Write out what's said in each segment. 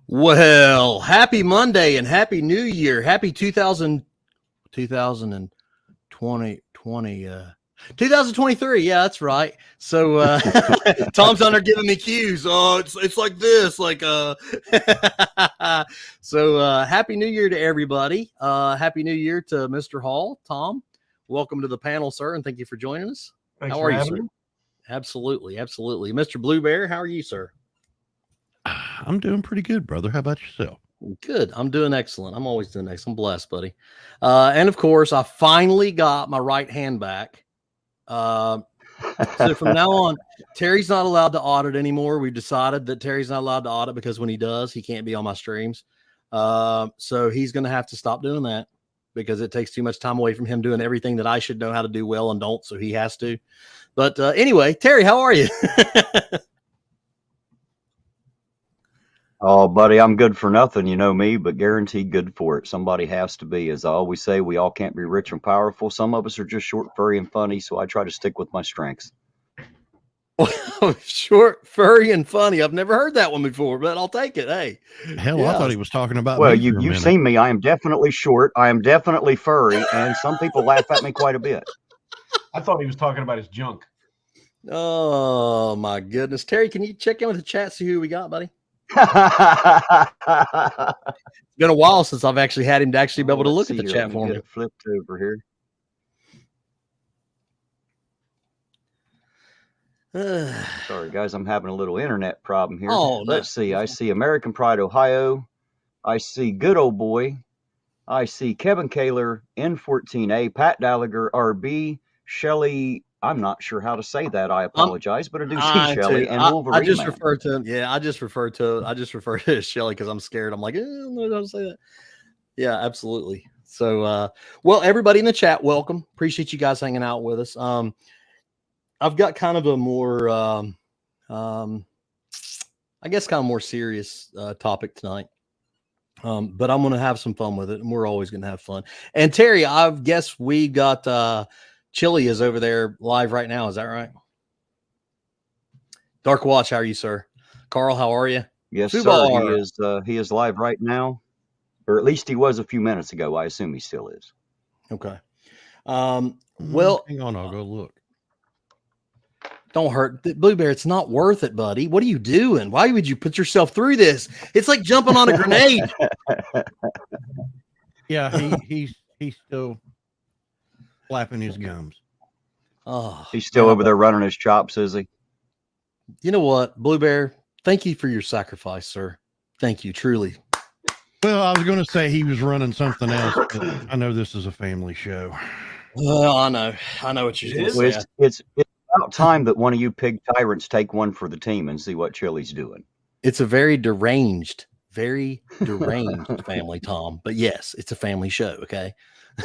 Well, happy Monday and happy New Year. Happy 2023. Yeah, that's right. So Tom's on there giving me cues. Oh, it's like this, so happy New Year to everybody. Happy New Year to Mr. Hall. Tom, welcome to the panel, sir, and thank you for joining us. Thanks how for are you, having sir? me. Absolutely. Mr. Blue Bear, how are you, sir? I'm doing pretty good, brother. How about yourself? Good. I'm doing excellent. I'm always doing excellent. I'm blessed, buddy. And of course, I finally got my right hand back. So from now on, Terry's not allowed to audit anymore. We've decided that Terry's not allowed to audit because when he does, he can't be on my streams. So he's going to have to stop doing that because it takes too much time away from him doing everything that I should know how to do well and don't. So he has to. But anyway, Terry, how are you? Oh, buddy, I'm good for nothing. You know me, but guaranteed good for it. Somebody has to be. As I always say, we all can't be rich and powerful. Some of us are just short, furry, and funny, so I try to stick with my strengths. Short, furry, and funny. I've never heard that one before, but I'll take it. Hey, hell, yeah. I thought he was talking about. Well, me for a you've minute. seen me. I am definitely short. I am definitely furry, and some people laugh at me quite a bit. I thought he was talking about his junk. Oh my goodness, Terry, can you check in with the chat, see who we got, buddy? It's been a while since I've actually had him to actually be able to look at the here. chat for me. Get it flipped over here. Sorry, guys, I'm having a little internet problem here. Oh, let's see. I see American Pride, Ohio. I see Good Old Boy. I see Kevin Kaler, N14A, Pat Gallagher, RB, Shelly. I'm not sure how to say that. I apologize, but I do see Shelly and Wolverine. I just refer to him. Yeah, I just refer to Shelly because I'm scared. I'm like, I don't know how to say that. Yeah, absolutely. So, well, everybody in the chat, welcome. Appreciate you guys hanging out with us. I've got kind of a more, I guess, kind of more serious topic tonight. But I'm going to have some fun with it, and we're always going to have fun. And Terry, I guess we got Chili is over there live right now. Is that right? Dark Watch, how are you, sir? Carl, how are you? Yes, sir. He is live right now, or at least he was a few minutes ago. I assume he still is. Okay. Well, hang on, I'll go look. Don't hurt Blue Bear. It's not worth it, buddy. What are you doing? Why would you put yourself through this? It's like jumping on a grenade. Yeah, he's still flapping his gums. Oh, he's still over there running his chops, is he? You know what, Blue Bear? Thank you for your sacrifice, sir. Thank you, truly. Well, I was going to say he was running something else, but I know this is a family show. Well, I know what you're going to say. It's about time that one of you pig tyrants take one for the team and see what Chili's doing. It's a very deranged family, Tom. But yes, it's a family show. Okay.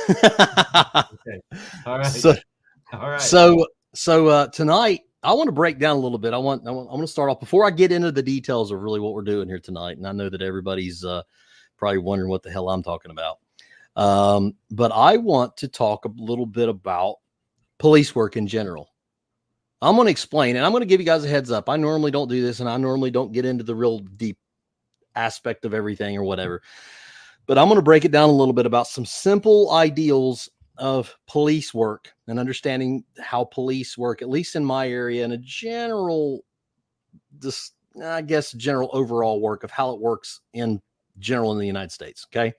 Okay. All right. So tonight I want to break down a little bit. I want to start off before I get into the details of really what we're doing here tonight. And I know that everybody's probably wondering what the hell I'm talking about. But I want to talk a little bit about police work in general. I'm going to explain, and I'm going to give you guys a heads up. I normally don't do this, and I normally don't get into the real deep aspect of everything or whatever. But I'm going to break it down a little bit about some simple ideals of police work and understanding how police work, at least in my area, and a general, general overall work of how it works in general in the United States. Okay.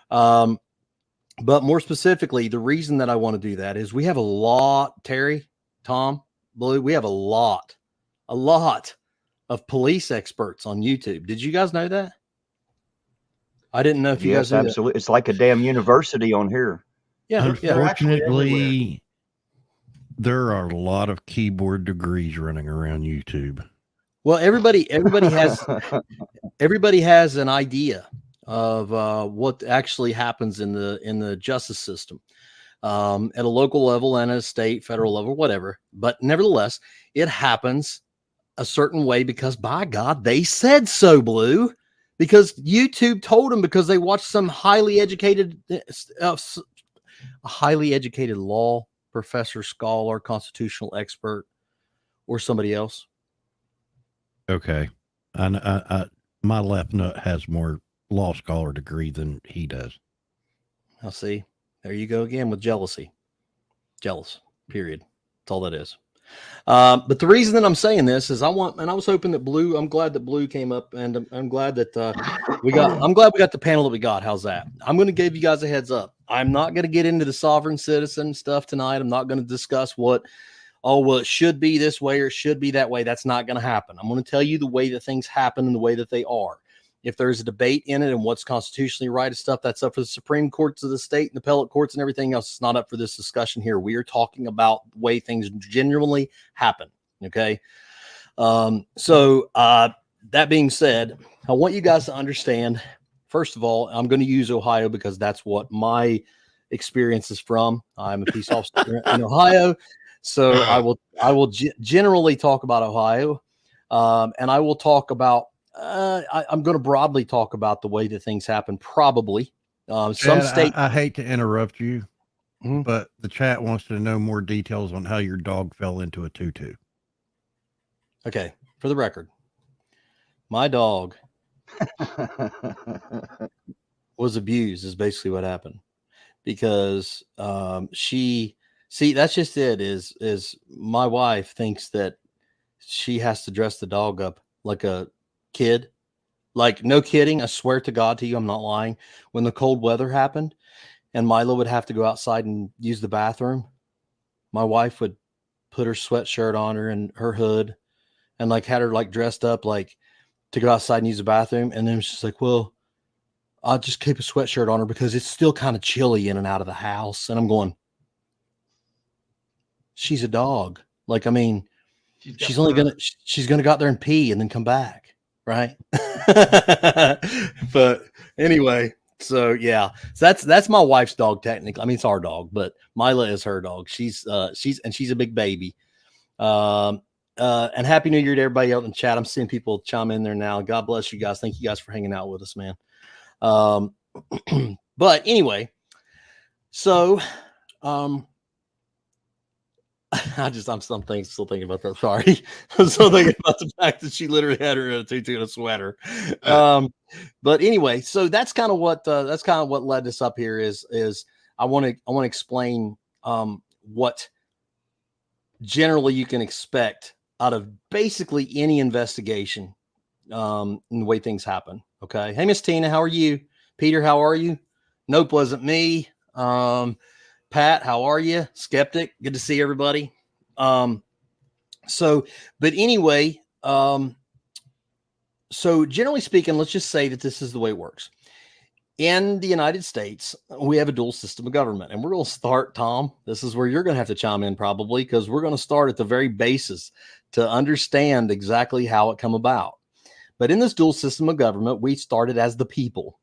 But more specifically, the reason that I want to do that is we have a lot, Terry, Tom, Blue, we have a lot of police experts on YouTube. Did you guys know that? I didn't know if you guys knew absolutely. That. It's like a damn university on here. Yeah. Unfortunately, there are a lot of keyboard degrees running around YouTube. Well, everybody has an idea of what actually happens in the justice system. At a local level and at a state, federal level, whatever. But nevertheless, it happens a certain way because, by God, they said so, Blue. Because YouTube told them, because they watched some highly educated law professor, scholar, constitutional expert, or somebody else. Okay. My left nut has more law scholar degree than he does. I'll see. There you go again with jealousy. Jealous, period. That's all that is. But the reason that I'm saying this is I was hoping that Blue, I'm glad that Blue came up, and I'm glad that I'm glad we got the panel that we got. How's that? I'm going to give you guys a heads up. I'm not going to get into the sovereign citizen stuff tonight. I'm not going to discuss well, it should be this way or it should be that way. That's not going to happen. I'm going to tell you the way that things happen and the way that they are. If there's a debate in it and what's constitutionally right and stuff, that's up for the Supreme Courts of the state and the appellate courts and everything else. It's not up for this discussion here. We are talking about the way things genuinely happen. Okay. That being said, I want you guys to understand, first of all, I'm going to use Ohio because that's what my experience is from. I'm a peace officer in Ohio. So I will generally talk about Ohio. And I will talk about, I'm going to broadly talk about the way that things happen. Probably some state. I hate to interrupt you, but the chat wants to know more details on how your dog fell into a tutu. Okay. For the record, my dog was abused is basically what happened because that's just it is my wife thinks that she has to dress the dog up like a kid. Like, no kidding. I swear to God to you, I'm not lying. When the cold weather happened and Milo would have to go outside and use the bathroom, my wife would put her sweatshirt on her and her hood and like had her like dressed up like to go outside and use the bathroom. And then she's like, well, I'll just keep a sweatshirt on her because it's still kind of chilly in and out of the house. And I'm going, she's a dog. Like, I mean, she's gonna go out there and pee and then come back. Right. But anyway, so yeah, so that's my wife's dog. Technically, I mean, it's our dog, but Mila is her dog. She's a big baby. And Happy New Year to everybody out in the chat. I'm seeing people chime in there now. God bless you guys. Thank you guys for hanging out with us, man. But anyway, so, I'm still thinking about that. Sorry. I'm still thinking about the fact that she literally had her in a tutu and a sweater. But anyway, so that's kind of what led us up here is I want to explain what generally you can expect out of basically any investigation in the way things happen. Okay. Hey, Miss Tina, how are you? Peter, how are you? Nope, wasn't me. Pat, how are you? Skeptic, good to see everybody. But anyway, so generally speaking, let's just say that this is the way it works. In the United States, we have a dual system of government, and we're going to start, Tom. This is where you're going to have to chime in probably, because we're going to start at the very basis to understand exactly how it come about. But in this dual system of government, we started as the people,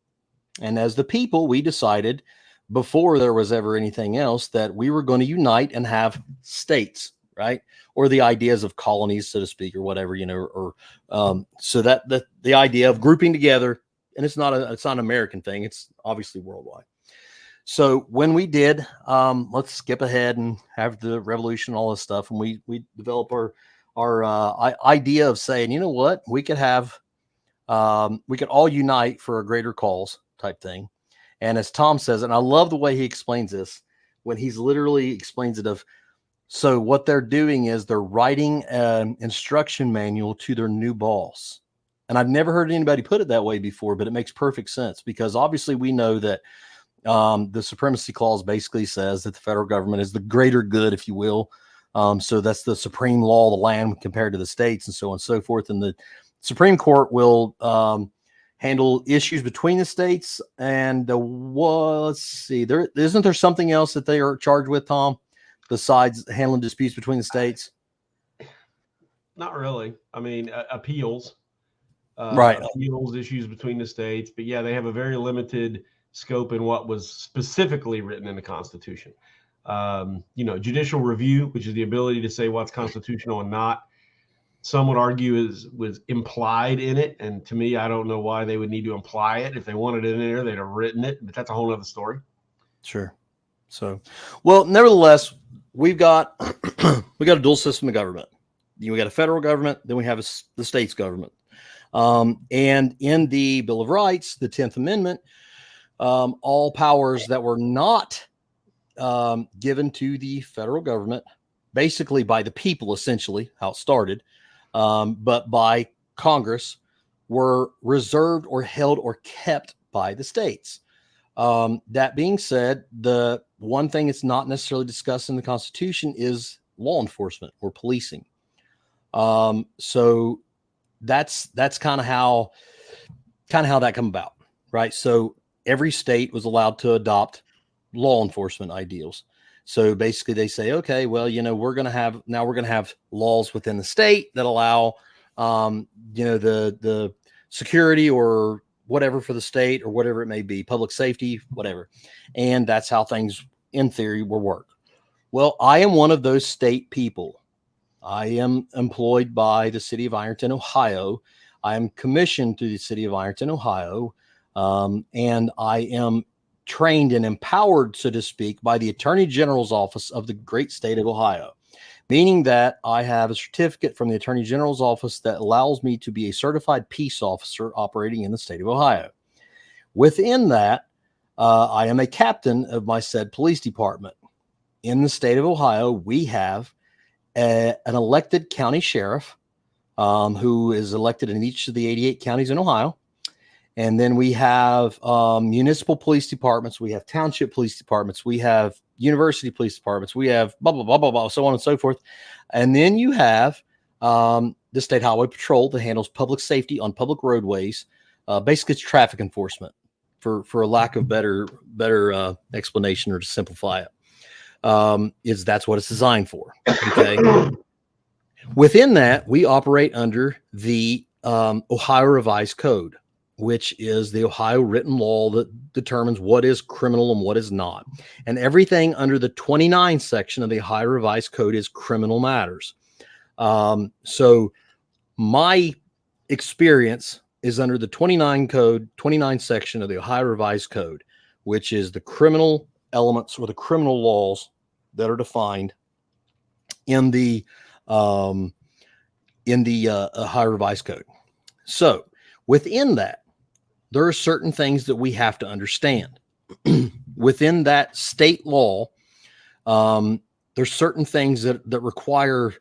and as the people, we decided before there was ever anything else that we were going to unite and have states, right? Or the ideas of colonies, so to speak, or whatever, so that the idea of grouping together, and it's not an American thing. It's obviously worldwide. So when we did, let's skip ahead and have the revolution, all this stuff. And we develop our idea of saying, you know what, we could all unite for a greater cause type thing. And as Tom says, and I love the way he explains this, when he's literally explains it so what they're doing is they're writing an instruction manual to their new boss. And I've never heard anybody put it that way before, but it makes perfect sense because obviously we know that the supremacy clause basically says that the federal government is the greater good, if you will. So that's the supreme law of the land compared to the states and so on and so forth. And the Supreme Court will handle issues between the states. And let's see, isn't there something else that they are charged with, Tom, besides handling disputes between the states? Not really. I mean, appeals. Right. Appeals, issues between the states. But yeah, they have a very limited scope in what was specifically written in the Constitution. Judicial review, which is the ability to say what's constitutional and not. Some would argue was implied in it. And to me, I don't know why they would need to imply it. If they wanted it in there, they'd have written it. But that's a whole other story. Sure. So, well, nevertheless, we've got a dual system of government. We got a federal government, then we have the state's government. And in the Bill of Rights, the 10th Amendment, all powers that were not given to the federal government, basically by the people, essentially, how it started, but by Congress, were reserved or held or kept by the states. That being said, the one thing that's not necessarily discussed in the Constitution is law enforcement or policing. So that's kind of how that come about, right? So every state was allowed to adopt law enforcement ideals. So basically they say, okay, well, we're going to have laws within the state that allow, the security or whatever for the state or whatever it may be, public safety, whatever. And that's how things in theory will work. Well, I am one of those state people. I am employed by the city of Ironton, Ohio. I am commissioned to the city of Ironton, Ohio. And I am trained and empowered, so to speak, by the Attorney General's office of the great state of Ohio, meaning that I have a certificate from the Attorney General's office that allows me to be a certified peace officer operating in the state of Ohio. Within that, I am a captain of my said police department. In the state of Ohio, we have an elected county sheriff who is elected in each of the 88 counties in Ohio. And then we have municipal police departments. We have township police departments. We have university police departments. We have blah, blah, blah, blah, blah, so on and so forth. And then you have the State Highway Patrol that handles public safety on public roadways. Basically, it's traffic enforcement for a lack of better explanation, or to simplify it. That's what it's designed for. Okay. Within that, we operate under the Ohio Revised Code, which is the Ohio written law that determines what is criminal and what is not. And everything under the 29 section of the Ohio Revised Code is criminal matters. So my experience is under the 29 section of the Ohio Revised Code, which is the criminal elements or the criminal laws that are defined in the Ohio Revised Code. So within that, there are certain things that we have to understand. Within that state law, there's certain things that require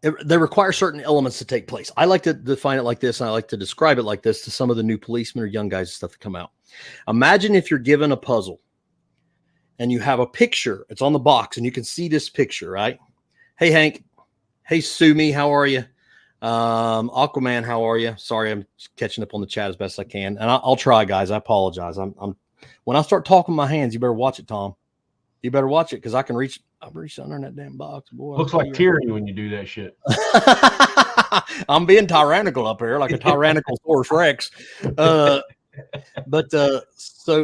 they require certain elements to take place. I like to define it like this, and I like to describe it like this to some of the new policemen or young guys and stuff that come out. Imagine if you're given a puzzle and you have a picture. It's on the box, and you can see this picture, right? Hey, Hank. Hey, Sumi. How are you? Aquaman, how are you? Sorry, I'm catching up on the chat as best I can, and I'll try, guys. I apologize. I'm when I start talking with my hands, you better watch it, Tom. You better watch it, because I can reach. I'll reach under that damn box, boy. Looks like tyranny when you do that shit. I'm being tyrannical up here, like a tyrannical Saurus Rex.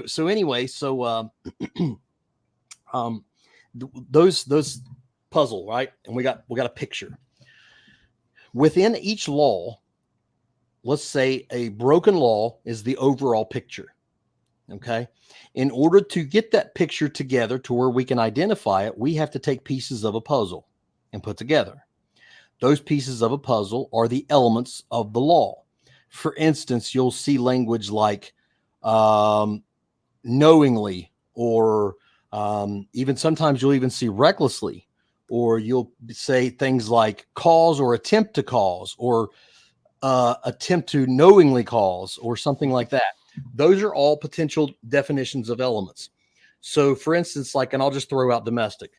So anyway, those puzzle, right? And we got a picture. Within each law, let's say a broken law is the overall picture. Okay. In order to get that picture together to where we can identify it, we have to take pieces of a puzzle and put together. Those pieces of a puzzle are the elements of the law. For instance, you'll see language like knowingly, or even sometimes you'll even see recklessly, or you'll say things like cause or attempt to cause, or attempt to knowingly cause, or something like that. Those are all potential definitions of elements. So for instance, like, and I'll just throw out domestic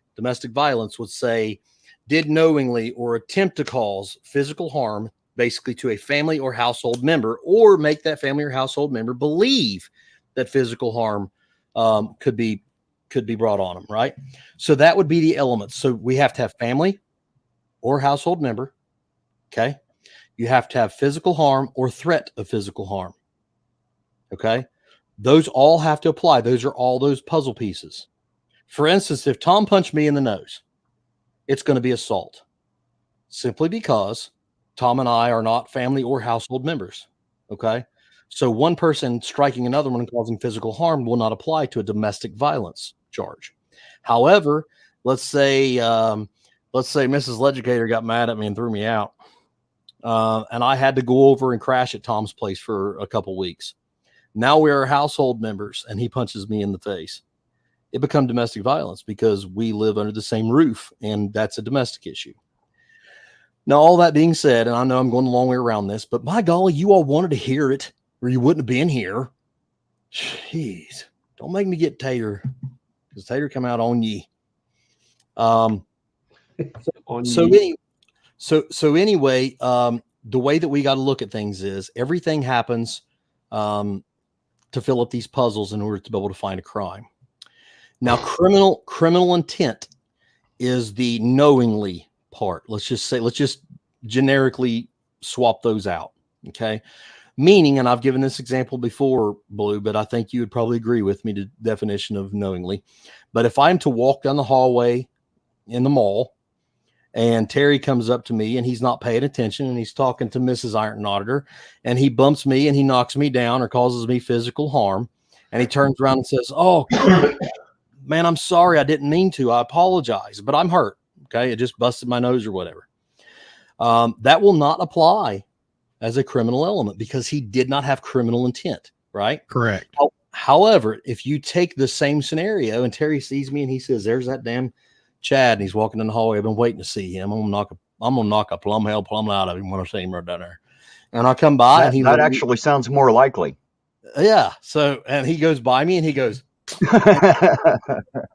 violence would say, did knowingly or attempt to cause physical harm, basically to a family or household member, or make that family or household member believe that physical harm could be brought on them, right? So that would be the elements. So we have to have family or household member. Okay. You have to have physical harm or threat of physical harm. Okay. Those all have to apply. Those are all those puzzle pieces. For instance, if Tom punched me in the nose, it's going to be assault, simply because Tom and I are not family or household members. Okay. So one person striking another one and causing physical harm will not apply to a domestic violence charge. However, let's say Mrs. Legislator got mad at me and threw me out. and I had to go over and crash at Tom's place for a couple weeks. Now we are household members, and he punches me in the face. It becomes domestic violence because we live under the same roof, and that's a domestic issue. Now, all that being said, and I know I'm going a long way around this, but by golly, you all wanted to hear it, or you wouldn't have been here. Jeez, don't make me get Tater, because Tater come out on ye. So anyway, the way that we got to look at things is everything happens to fill up these puzzles in order to be able to find a crime. Now, criminal intent is the knowingly part. Let's just generically swap those out. Okay. Meaning, and I've given this example before, Blue, but I think you would probably agree with me, the definition of knowingly. But if I'm to walk down the hallway in the mall and Terry comes up to me and he's not paying attention and he's talking to Mrs. Iron Auditor and he bumps me and he knocks me down or causes me physical harm, and he turns around and says, "Oh, man, I'm sorry. I didn't mean to. I apologize, but I'm hurt. Okay. It just busted my nose or whatever." That will not apply as a criminal element because he did not have criminal intent, right? Correct. However, if you take the same scenario and Terry sees me and he says, "There's that damn Chad," and he's walking in the hallway, I've been waiting to see him. I'm gonna knock a plumb out of him when I see him right down there. And I come by and that actually sounds more likely. Yeah. So, and he goes by me and he goes,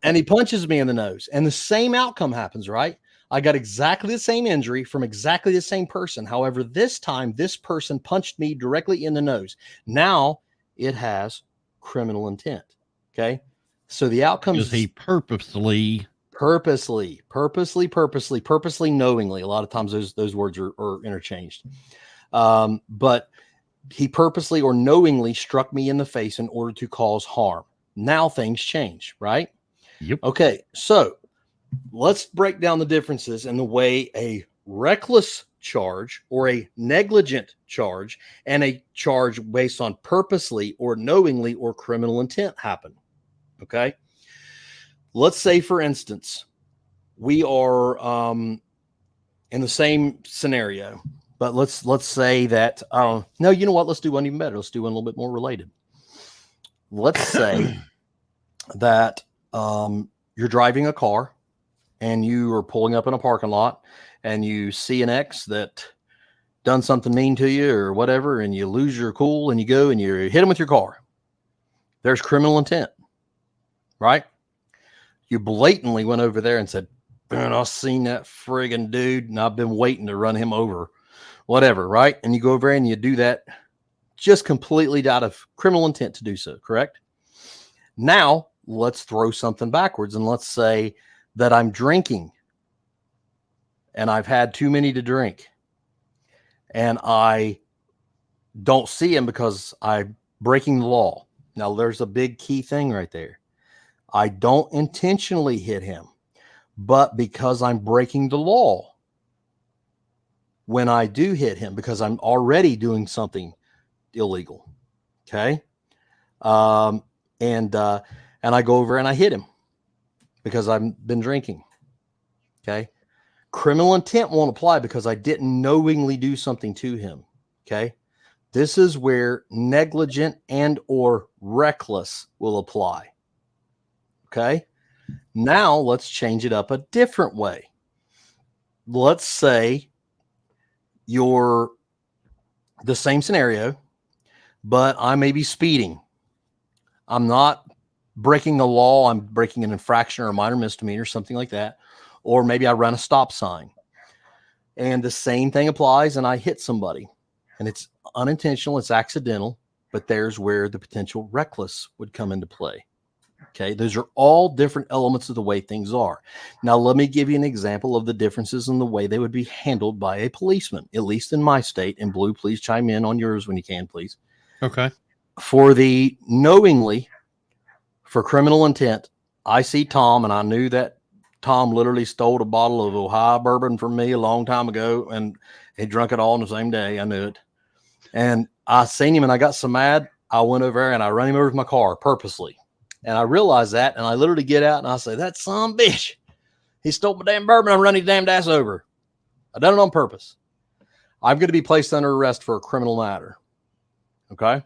and he punches me in the nose, and the same outcome happens, right? I got exactly the same injury from exactly the same person. However, this time this person punched me directly in the nose. Now it has criminal intent. Okay. So the outcome is he purposely, knowingly. A lot of times those words are interchanged. But he purposely or knowingly struck me in the face in order to cause harm. Now things change, right? Yep. Okay. So let's break down the differences in the way a reckless charge or a negligent charge and a charge based on purposely or knowingly or criminal intent happen. Okay. Let's say, for instance, we are in the same scenario, but let's say that, no, you know what? Let's do one even better. Let's do one a little bit more related. Let's say that you're driving a car and you are pulling up in a parking lot and you see an ex that done something mean to you or whatever, and you lose your cool and you go and you hit him with your car. There's criminal intent, right? You blatantly went over there and said, "Man, I've seen that friggin' dude and I've been waiting to run him over," whatever, right? And you go over there and you do that just completely out of criminal intent to do so, correct? Now, let's throw something backwards and let's say that I'm drinking and I've had too many to drink and I don't see him because I'm breaking the law. Now, there's a big key thing right there. I don't intentionally hit him, but because I'm breaking the law when I do hit him, because I'm already doing something illegal. Okay. And I go over and I hit him because I've been drinking. Okay. Criminal intent won't apply because I didn't knowingly do something to him. Okay. This is where negligent and or reckless will apply. Okay. Now let's change it up a different way. Let's say you're the same scenario, but I may be speeding. I'm not breaking the law. I'm breaking an infraction or a minor misdemeanor, something like that. Or maybe I run a stop sign and the same thing applies and I hit somebody and it's unintentional. It's accidental, but there's where the potential reckless would come into play. Okay. Those are all different elements of the way things are. Now, let me give you an example of the differences in the way they would be handled by a policeman, at least in my state. And Blue, please chime in on yours when you can, please. Okay. For the knowingly, for criminal intent, I see Tom and I knew that Tom literally stole a bottle of Ohio bourbon from me a long time ago and he drank it all in the same day. I knew it. And I seen him and I got so mad. I went over there and I ran him over with my car purposely. And I realized that, and I literally get out and I say, "That son of a bitch, he stole my damn bourbon. I'm running his damn ass over. I done it on purpose." I'm going to be placed under arrest for a criminal matter. Okay.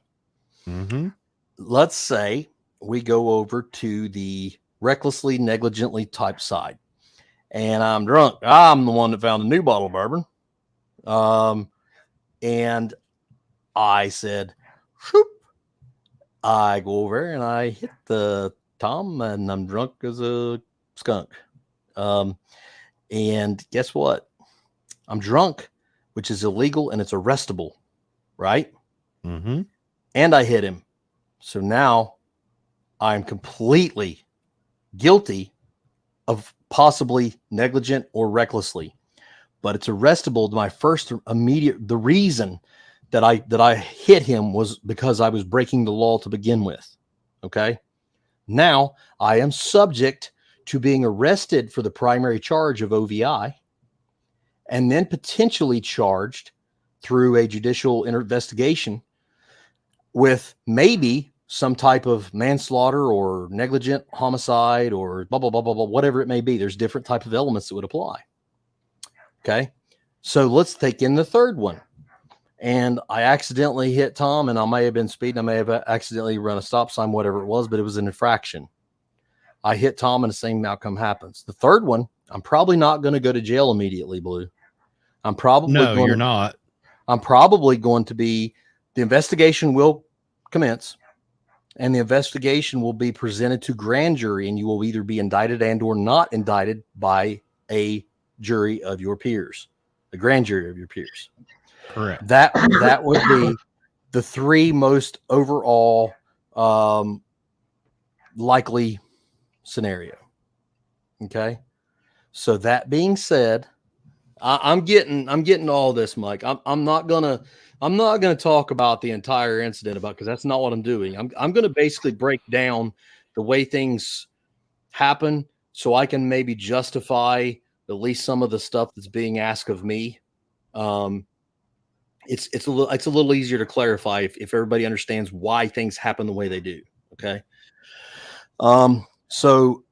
Mm-hmm. Let's say we go over to the recklessly, negligently type side, and I'm drunk. I'm the one that found a new bottle of bourbon. And I said, whoop. I go over and I hit the Tom, and I'm drunk as a skunk. And guess what? I'm drunk, which is illegal and it's arrestable, right? Mm-hmm. And I hit him. So now I'm completely guilty of possibly negligent or recklessly, but it's arrestable. My first immediate, the reason that I hit him was because I was breaking the law to begin with. Okay. Now I am subject to being arrested for the primary charge of OVI, and then potentially charged through a judicial investigation with maybe some type of manslaughter or negligent homicide or blah, blah, blah, blah, blah, whatever it may be. There's different type of elements that would apply. Okay. So let's take in the third one. And I accidentally hit Tom, and I may have been speeding. I may have accidentally run a stop sign, whatever it was, but it was an infraction. I hit Tom and the same outcome happens. The third one, I'm probably not going to go to jail immediately, Blue. I'm probably you're not. I'm probably going to be, the investigation will commence, and the investigation will be presented to grand jury, and you will either be indicted and or not indicted by a jury of your peers, the grand jury of your peers. Correct. That would be the three most overall likely scenario. Okay. So that being said, I'm getting all this, Mike. I'm not gonna talk about the entire incident because that's not what I'm doing. I'm gonna basically break down the way things happen so I can maybe justify at least some of the stuff that's being asked of me. It's a little easier to clarify if everybody understands why things happen the way they do. Okay. So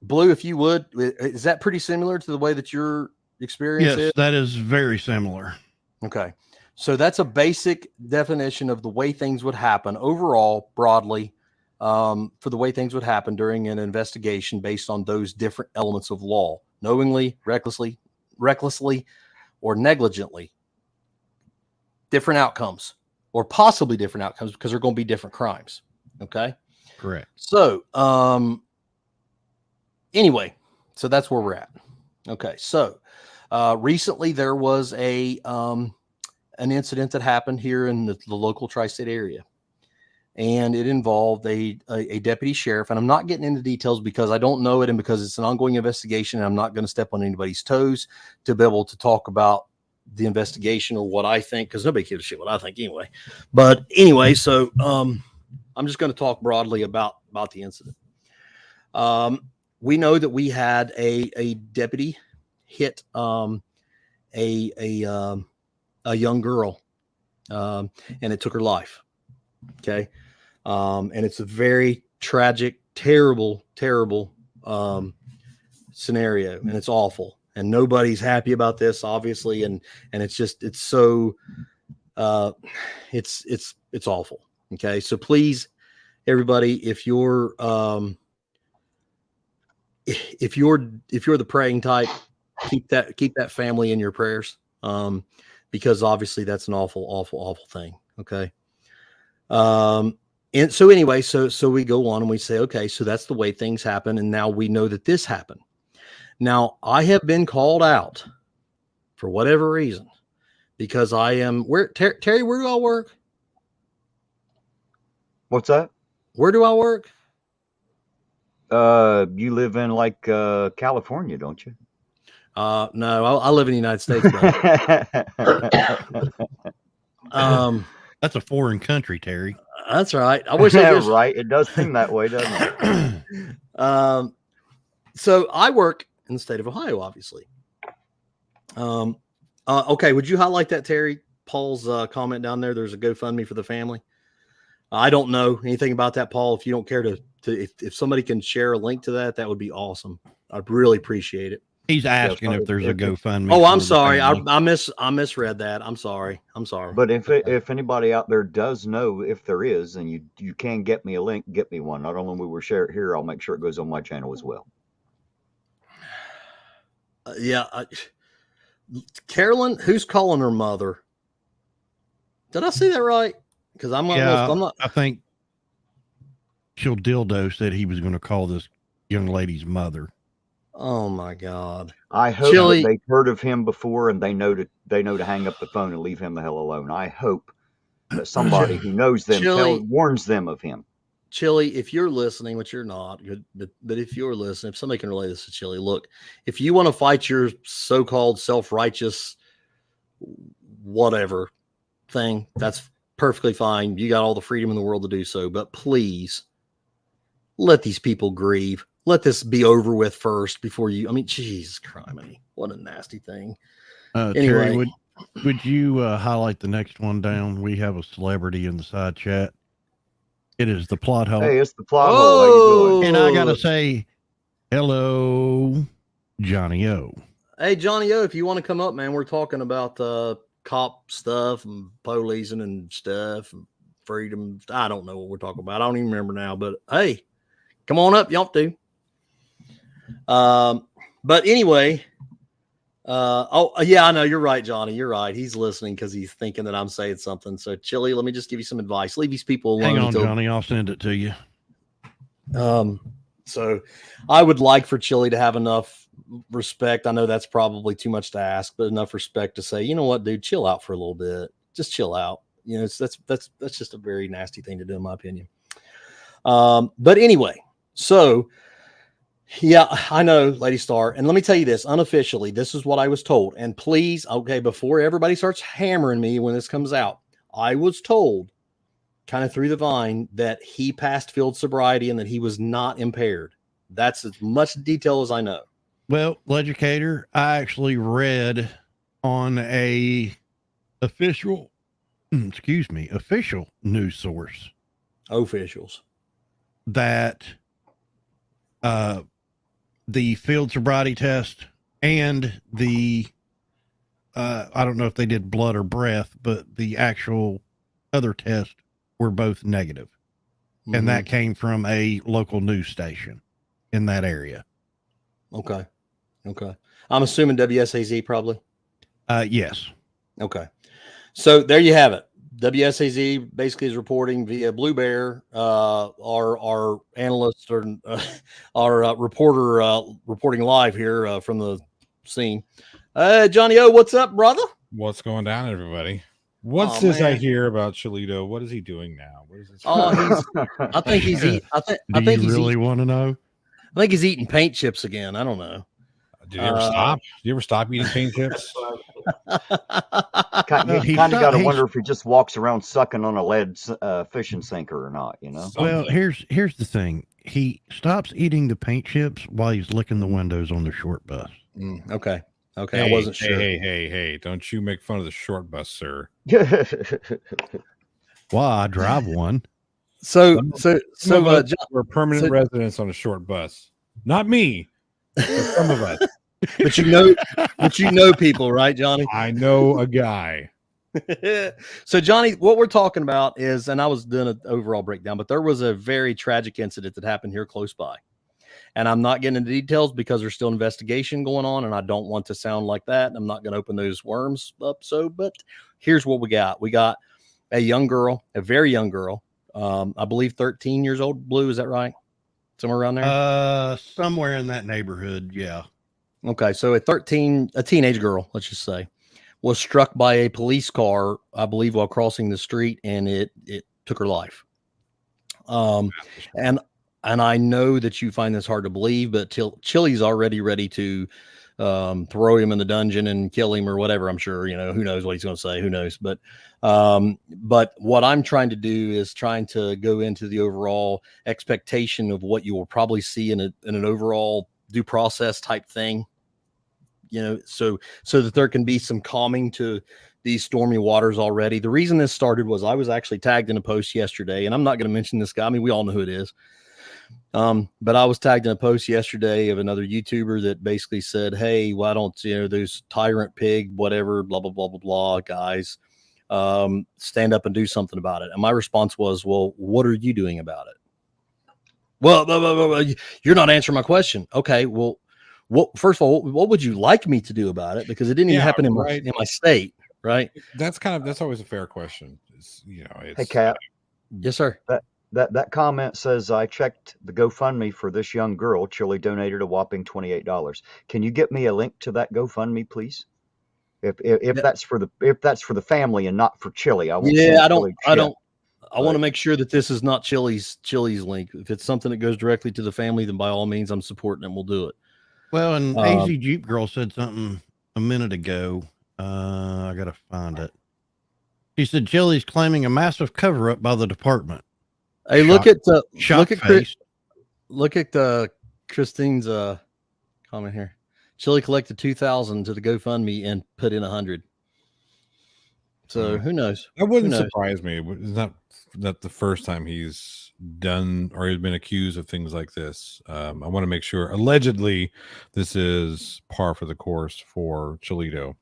Blue, if you would, is that pretty similar to the way that your experience is? Yes, that is very similar. Okay. So that's a basic definition of the way things would happen overall, broadly, for the way things would happen during an investigation based on those different elements of law: knowingly, recklessly, or negligently. Different outcomes, or possibly different outcomes, because they're going to be different crimes. Okay. Correct. So, anyway, so that's where we're at. Okay. So, recently there was an incident that happened here in the local tri-state area, and it involved a deputy sheriff. And I'm not getting into details because I don't know it, and because it's an ongoing investigation, and I'm not going to step on anybody's toes to be able to talk about the investigation or what I think, because nobody gives a shit what I think anyway. But anyway, so I'm just going to talk broadly about the incident. We know that we had a deputy hit a young girl, and it took her life. Okay. And it's a very tragic, terrible scenario, and it's awful. And nobody's happy about this, obviously. And it's just, it's so, it's awful. Okay. So please, everybody, if you're the praying type, keep that family in your prayers. Because obviously that's an awful thing. Okay. And so anyway, so we go on and we say, okay, so that's the way things happen. And now we know that this happened. Now I have been called out for whatever reason, because I am Terry, where do I work? What's that? Where do I work? You live in like California, don't you? No, I live in the United States. That's a foreign country, Terry. That's right. I wish I just... Right. It does seem that way, doesn't it? So I work in the state of Ohio, obviously. Okay. Would you highlight that, Terry? Paul's comment down there. There's a GoFundMe for the family. I don't know anything about that, Paul. If you don't care to if somebody can share a link to that, that would be awesome. I'd really appreciate it. He's asking if there's a GoFundMe. Oh, I'm for the sorry. family. I misread that. I'm sorry. But if anybody out there does know if there is, and you can get me a link, get me one. Not only will we share it here, I'll make sure it goes on my channel as well. Carolyn, who's calling her mother? Did I say that right? Because I'm not. I think Chill Dildo said he was going to call this young lady's mother. Oh my God! I hope that they've heard of him before and they know to hang up the phone and leave him the hell alone. I hope that somebody who knows them warns them of him. Chili, if you're listening, which you're not, but if you're listening, if somebody can relay this to Chili, look, if you want to fight your so-called self-righteous whatever thing, that's perfectly fine. You got all the freedom in the world to do so, but please let these people grieve. Let this be over with first before you. I mean, Jesus Christ, what a nasty thing. Anyway, Terry, would you highlight the next one down? We have a celebrity in the side chat. It is the plot hole. Hey, it's the plot hole. How you doing? And I gotta say, hello, Johnny O. Hey, Johnny O, if you want to come up, man, we're talking about cop stuff and policing and stuff and freedom. I don't know what we're talking about. I don't even remember now, but hey, come on up. Y'all do. But anyway, I know you're right, Johnny. You're right. He's listening because he's thinking that I'm saying something. So, Chili, let me just give you some advice. Leave these people alone. Hang on, Johnny. I'll send it to you. So I would like for Chili to have enough respect. I know that's probably too much to ask, but enough respect to say, you know what, dude, chill out for a little bit. Just chill out. You know, that's just a very nasty thing to do, in my opinion. But anyway, so yeah, I know, Lady Star. And let me tell you this, unofficially, this is what I was told. And please, okay, before everybody starts hammering me when this comes out, I was told kind of through the vine that he passed field sobriety and that he was not impaired. That's as much detail as I know. Well, Legicator, I actually read on a official news source. Officials. That the field sobriety test and the I don't know if they did blood or breath, but the actual other test were both negative. Mm-hmm. And that came from a local news station in that area. Okay. I'm assuming WSAZ probably. Yes. Okay. So there you have it. WSAZ basically is reporting via Blue Bear, our analyst or our reporter reporting live here from the scene. Johnny O, what's up, brother? What's going down, everybody? What's this I hear about Cholito? What is he doing now? What is this? I think he's eating. Do you really want to know? I think he's eating paint chips again. I don't know. Did you ever stop? Did you ever stop eating paint chips? You kind of got to wonder if he just walks around sucking on a lead fishing sinker or not, you know? Well, here's the thing. He stops eating the paint chips while he's licking the windows on the short bus. Okay. Hey, I wasn't sure. Hey. Don't you make fun of the short bus, sir. Why, I drive one. So we're permanent residents on a short bus. Not me, but some of us. But you know people, right, Johnny? I know a guy. So, Johnny, what we're talking about is, and I was doing an overall breakdown, but there was a very tragic incident that happened here close by. And I'm not getting into details because there's still investigation going on, and I don't want to sound like that. I'm not going to open those worms up. But here's what we got. We got a young girl, a very young girl, I believe 13 years old, Blue. Is that right? Somewhere around there? Somewhere in that neighborhood, yeah. Okay, so a teenage girl, let's just say, was struck by a police car, I believe, while crossing the street, and it took her life. And I know that you find this hard to believe, but Chili's already ready to throw him in the dungeon and kill him or whatever. I'm sure, you know, who knows what he's going to say, who knows. But what I'm trying to do is trying to go into the overall expectation of what you will probably see in an overall due process type thing, you know, so that there can be some calming to these stormy waters already. The reason this started was I was actually tagged in a post yesterday, and I'm not going to mention this guy. I mean, we all know who it is, But I was tagged in a post yesterday of another YouTuber that basically said, hey, why don't, those tyrant pig, whatever, blah, blah, blah, blah, blah, guys, stand up and do something about it. And my response was, well, what are you doing about it? Well, blah, blah, blah, blah, you're not answering my question. Okay. Well, first of all, what would you like me to do about it? Because it didn't even happen in my state. Right. That's always a fair question. It's, Hey, Kat. Yes, sir. That comment says, I checked the GoFundMe for this young girl. Chili donated a whopping $28. Can you get me a link to that GoFundMe, please? If that's for the family and not for Chili, I won't. Yeah, I want to make sure that this is not Chili's link. If it's something that goes directly to the family, then by all means, I'm supporting it. We'll do it. Well, and AZ Jeep Girl said something a minute ago. I gotta find it. She said Chili's claiming a massive cover up by the department. Hey, look at Christine's comment here. Chili collected 2,000 to the GoFundMe and put in 100. So who knows? That wouldn't surprise me. It's not the first time he's done or he's been accused of things like this. I want to make sure. Allegedly, this is par for the course for Chilito.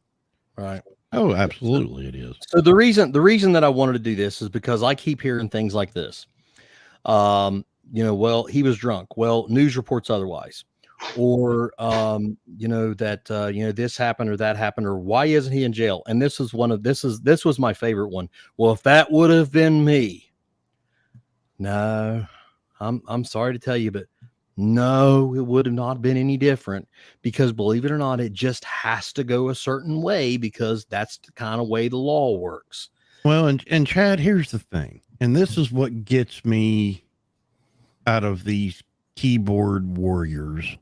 Right. Oh, absolutely, it is. So the reason that I wanted to do this is because I keep hearing things like this. Well, he was drunk. Well, news reports otherwise. Or this happened or that happened, or why isn't he in jail? And this was my favorite one. Well, if that would have been me. No, I'm sorry to tell you, but no, it would have not been any different, because believe it or not, it just has to go a certain way, because that's the kind of way the law works. Well, and Chad, here's the thing, and this is what gets me out of these keyboard warriors,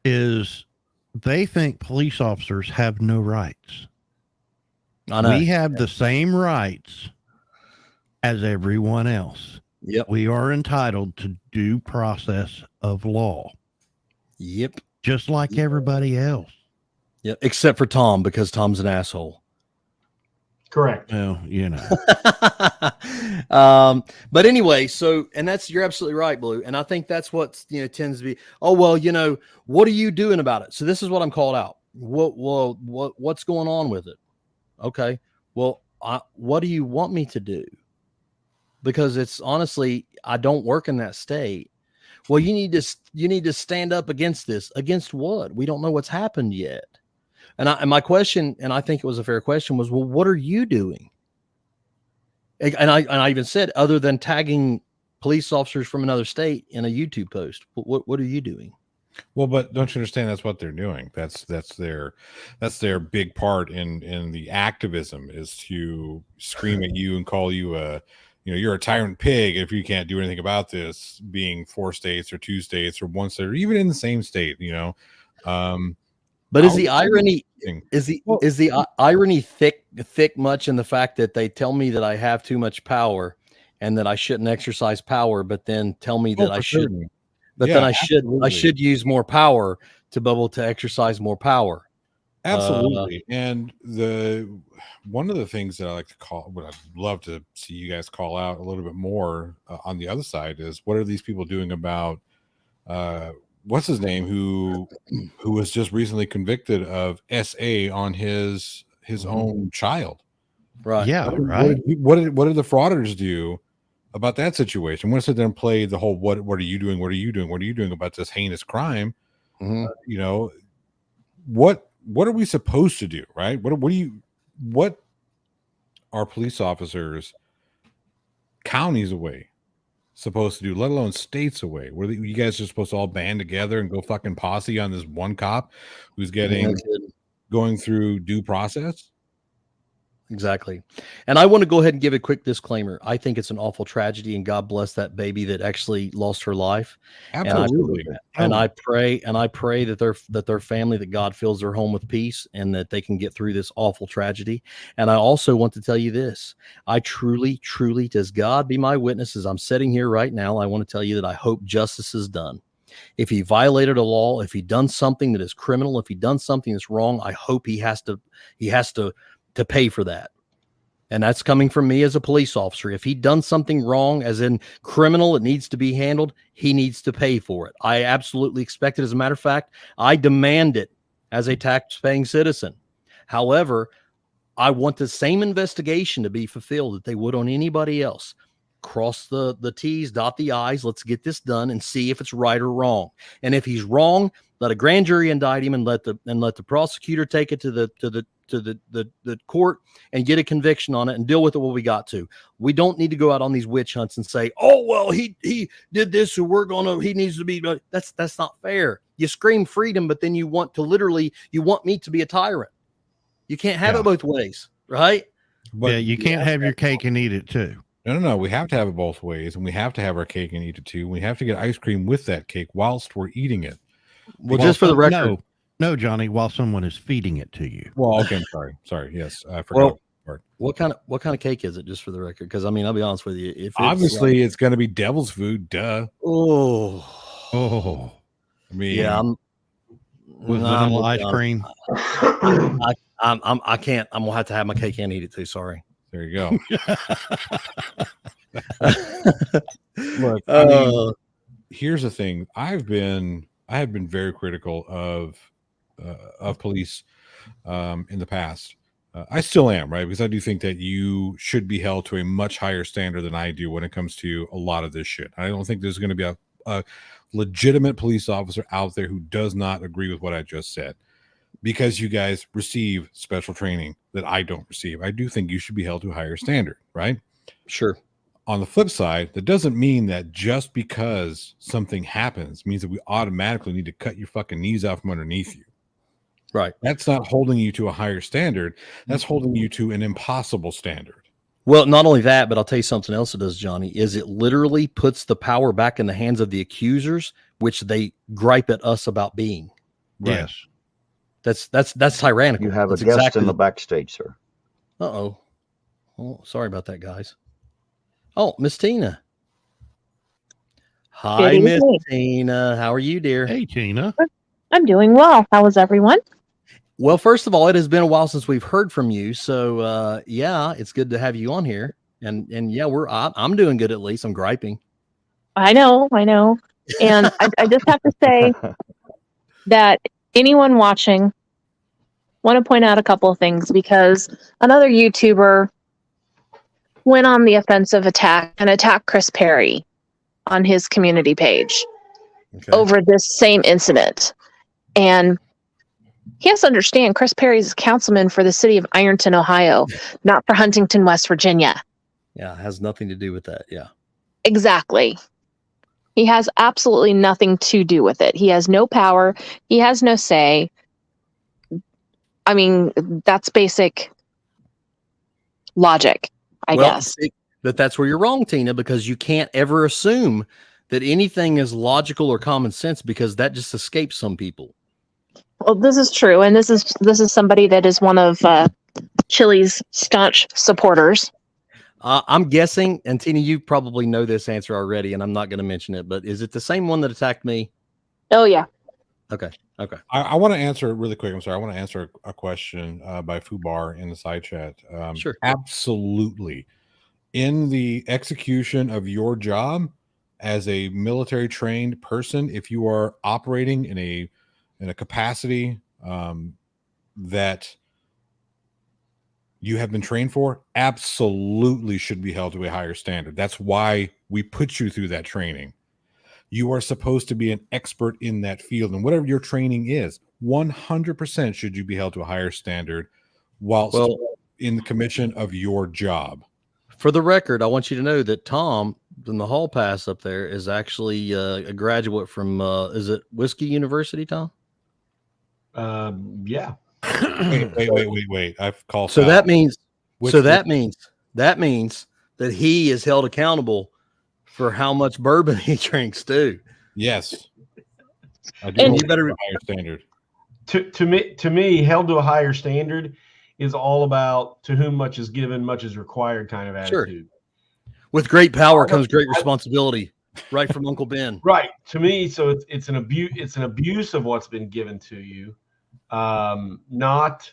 is they think police officers have no rights. I know. We have the same rights as everyone else. Yep. We are entitled to due process of law. Yep. Just like everybody else. Yep. Except for Tom, because Tom's an asshole. Correct. Well, but anyway, you're absolutely right, Blue. And I think that's what, tends to be, what are you doing about it? So this is what I'm called out. What's going on with it? Okay. Well, what do you want me to do? Because it's honestly, I don't work in that state. Well, you need to stand up against this. Against what? We don't know what's happened yet. And my question, and I think it was a fair question, was, well, what are you doing? And I even said, other than tagging police officers from another state in a YouTube post, what are you doing? Well, but don't you understand? That's what they're doing. That's their big part in the activism, is to scream at you and call you you're a tyrant pig if you can't do anything about this, being 4 states or 2 states or 1 state or even in the same state, But is the irony thick much in the fact that they tell me that I have too much power and that I shouldn't exercise power, but then tell me that I should, but then I should use more power to be able to exercise more power. Absolutely. And one of the things that I like to call, what I'd love to see you guys call out a little bit more on the other side, is what are these people doing about what's his name, who was just recently convicted of SA on his own child. Right. Yeah. Right. What did the frauders do about that situation? When I sit there and play the whole, what are you doing? What are you doing? What are you doing about this heinous crime? Mm-hmm. What are we supposed to do? Right. What are police officers counties away supposed to do, let alone states away? Where you guys are supposed to all band together and go fucking posse on this one cop who's going through due process? Exactly. And I want to go ahead and give a quick disclaimer. I think it's an awful tragedy, and God bless that baby that actually lost her life. Absolutely. And I pray that their family, that God fills their home with peace and that they can get through this awful tragedy. And I also want to tell you this. I truly, does God be my witness, as I'm sitting here right now, I want to tell you that I hope justice is done. If he violated a law, if he done something that is criminal, if he done something that's wrong, I hope he has to pay for that. And that's coming from me as a police officer. If he'd done something wrong, as in criminal, it needs to be handled, he needs to pay for it. I absolutely expect it. As a matter of fact, I demand it as a tax-paying citizen. However, I want the same investigation to be fulfilled that they would on anybody else. Cross the T's, dot the I's. Let's get this done and see if it's right or wrong. And if he's wrong, let a grand jury indict him and let the prosecutor take it to the court and get a conviction on it and deal with it what we got to. We don't need to go out on these witch hunts and say, oh, well, he did this, so he needs to be. That's not fair. You scream freedom, but then you want me to be a tyrant. You can't have it both ways, right? But you can't have your cake and eat it too. No. We have to have it both ways, and we have to have our cake and eat it too. We have to get ice cream with that cake whilst we're eating it. Well, just for the record, no, Johnny, while someone is feeding it to you. Well, okay, I'm sorry. Yes, I forgot. Well, what kind of cake is it? Just for the record, because I mean, I'll be honest with you. If obviously it's going to be devil's food, duh. Oh. I mean, yeah, with vanilla ice cream. I can't. I'm gonna have to have my cake and eat it too. Sorry. There you go. Look, I mean, here's the thing. I have been very critical of police in the past. I still am, right? Because I do think that you should be held to a much higher standard than I do when it comes to a lot of this shit. I don't think there's going to be a legitimate police officer out there who does not agree with what I just said. Because you guys receive special training that I don't receive, I do think you should be held to a higher standard, right? Sure. On the flip side, that doesn't mean that just because something happens means that we automatically need to cut your fucking knees out from underneath you. Right. That's not holding you to a higher standard. That's holding you to an impossible standard. Well, not only that, but I'll tell you something else it does, Johnny, is it literally puts the power back in the hands of the accusers, which they gripe at us about being. Right. Yes. That's tyrannical. You have That's a guest exactly in the backstage, sir. Uh-oh. Oh, sorry about that, guys. Oh, Miss Tina. Hi, Miss Tina. How are you, dear? Hey, Tina. I'm doing well. How is everyone? Well, first of all, it has been a while since we've heard from you. So, yeah, it's good to have you on here. And yeah, I'm doing good at least. I'm griping. I know. And I just have to say that anyone watching, want to point out a couple of things, because another YouTuber went on the offensive and attacked Chris Perry on his community page over this same incident. And he has to understand, Chris Perry's a councilman for the city of Ironton, Ohio, not for Huntington, West Virginia. Yeah, it has nothing to do with that. Yeah. Exactly. He has absolutely nothing to do with it. He has no power. He has no say. I mean, that's basic logic, I guess. But that's where you're wrong, Tina, because you can't ever assume that anything is logical or common sense, because that just escapes some people. Well, this is true. And this is somebody that is one of Chili's staunch supporters. I'm guessing, and Tina, you probably know this answer already, and I'm not going to mention it, but is it the same one that attacked me? Oh, yeah. Okay. I want to answer really quick. I'm sorry. I want to answer a question by Fubar in the side chat. Sure. Absolutely. In the execution of your job as a military trained person, if you are operating in a capacity that you have been trained for, absolutely should be held to a higher standard. That's why we put you through that training. You are supposed to be an expert in that field, and whatever your training is, 100% should you be held to a higher standard whilst in the commission of your job. For the record, I want you to know that Tom in the hall pass up there is actually a graduate from is it Whiskey University, Tom? Yeah. Wait. I've called. So that means that he is held accountable for how much bourbon he drinks too. Yes. I do. And you better a higher standard. To me, held to a higher standard is all about to whom much is given, much is required kind of attitude. Sure. With great power comes great responsibility. Right from Uncle Ben. Right. To me, so it's an abuse. It's an abuse of what's been given to you, not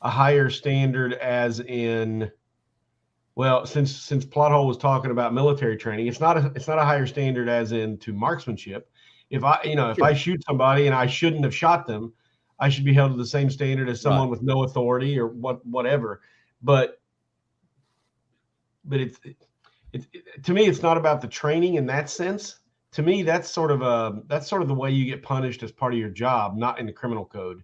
a higher standard as in Well, since Plothole was talking about military training, it's not a higher standard as in to marksmanship. If I shoot somebody and I shouldn't have shot them, I should be held to the same standard as someone with no authority or whatever. But it's to me, it's not about the training in that sense. To me, that's sort of the way you get punished as part of your job, not in the criminal code.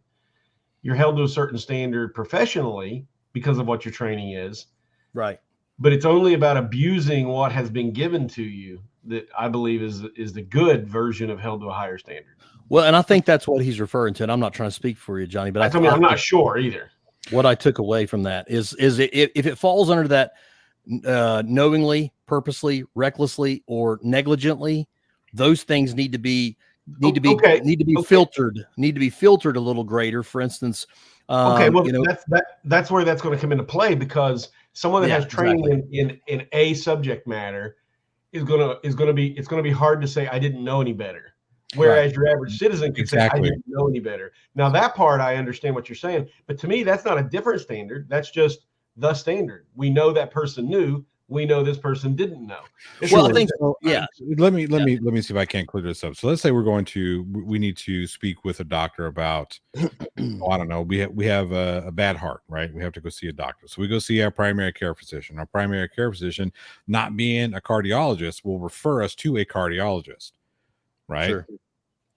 You're held to a certain standard professionally because of what your training is. Right. But it's only about abusing what has been given to you that I believe is the good version of held to a higher standard. Well, and I think that's what he's referring to. And I'm not trying to speak for you, Johnny, but I'm not sure either. What I took away from that is if it falls under that knowingly, purposely, recklessly, or negligently, those things need to be filtered. Need to be filtered a little greater. For instance, that's where that's going to come into play, because someone that has training in a subject matter it's going to be hard to say I didn't know any better. Whereas your average citizen could say I didn't know any better. Now that part I understand what you're saying, but to me that's not a different standard. That's just the standard. We know that person knew. We know this person didn't know. Well, I think so. Yeah. Let me see if I can't clear this up. So let's say we need to speak with a doctor about, I don't know, we have a bad heart, right? We have to go see a doctor. So we go see our primary care physician. Our primary care physician, not being a cardiologist, will refer us to a cardiologist, right? Sure.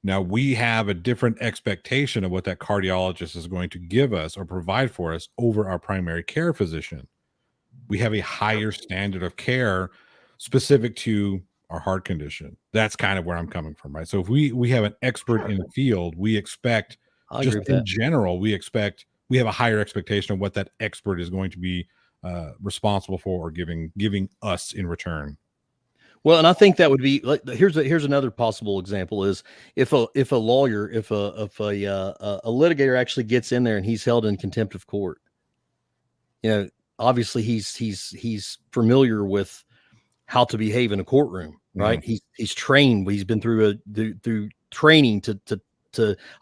Now we have a different expectation of what that cardiologist is going to give us or provide for us over our primary care physician. We have a higher standard of care specific to our heart condition. That's kind of where I'm coming from, right? So if we have an expert in the field, we expect, just in general, we have a higher expectation of what that expert is going to be responsible for or giving us in return. Well, and I think that would be like, here's another possible example is if a lawyer, if a litigator actually gets in there and he's held in contempt of court, obviously he's familiar with how to behave in a courtroom, right? Mm-hmm. He's trained. He's been through training to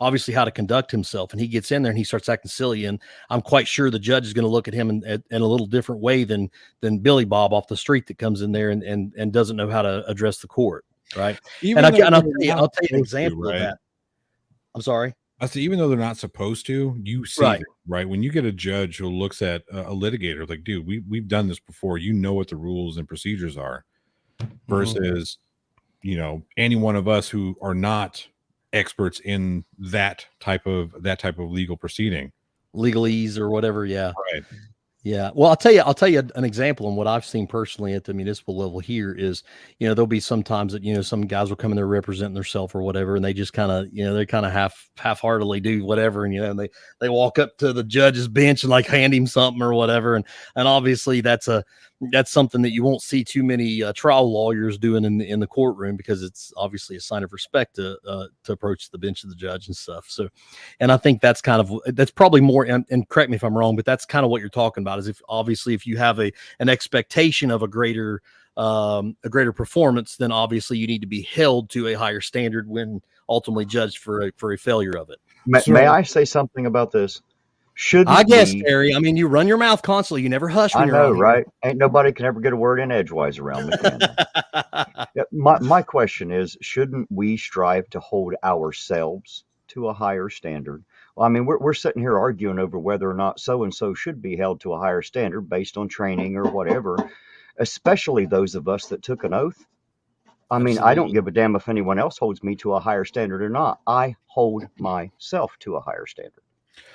obviously how to conduct himself, and he gets in there and he starts acting silly. And I'm quite sure the judge is going to look at him in a little different way than Billy Bob off the street that comes in there and doesn't know how to address the court, right? I'll tell you an example of that. I'm sorry. I say, even though they're not supposed to, you see it, right? When you get a judge who looks at a litigator, like, dude, we've done this before. You know what the rules and procedures are, versus, any one of us who are not experts in that type of legal proceeding, legalese or whatever. Yeah. Right. Yeah. Well, I'll tell you an example. And what I've seen personally at the municipal level here is, there'll be some times that, some guys will come in there representing themselves or whatever. And they just kind of, they kind of half-heartedly do whatever. And, and they walk up to the judge's bench and like hand him something or whatever. And obviously that's something that you won't see too many trial lawyers doing in the courtroom, because it's obviously a sign of respect to approach the bench of the judge and stuff. So, and I think that's probably more, and correct me if I'm wrong, but that's kind of what you're talking about, is if you have an expectation of a greater performance, then obviously you need to be held to a higher standard when ultimately judged for a failure of it. May I say something about this? Terry, I mean, you run your mouth constantly. You never hush. When I know, right? Ain't nobody can ever get a word in edgewise around me. My question is, shouldn't we strive to hold ourselves to a higher standard? Well, I mean, we're sitting here arguing over whether or not so-and-so should be held to a higher standard based on training or whatever, especially those of us that took an oath. I mean, absolutely. I don't give a damn if anyone else holds me to a higher standard or not. I hold myself to a higher standard.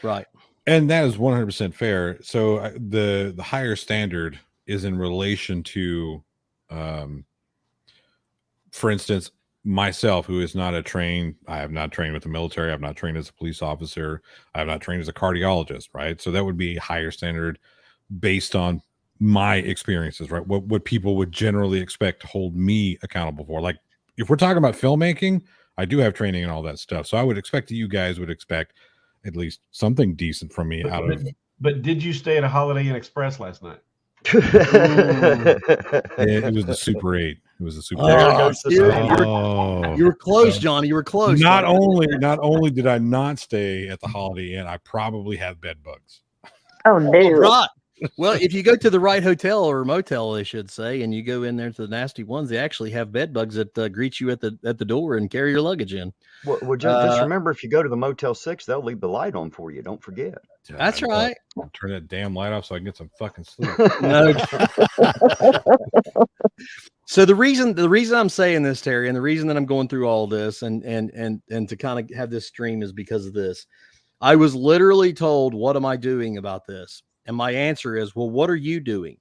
Right. And that is 100% fair. So the higher standard is in relation to, for instance, myself, who is not I have not trained with the military. I've not trained as a police officer. I have not trained as a cardiologist, right? So that would be a higher standard based on my experiences, right? What people would generally expect to hold me accountable for. Like, if we're talking about filmmaking, I do have training and all that stuff. So I would expect that you guys would expect at least something decent from me out of it. But did you stay at a Holiday Inn Express last night? It was the Super 8. It was the Super 8. You were close, Johnny. You were close. Not only did I not stay at the Holiday Inn, I probably have bed bugs. Oh no! Well, if you go to the right hotel or motel, they should say, and you go in there to the nasty ones, they actually have bed bugs that greet you at the door and carry your luggage in. Well, just remember, if you go to the Motel 6, they'll leave the light on for you. Don't forget. That's right. Turn that damn light off so I can get some fucking sleep. No. So the reason I'm saying this, Terry, and the reason that I'm going through all this and to kind of have this stream is because of this. I was literally told, what am I doing about this? And my answer is, well, what are you doing?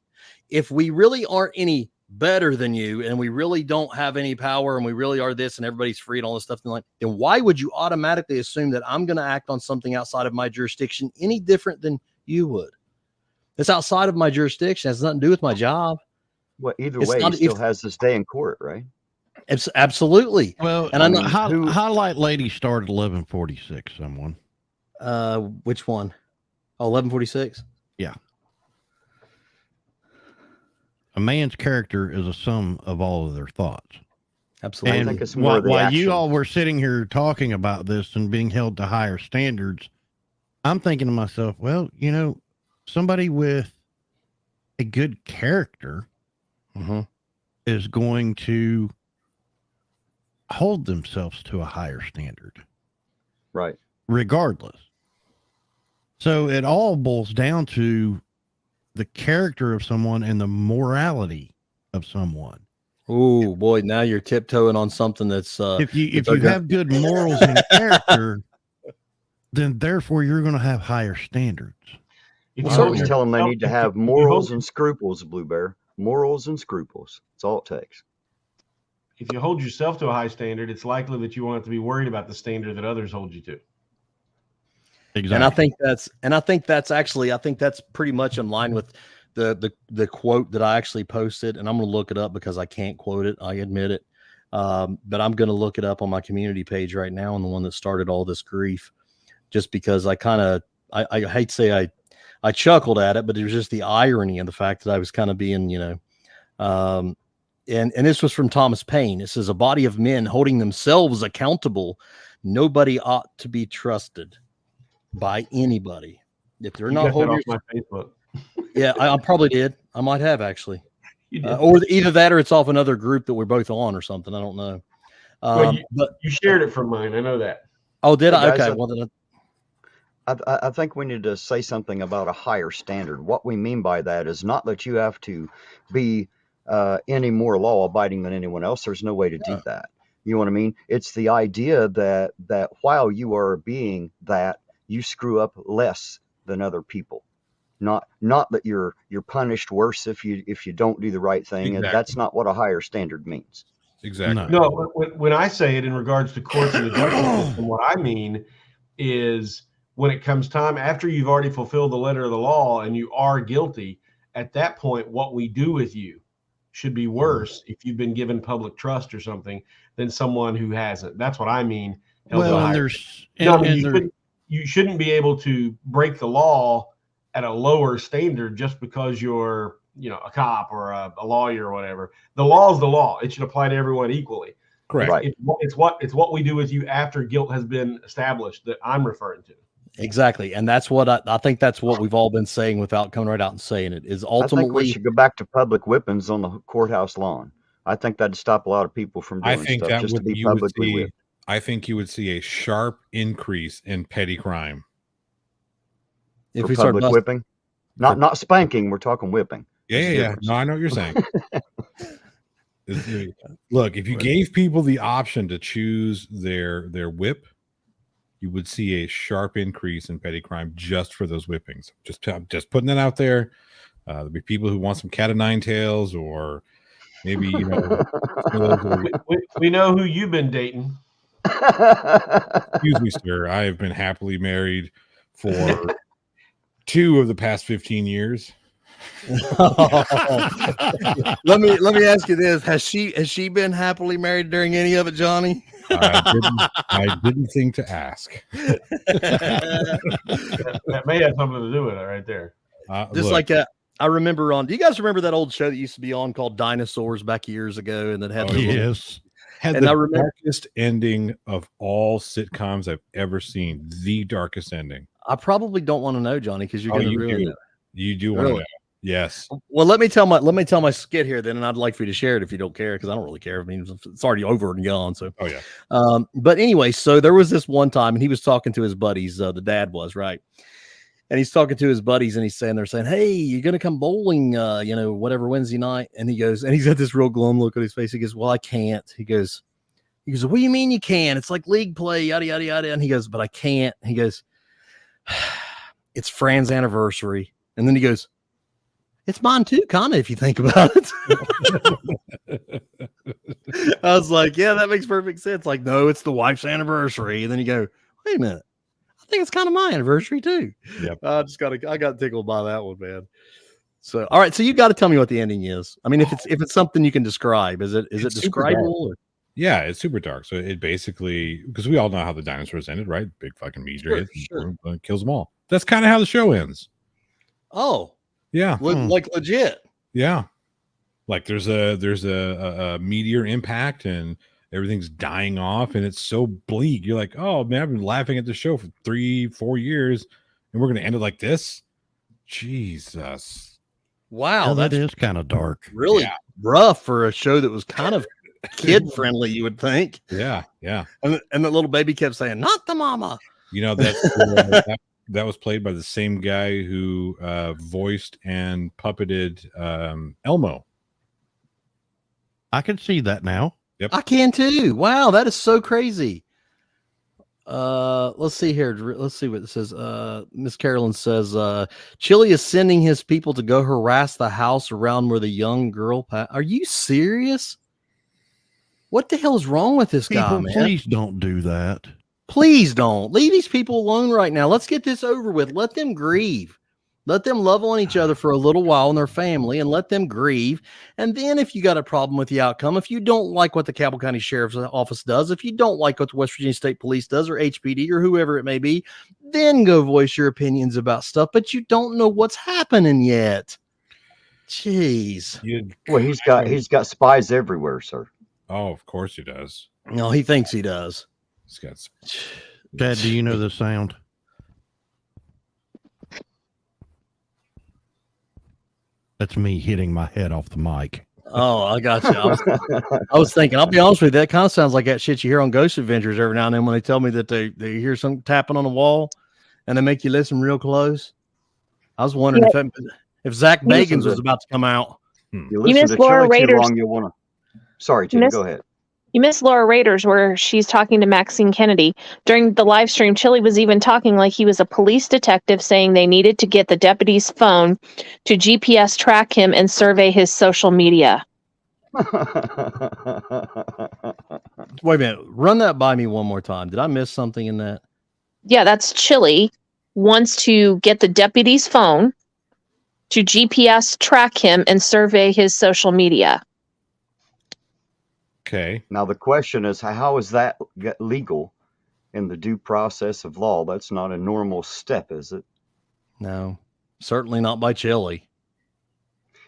If we really aren't any better than you and we really don't have any power and we really are this and everybody's free and all this stuff, then why would you automatically assume that I'm going to act on something outside of my jurisdiction any different than you would? It's outside of my jurisdiction. It has nothing to do with my job. Well, either way, he still has this day in court, right? It's absolutely. Well, and I know Highlight Lady started 11:46. Someone. Which one? Oh, 11:46. Yeah. A man's character is a sum of all of their thoughts. Absolutely. And I think it's more while you all were sitting here talking about this and being held to higher standards, I'm thinking to myself, well, somebody with a good character is going to hold themselves to a higher standard. Right. Regardless. So it all boils down to the character of someone and the morality of someone. Oh boy, now you're tiptoeing on something that's if you have good morals and character, then therefore you're going to have higher standards. I always tell them they need to have morals and scruples, Blue Bear. Morals and scruples. That's all it takes. If you hold yourself to a high standard, it's likely that you won't have to be worried about the standard that others hold you to. Exactly. And I think that's pretty much in line with the quote that I actually posted, and I'm going to look it up because I can't quote it. I admit it. But I'm going to look it up on my community page right now, and the one that started all this grief, just because I hate to say I chuckled at it, but it was just the irony and the fact that I was kind of being, and this was from Thomas Paine. It says, a body of men holding themselves accountable. Nobody ought to be trusted by anybody. If they're not holding off my Facebook. Yeah, I probably did. I might have actually. Or either that or it's off another group that we're both on or something. I don't know. But you shared it from mine. I know that. Oh, did I? Guys, okay. Well, then I think we need to say something about a higher standard. What we mean by that is not that you have to be any more law abiding than anyone else. There's no way to do that. You know what I mean? It's the idea that while you are being that, you screw up less than other people. Not that you're punished worse if you don't do the right thing. Exactly. And that's not what a higher standard means. Exactly. No, when I say it in regards to courts and the justice system, what I mean is when it comes time after you've already fulfilled the letter of the law and you are guilty, at that point, what we do with you should be worse if you've been given public trust or something than someone who hasn't. That's what I mean. You shouldn't be able to break the law at a lower standard just because you're, a cop or a lawyer or whatever. The law is the law. It should apply to everyone equally. Correct. Right. It's what we do with you after guilt has been established that I'm referring to. Exactly. And that's what I think that's what we've all been saying without coming right out and saying it is ultimately. I think we should go back to public whippings on the courthouse lawn. I think that'd stop a lot of people from doing stuff just to be publicly whipped. I think you would see a sharp increase in petty crime. If For we start public whipping, not spanking, we're talking whipping. Yeah. No, I know what you're saying. Look, if you gave people the option to choose their whip, you would see a sharp increase in petty crime just for those whippings. Just putting that out there. There'll be people who want some cat of nine tails, or maybe we know who you've been dating. Excuse me, sir. I have been happily married for 2 of the past 15 years. Let me ask you this: Has she been happily married during any of it, Johnny? I didn't think to ask. That may have something to do with it, right there. Just look, like I remember do you guys remember that old show that used to be on called Dinosaurs back years ago, and that had had the darkest ending of all sitcoms I've ever seen. The darkest ending. I probably don't want to know, Johnny, because you're going to ruin it. You do want to Really? know. Yes. Well, let me tell my skit here then, and I'd like for you to share it if you don't care, because I don't really care. I mean, it's already over and gone. So, Oh, yeah. But anyway, so there was this one time, and he was talking to his buddies. The dad was, right, and he's talking to his buddies, and they're saying, "Hey, you're gonna come bowling, whatever Wednesday night." And he goes, and he's got this real glum look on his face. He goes, "Well, I can't." He goes, "What do you mean you can? It's like league play, yada yada yada." And he goes, "But I can't." He goes, "It's Fran's anniversary," and then he goes, "It's mine too, kind of, if you think about it." I was like, yeah, that makes perfect sense. Like, no, it's the wife's anniversary. And then you go, wait a minute. I think it's kind of my anniversary too. Yep. I got tickled by that one, man. So, all right. So you got to tell me what the ending is. I mean, if it's something you can describe, is it It's describable? Or? Yeah, it's super dark. So it basically, because we all know how the dinosaurs ended, right? Big fucking meteor hits, Sure. Kills them all. That's kind of how the show ends. Oh, yeah, like legit. Yeah, like there's a meteor impact and everything's dying off, and it's so bleak. You're like, oh man, I've been laughing at the show for 3-4 years, and we're gonna end it like this. Jesus, wow, yeah, that is kind of dark. Really rough for a show that was kind of kid friendly, you would think. Yeah. And the little baby kept saying, "Not the mama." You know that that was played by the same guy who voiced and puppeted Elmo. I can see that now. Yep, I can too. Wow, that is so crazy. Let's see here. Let's see what it says. Miss Carolyn says, Chili is sending his people to go harass the house around where the young girl Are you serious? What the hell is wrong with this guy, man? Please don't do that. Please don't. Leave these people alone right now. Let's get this over with. Let them grieve. Let them love on each other for a little while and their family, and let them grieve. And then if you got a problem with the outcome, if you don't like what the Cabell County Sheriff's Office does, if you don't like what the West Virginia State Police does, or HPD, or whoever it may be, then go voice your opinions about stuff. But you don't know what's happening yet. Jeez. Well, he's got spies everywhere, sir. Oh, of course he does. No, he thinks he does. He's got. Dad, do you know the sound? That's me hitting my head off the mic. Oh, I got you. I was thinking, I'll be honest with you, that kind of sounds like that shit you hear on Ghost Adventures every now and then when they tell me that they hear some tapping on the wall and they make you listen real close. I was wondering if Zach Bagans was about to come out. You listen to Laura Chili too long, you'll want to. Sorry, Jim, go ahead. You missed Laura Raiders, where she's talking to Maxine Kennedy. During the live stream, Chili was even talking like he was a police detective, saying they needed to get the deputy's phone to GPS track him and survey his social media. Wait a minute. Run that by me one more time. Did I miss something in that? Yeah, that's Chili wants to get the deputy's phone to GPS track him and survey his social media. Okay. Now the question is, how is that legal in the due process of law? That's not a normal step, is it? No, certainly not by Chili.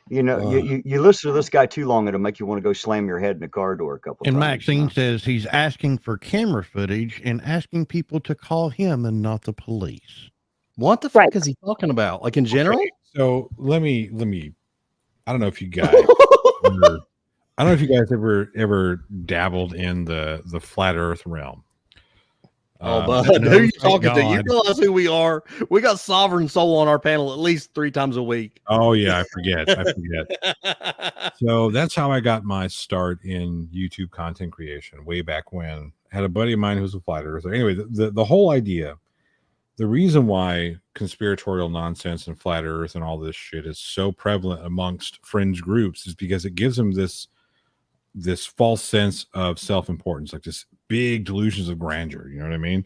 You know, you listen to this guy too long, it'll make you want to go slam your head in a car door a couple times. And Maxine says he's asking for camera footage and asking people to call him and not the police. What the fuck is he talking about? Like in general? Okay. So let me. I don't know if you guys. I don't know if you guys ever dabbled in the flat Earth realm. Oh, bud, who are you talking to? You realize who we are? We got Sovereign Soul on our panel at least 3 times a week. Oh yeah, I forget. So that's how I got my start in YouTube content creation way back when. I had a buddy of mine who was a flat earther. Anyway, the whole idea, the reason why conspiratorial nonsense and flat Earth and all this shit is so prevalent amongst fringe groups is because it gives them this false sense of self-importance, like this big delusions of grandeur. You know what I mean?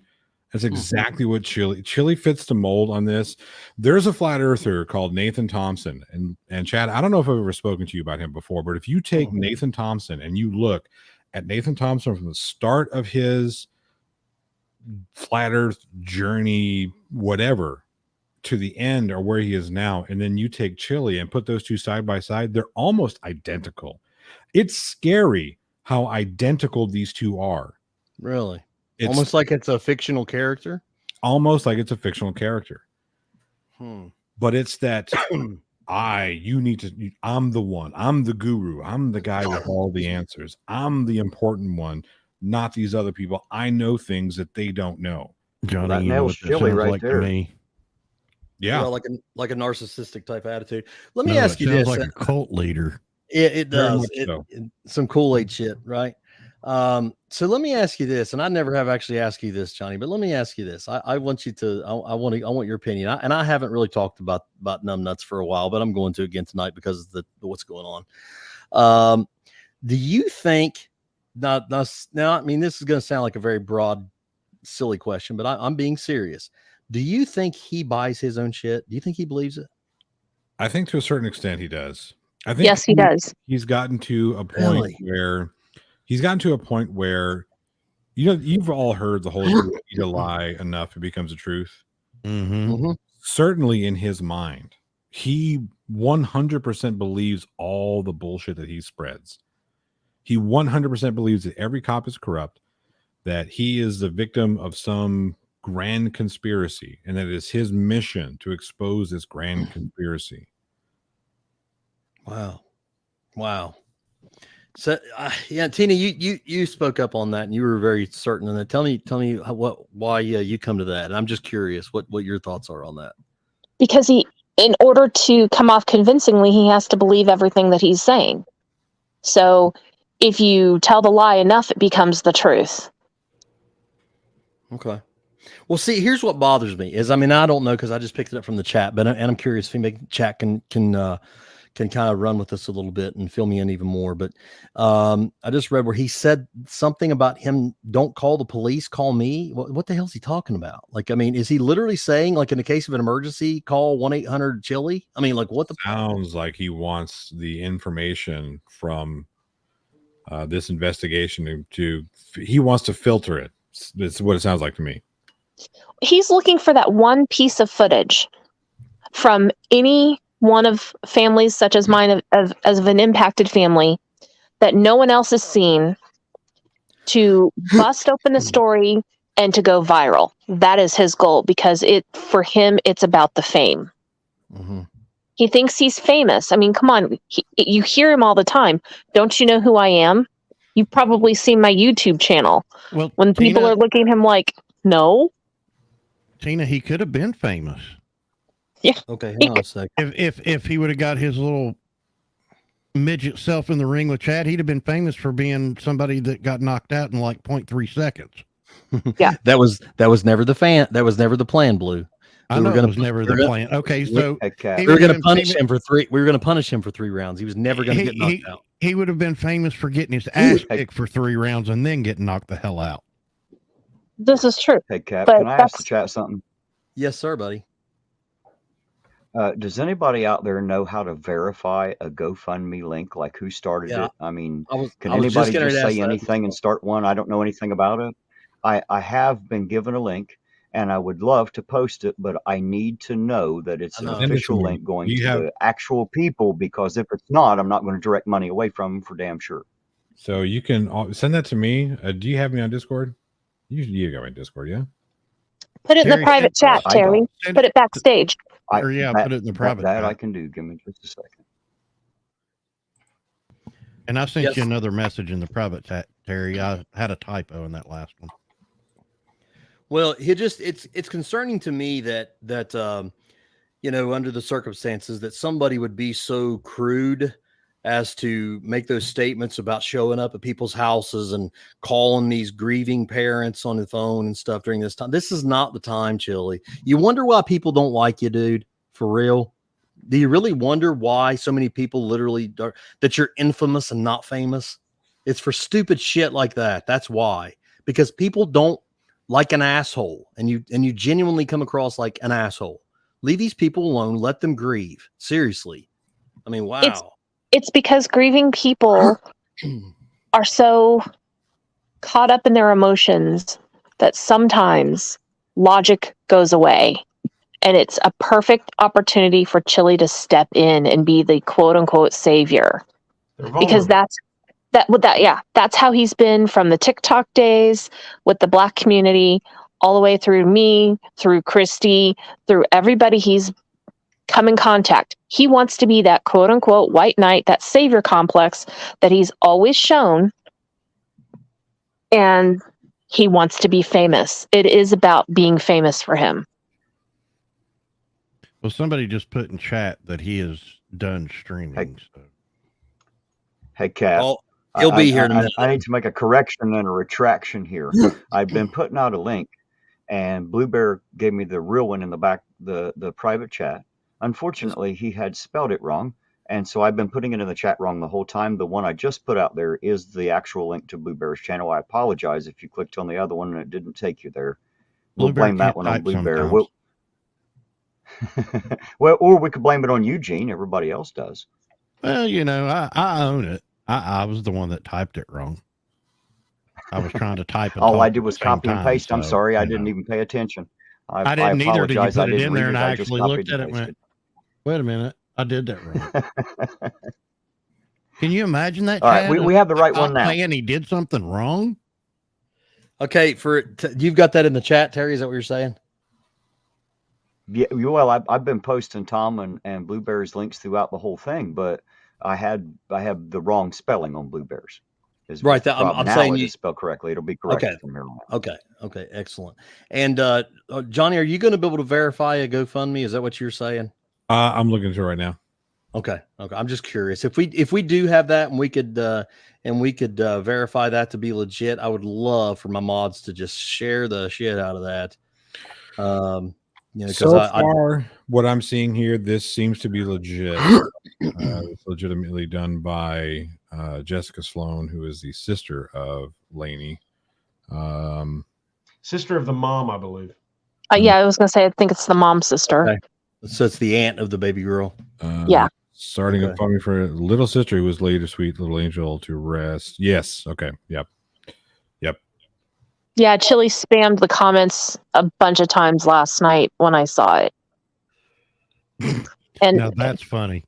That's exactly what Chili fits the mold on this. There's a flat earther called Nathan Thompson, and Chad, I don't know if I've ever spoken to you about him before, but if you take Nathan Thompson and you look at Nathan Thompson from the start of his flat earth journey, whatever, to the end or where he is now, and then you take Chili and put those two side by side, they're almost identical. It's scary how identical these two are. Really? It's almost like it's a fictional character? Almost like it's a fictional character. but it's that I'm the one, I'm the guru, I'm the guy with all the answers, I'm the important one, not these other people. I know things that they don't know. Johnny, That you know nails what that chili sounds right like there. to me? Yeah. Well, like a narcissistic type attitude. Let me No, ask it you sounds this. like a cult leader. It Very does. much so. Some Kool-Aid shit, right? So let me ask you this, and I never have actually asked you this, Johnny, but let me ask you this. I want you to, I want your opinion. I haven't really talked about numbnuts for a while, but I'm going to again tonight because of what's going on. Do you think now, I mean, this is going to sound like a very broad, silly question, but I'm being serious. Do you think he buys his own shit? Do you think he believes it? I think to a certain extent he does. I think Yes, he does. He's gotten to a point Really? where you've all heard the whole truth. Eat a lie enough, it becomes a truth. Mm-hmm. Mm-hmm. Certainly in his mind, he 100% believes all the bullshit that he spreads. He 100% believes that every cop is corrupt, that he is the victim of some grand conspiracy, and that it is his mission to expose this grand conspiracy. Wow. So, yeah, Tina, you spoke up on that, and you were very certain in that. Tell me why you come to that. And I'm just curious what your thoughts are on that. Because in order to come off convincingly, he has to believe everything that he's saying. So if you tell the lie enough, it becomes the truth. Okay. Well, see, here's what bothers me is, I mean, I don't know because I just picked it up from the chat, but I'm curious if the chat can kind of run with us a little bit and fill me in even more. But I just read where he said something about him, don't call the police, call me. What the hell is he talking about? Like, I mean, is he literally saying, like, in the case of an emergency, call 1-800-CHILI? I mean, like, what the Sounds like he wants the information from this investigation he wants to filter it. That's what it sounds like to me. He's looking for that one piece of footage from any one of families such as mine, as of an impacted family, that no one else has seen, to bust open the story and to go viral. That is his goal, because for him, it's about the fame. Mm-hmm. He thinks he's famous. I mean, come on. You hear him all the time. Don't you know who I am? You've probably seen my YouTube channel. Well, When people are looking at him like, no. Tina, he could have been famous. Yeah. Okay, hang on a second. If he would have got his little midget self in the ring with Chad, he'd have been famous for being somebody that got knocked out in like 0.3 seconds. Yeah. That was never the plan, Blue. I know it was never the plan. Okay, so Okay. We were going to punish him for 3. We were going to punish him for 3 rounds. He was never going to get knocked out. He would have been famous for getting his ass kicked for 3 rounds and then getting knocked the hell out. This is true. Hey, Cap, But can I ask the chat something? Yes, sir, buddy. Does anybody out there know how to verify a GoFundMe link? Like, who started it? I mean, can anybody just say anything and start one? I don't know anything about it. I have been given a link, and I would love to post it, but I need to know that it's an official link going to the actual people, because if it's not, I'm not going to direct money away from them for damn sure. So you can send that to me. Do you have me on Discord? You got my Discord, yeah? Put it in the private chat, Terry. Put it backstage. Put it in the private chat. That I can do. Give me just a second. And I sent you another message in the private chat, Terry. I had a typo in that last one. Well, it's concerning to me that under the circumstances that somebody would be so crude as to make those statements about showing up at people's houses and calling these grieving parents on the phone and stuff during this time. This is not the time, Chili. You wonder why people don't like you, dude, for real. Do you really wonder why so many people literally that you're infamous and not famous? It's for stupid shit like that. That's why, because people don't like an asshole, and you genuinely come across like an asshole. Leave these people alone. Let them grieve. Seriously. I mean, wow. It's because grieving people are so caught up in their emotions that sometimes logic goes away, and it's a perfect opportunity for Chili to step in and be the quote unquote savior, because that's how he's been from the TikTok days with the Black community all the way through me, through Christy, through everybody he's come in contact. He wants to be that quote unquote white knight, that savior complex that he's always shown. And he wants to be famous. It is about being famous for him. Well, somebody just put in chat that he is done streaming. So. Hey, Cap. Oh, he'll be here in a minute. I need to make a correction and a retraction here. I've been putting out a link, and Blue Bear gave me the real one in the back, the private chat. Unfortunately, he had spelled it wrong, and so I've been putting it in the chat wrong the whole time. The one I just put out there is the actual link to Blue Bear's channel. I apologize if you clicked on the other one and it didn't take you there. We'll blame that one on Blue Bear. Well, or we could blame it on Eugene. Everybody else does. Well, you know, I own it. I was the one that typed it wrong. I was trying to type it. All I did was copy and paste. I'm sorry. I didn't even pay attention. I didn't either. Did you put it in there and I just actually looked at it and went, wait a minute. I did that wrong. Can you imagine that? All right. We have the right one now. And he did something wrong. Okay. You've got that in the chat, Terry. Is that what you're saying? Yeah, well, I've been posting Tom and Blue Bear's links throughout the whole thing, but I have the wrong spelling on Blue Bear's. Right. I'm saying you spell correctly. It'll be correct from here on out. Okay. Excellent. And Johnny, are you going to be able to verify a GoFundMe? Is that what you're saying? I'm looking to it right now. Okay. I'm just curious if we do have that and we could verify that to be legit. I would love for my mods to just share the shit out of that. You know, so far, what I'm seeing here, this seems to be legit. It's legitimately done by Jessica Sloan, who is the sister of Lainey. Sister of the mom, I believe. Yeah, I was going to say, I think it's the mom's sister. Okay. So it's the aunt of the baby girl. Yeah. Starting a funding for little sister who was laid a sweet little angel to rest. Yes. Okay. Yep. Yeah, Chili spammed the comments a bunch of times last night when I saw it. And now that's funny.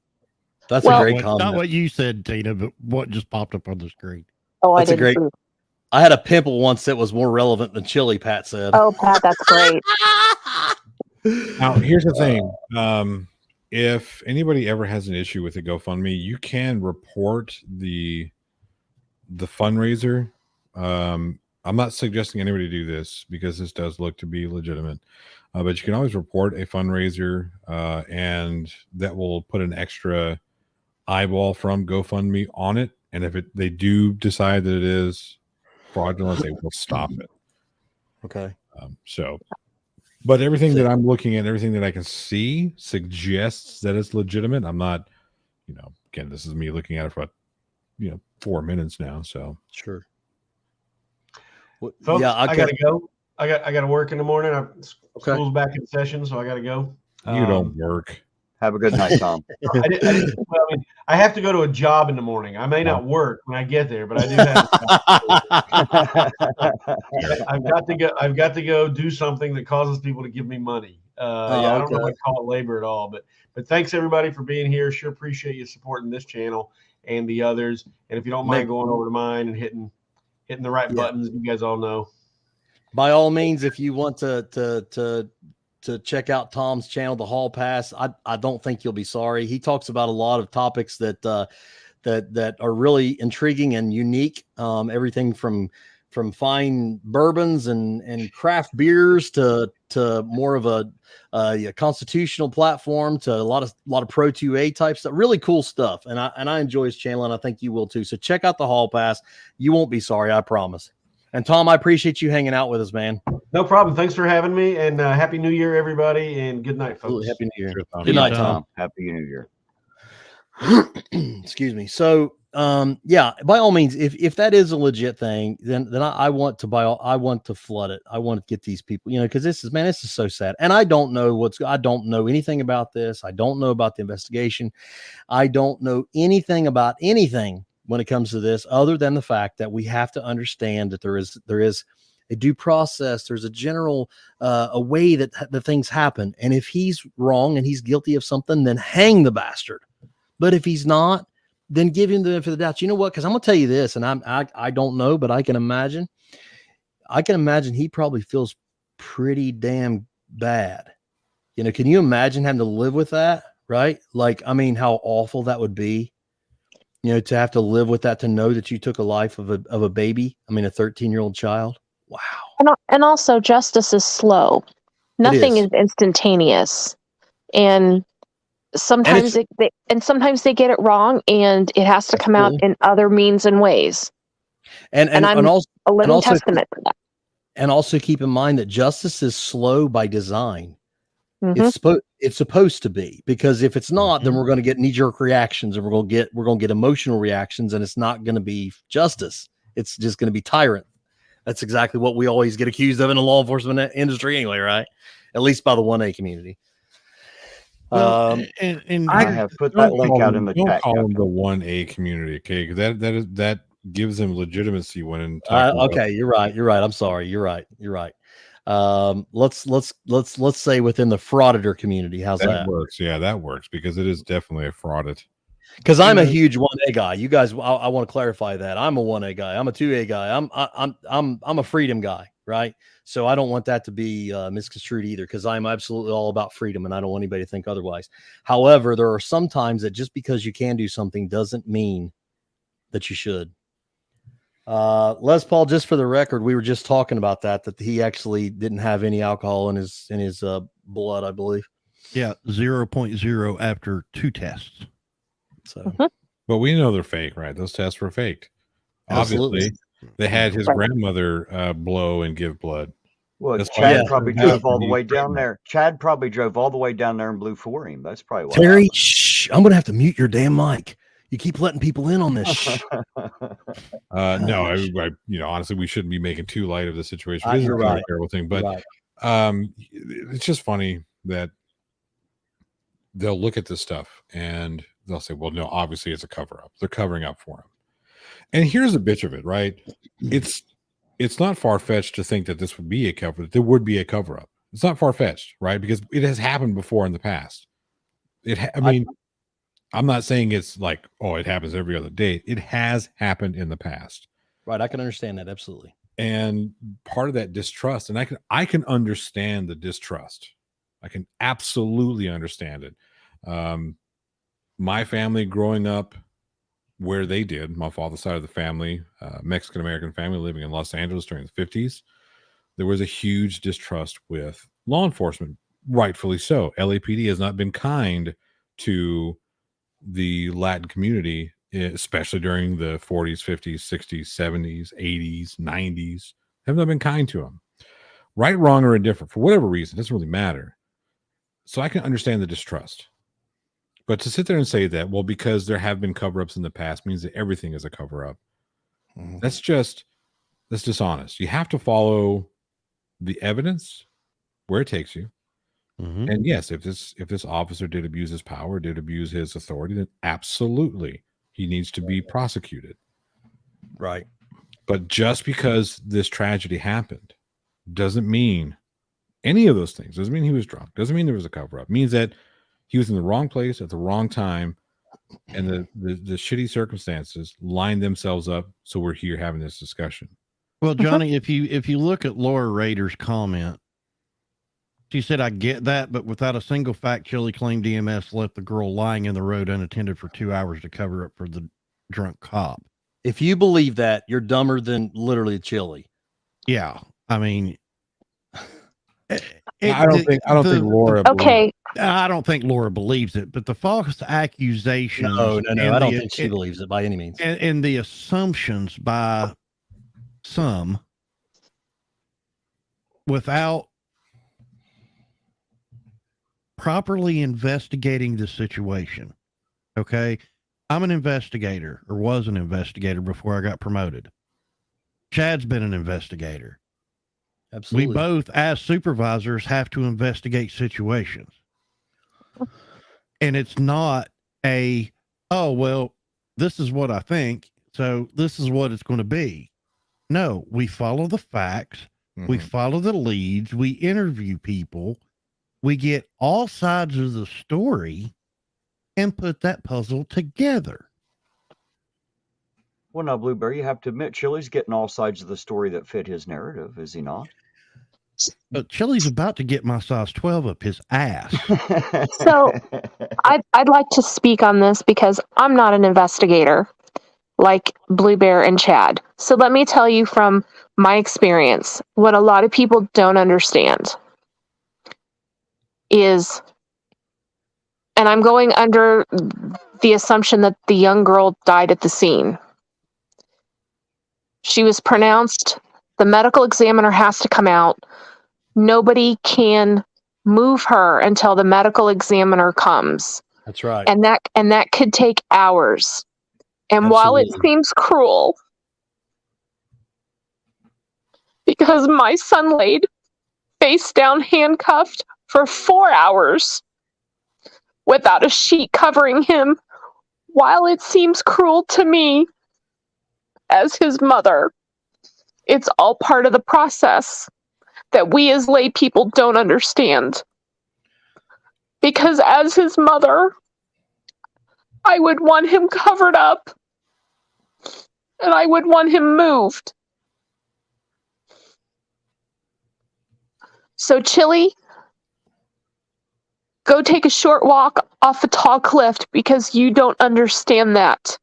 That's a great comment. Not what you said, Tina, but what just popped up on the screen. Oh, I didn't. I had a pimple once that was more relevant than Chili, Pat said. Oh, Pat, that's great. Now, here's the thing. If anybody ever has an issue with the GoFundMe, you can report the fundraiser. I'm not suggesting anybody do this because this does look to be legitimate, but you can always report a fundraiser, and that will put an extra eyeball from GoFundMe on it. And if they do decide that it is fraudulent, they will stop it. Okay. But everything that I'm looking at, everything that I can see suggests that it's legitimate. I'm not, again, this is me looking at it for, 4 minutes now. So sure. Well, folks, yeah, I gotta go. I got to work in the morning. School's back in session, so I gotta go. You don't work. Have a good night, Tom. I have to go to a job in the morning. I may not work when I get there, but I do have. I've got to go do something that causes people to give me money. I don't know if I call it labor at all, but thanks everybody for being here. Sure appreciate you supporting this channel and the others. And if you don't mind going over to mine and hitting the right buttons, you guys all know. By all means, if you want to check out Tom's channel, The Hall Pass, I don't think you'll be sorry. He talks about a lot of topics that are really intriguing and unique. Everything from fine bourbons and craft beers to more of a constitutional platform to a lot of Pro 2A type stuff. Really cool stuff. And I enjoy his channel, and I think you will too. So check out The Hall Pass. You won't be sorry, I promise. And Tom, I appreciate you hanging out with us, man. No problem. Thanks for having me, and Happy New Year, everybody, and good night, folks. Happy New Year. Good night, Tom. Happy New Year. Excuse me. So, by all means, if that is a legit thing, then I want to flood it. I want to get these people, because this is so sad. And I don't know anything about this. I don't know about the investigation. I don't know anything about anything when it comes to this, other than the fact that we have to understand that there is a due process. There's a general a way that the things happen. And if he's wrong and he's guilty of something, then hang the bastard. But if he's not, then give him the benefit of the doubt. You know what? Because I'm going to tell you this, and I don't know, but I can imagine he probably feels pretty damn bad. Can you imagine having to live with that? right? Like, I mean, how awful that would be, you know, to have to live with that, to know that you took a life of a baby. I mean, a 13-year-old child. Wow. And also, justice is slow. Nothing is instantaneous, and sometimes sometimes they get it wrong, and it has to come out in other means and ways. And I'm a living testament to that. And also keep in mind that justice is slow by design. Mm-hmm. It's supposed to be, because if it's not, then we're going to get knee-jerk reactions, and we're going to get emotional reactions, and it's not going to be justice. It's just going to be tyrant. That's exactly what we always get accused of in the law enforcement industry anyway, right? At least by the 1A community. Well, and I have put that link out in the chat. Don't call them the 1A community, okay? Because that gives them legitimacy when talking okay, you're right. I'm sorry. You're right. Let's say within the frauditor community. How's that? Works. Yeah, that works, because it is definitely a fraudit. Because I'm a huge 1A guy. You guys, I want to clarify that. I'm a 1A guy. I'm a 2A guy. I'm a freedom guy, right? So I don't want that to be misconstrued either, because I'm absolutely all about freedom, and I don't want anybody to think otherwise. However, there are some times that just because you can do something doesn't mean that you should. Les Paul, just for the record, we were just talking about that he actually didn't have any alcohol in his blood, I believe. Yeah, 0.0 after 2 tests. So, but we know they're fake, right? Those tests were faked. Absolutely. Obviously, they had his grandmother blow and give blood. Well, Chad probably drove all the way down there. Chad probably drove all the way down there and blew for him. That's probably why. Terry, shh, I'm going to have to mute your damn mic. You keep letting people in on this. No, I honestly, we shouldn't be making too light of the situation. It is You're right. a terrible thing, but it's just funny that they'll look at this stuff and they'll say, well, no, obviously it's a cover-up. They're covering up for him. And here's a bitch of it, right? It's not far-fetched to think that this would be a cover. There would be a cover-up. It's not far-fetched, right? Because it has happened before in the past. I'm not saying it's like, oh, it happens every other day. It has happened in the past. Right. I can understand that. Absolutely. And part of that distrust, and I can understand the distrust. I can absolutely understand it. My family growing up where they did, my father's side of the family, Mexican-American family living in Los Angeles during the 50s, there was a huge distrust with law enforcement, rightfully so. LAPD has not been kind to the Latin community, especially during the 40s, 50s, 60s, 70s, 80s, 90s, have not been kind to them. Right, wrong, or indifferent, for whatever reason, it doesn't really matter. So I can understand the distrust. But to sit there and say that, well, because there have been cover-ups in the past means that everything is a cover-up. Mm-hmm. That's dishonest. You have to follow the evidence where it takes you. Mm-hmm. And yes, if this officer did abuse his power, did abuse his authority, then absolutely he needs to be prosecuted. Right. But just because this tragedy happened doesn't mean any of those things. Doesn't mean he was drunk. Doesn't mean there was a cover-up. It means that he was in the wrong place at the wrong time, and the shitty circumstances lined themselves up. So we're here having this discussion. Well, Johnny, if you look at Laura Rader's comment, she said, "I get that, but without a single fact, Chili claimed EMS left the girl lying in the road unattended for 2 hours to cover up for the drunk cop." If you believe that, you're dumber than literally Chili. Yeah, I mean, I don't think Laura. Okay, I don't think Laura believes it, but the false accusations. No. I don't think she believes it by any means. And the assumptions by some, without properly investigating the situation. Okay. I'm an investigator, or was an investigator before I got promoted. Chad's been an investigator. Absolutely. We both, as supervisors, have to investigate situations. And it's not oh, well, this is what I think, so this is what it's going to be. No, we follow the facts. Mm-hmm. We follow the leads. We interview people. We get all sides of the story and put that puzzle together. Well, now, Blueberry, you have to admit, Chili's getting all sides of the story that fit his narrative, is he not? Chili's about to get my size 12 up his ass. So I'd like to speak on this because I'm not an investigator like Blue Bear and Chad. So let me tell you from my experience, what a lot of people don't understand is, and I'm going under the assumption that the young girl died at the scene. She was pronounced, the medical examiner has to come out. Nobody can move her until the medical examiner comes. That's right. And that could take hours. And while it Absolutely. seems cruel, because my son laid face down handcuffed for 4 hours without a sheet covering him, while it seems cruel to me as his mother, it's all part of the process that we as lay people don't understand. Because as his mother, I would want him covered up and I would want him moved. So, Chili, go take a short walk off a tall cliff because you don't understand that.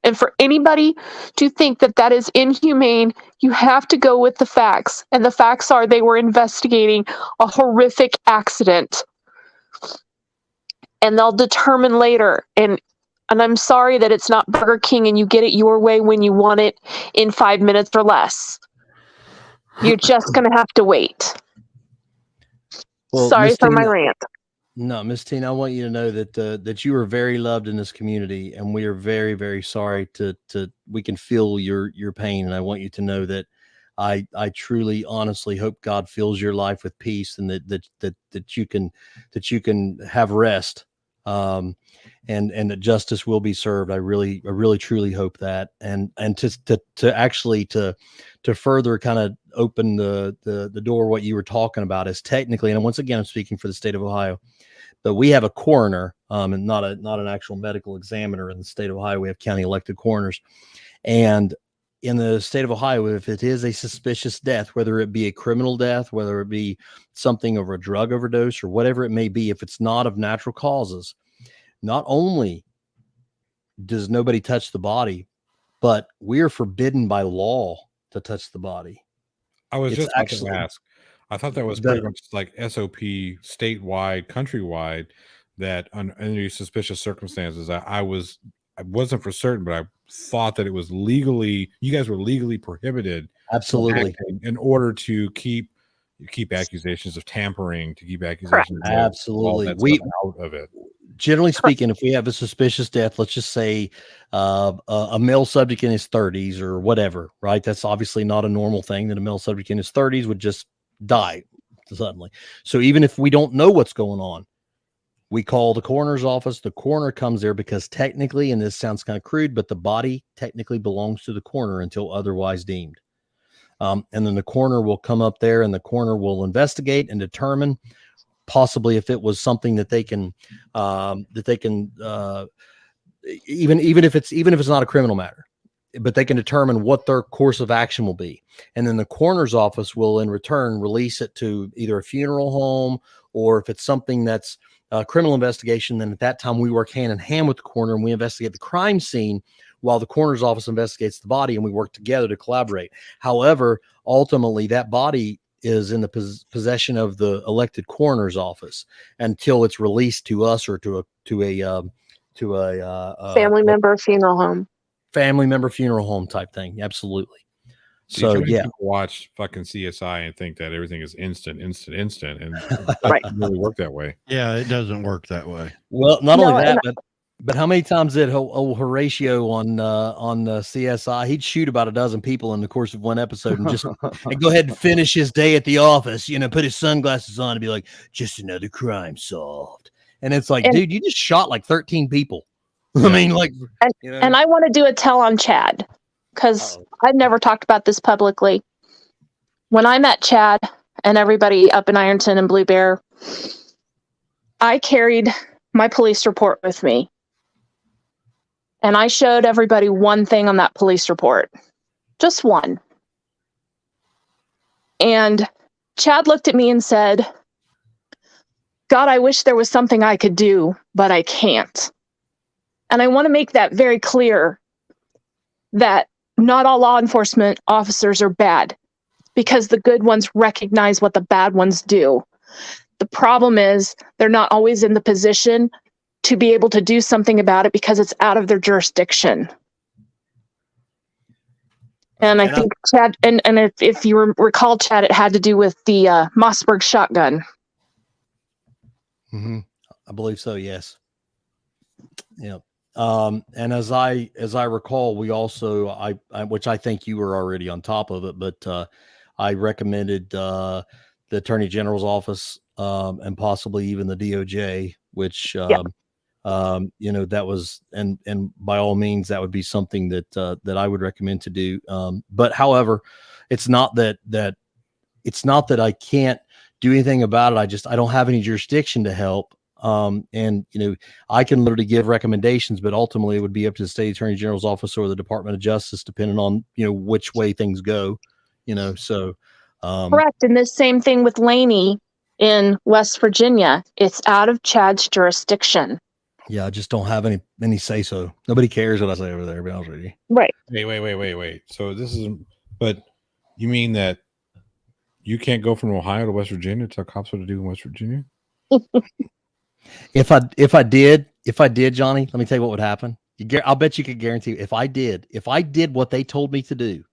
And for anybody to think that that is inhumane, you have to go with the facts. And the facts are they were investigating a horrific accident. And they'll determine later. And I'm sorry that it's not Burger King and you get it your way when you want it in 5 minutes or less. You're just going to have to wait. Well, Sorry Miss for my Tina- rant. No, Miss Tina, I want you to know that that you are very loved in this community, and we are very, very sorry to we can feel your pain, and I want you to know that I truly, honestly hope God fills your life with peace, and that you can have rest, and that justice will be served. I really, truly hope that, and to actually to further kind of open the door. What you were talking about is technically, and once again, I'm speaking for the state of Ohio. But we have a coroner, and not an actual medical examiner in the state of Ohio. We have county elected coroners, and in the state of Ohio, if it is a suspicious death, whether it be a criminal death, whether it be something over a drug overdose or whatever it may be, if it's not of natural causes, not only does nobody touch the body, but we are forbidden by law to touch the body. I was It's just about actually- to ask. I thought that was The- pretty much like SOP statewide, countrywide, that under suspicious circumstances, I wasn't for certain, but I thought that it was legally, you guys were legally prohibited from Absolutely. acting in order to keep accusations of tampering, to keep accusations of all Absolutely. that We stuff out of it. generally speaking, if we have a suspicious death, let's just say a male subject in his 30s or whatever, right? That's obviously not a normal thing that a male subject in his 30s would just die suddenly. So even if we don't know what's going on, we call the coroner's office. The coroner comes there because technically, and this sounds kind of crude, but the body technically belongs to the coroner until otherwise deemed. And then the coroner will come up there and the coroner will investigate and determine possibly if it was something that they can even if it's not a criminal matter, but they can determine what their course of action will be. And then the coroner's office will in return release it to either a funeral home, or if it's something that's a criminal investigation, then at that time we work hand in hand with the coroner and we investigate the crime scene while the coroner's office investigates the body, and we work together to collaborate. However, ultimately that body is in the possession of the elected coroner's office until it's released to us or to a Family member funeral home. family member funeral home type thing. Absolutely. See, So too many yeah, people watch fucking CSI and think that everything is instant, and it Right. doesn't really work that way. Yeah, it doesn't work that way. well, not No, only that, and but how many times did old Horatio on CSI? He'd shoot about a dozen people in the course of one episode and just and go ahead and finish his day at the office. Put his sunglasses on and be like, "Just another crime solved." And it's like, And- dude, you just shot like 13 people. Yeah. I mean, like, And I want to do a tell on Chad because I've never talked about this publicly. When I met Chad and everybody up in Ironton and Blue Bear, I carried my police report with me. And I showed everybody one thing on that police report. Just one. And Chad looked at me and said, God, I wish there was something I could do, but I can't. And I want to make that very clear that not all law enforcement officers are bad, because the good ones recognize what the bad ones do. The problem is they're not always in the position to be able to do something about it because it's out of their jurisdiction. And I think Chad, and if you recall, Chad, it had to do with the Mossberg shotgun. Mm-hmm. I believe so. Yes. Yeah. And as I recall, we also, which I think you were already on top of it, but I recommended the Attorney General's office and possibly even the DOJ, which that was, and by all means, that would be something that I would recommend to do. But however, it's not that I can't do anything about it. I don't have any jurisdiction to help. And I can literally give recommendations, but ultimately it would be up to the state attorney general's office or the Department of Justice, depending on, which way things go, so. Correct. And the same thing with Laney in West Virginia. It's out of Chad's jurisdiction. Yeah. I just don't have any say so. Nobody cares what I say over there, to be honest with you. Right. Wait. So but you mean that you can't go from Ohio to West Virginia to tell cops what to do in West Virginia? If I did, Johnny, let me tell you what would happen. I'll bet you could guarantee if I did what they told me to do,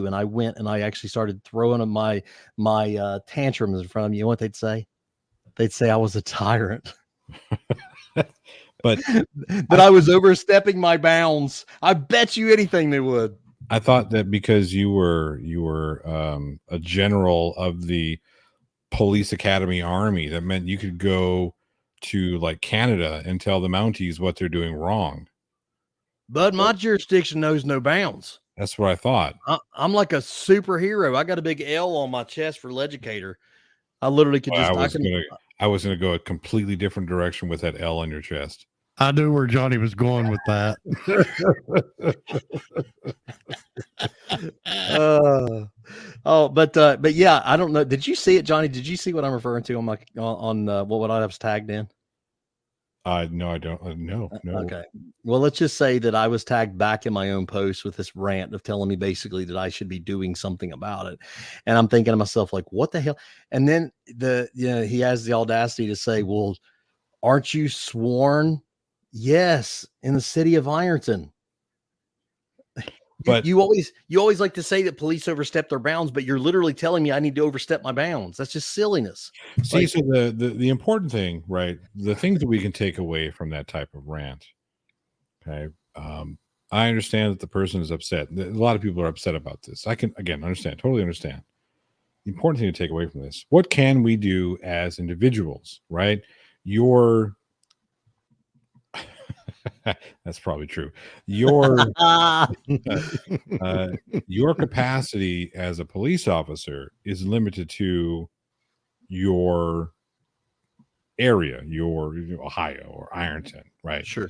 and I went and I actually started throwing my tantrums in front of me, you know what they'd say? They'd say I was a tyrant. But that I was overstepping my bounds. I bet you anything they would. I thought that because you were a general of the Police Academy Army, that meant you could go to like Canada and tell the Mounties what they're doing wrong. But my jurisdiction knows no bounds. That's what I thought. I'm like a superhero. I got a big L on my chest for legislator. I literally could just. I was gonna go a completely different direction with that L on your chest. I knew where Johnny was going with that. But yeah, I don't know. Did you see it, Johnny? Did you see what I'm referring to on what I was tagged in? No, I don't. No. Okay. Well, let's just say that I was tagged back in my own post with this rant of telling me basically that I should be doing something about it. And I'm thinking to myself, like, what the hell? And then he has the audacity to say, well, aren't you sworn? Yes. In the city of Ironton. But you always like to say that police overstep their bounds, but you're literally telling me I need to overstep my bounds. That's just silliness. See, so the important thing, right? The things that we can take away from that type of rant. Okay. I understand that the person is upset. A lot of people are upset about this. I can, again, totally understand. The important thing to take away from this, what can we do as individuals, right? That's probably true. Your capacity as a police officer is limited to your area, your Ohio or Ironton, right? Sure.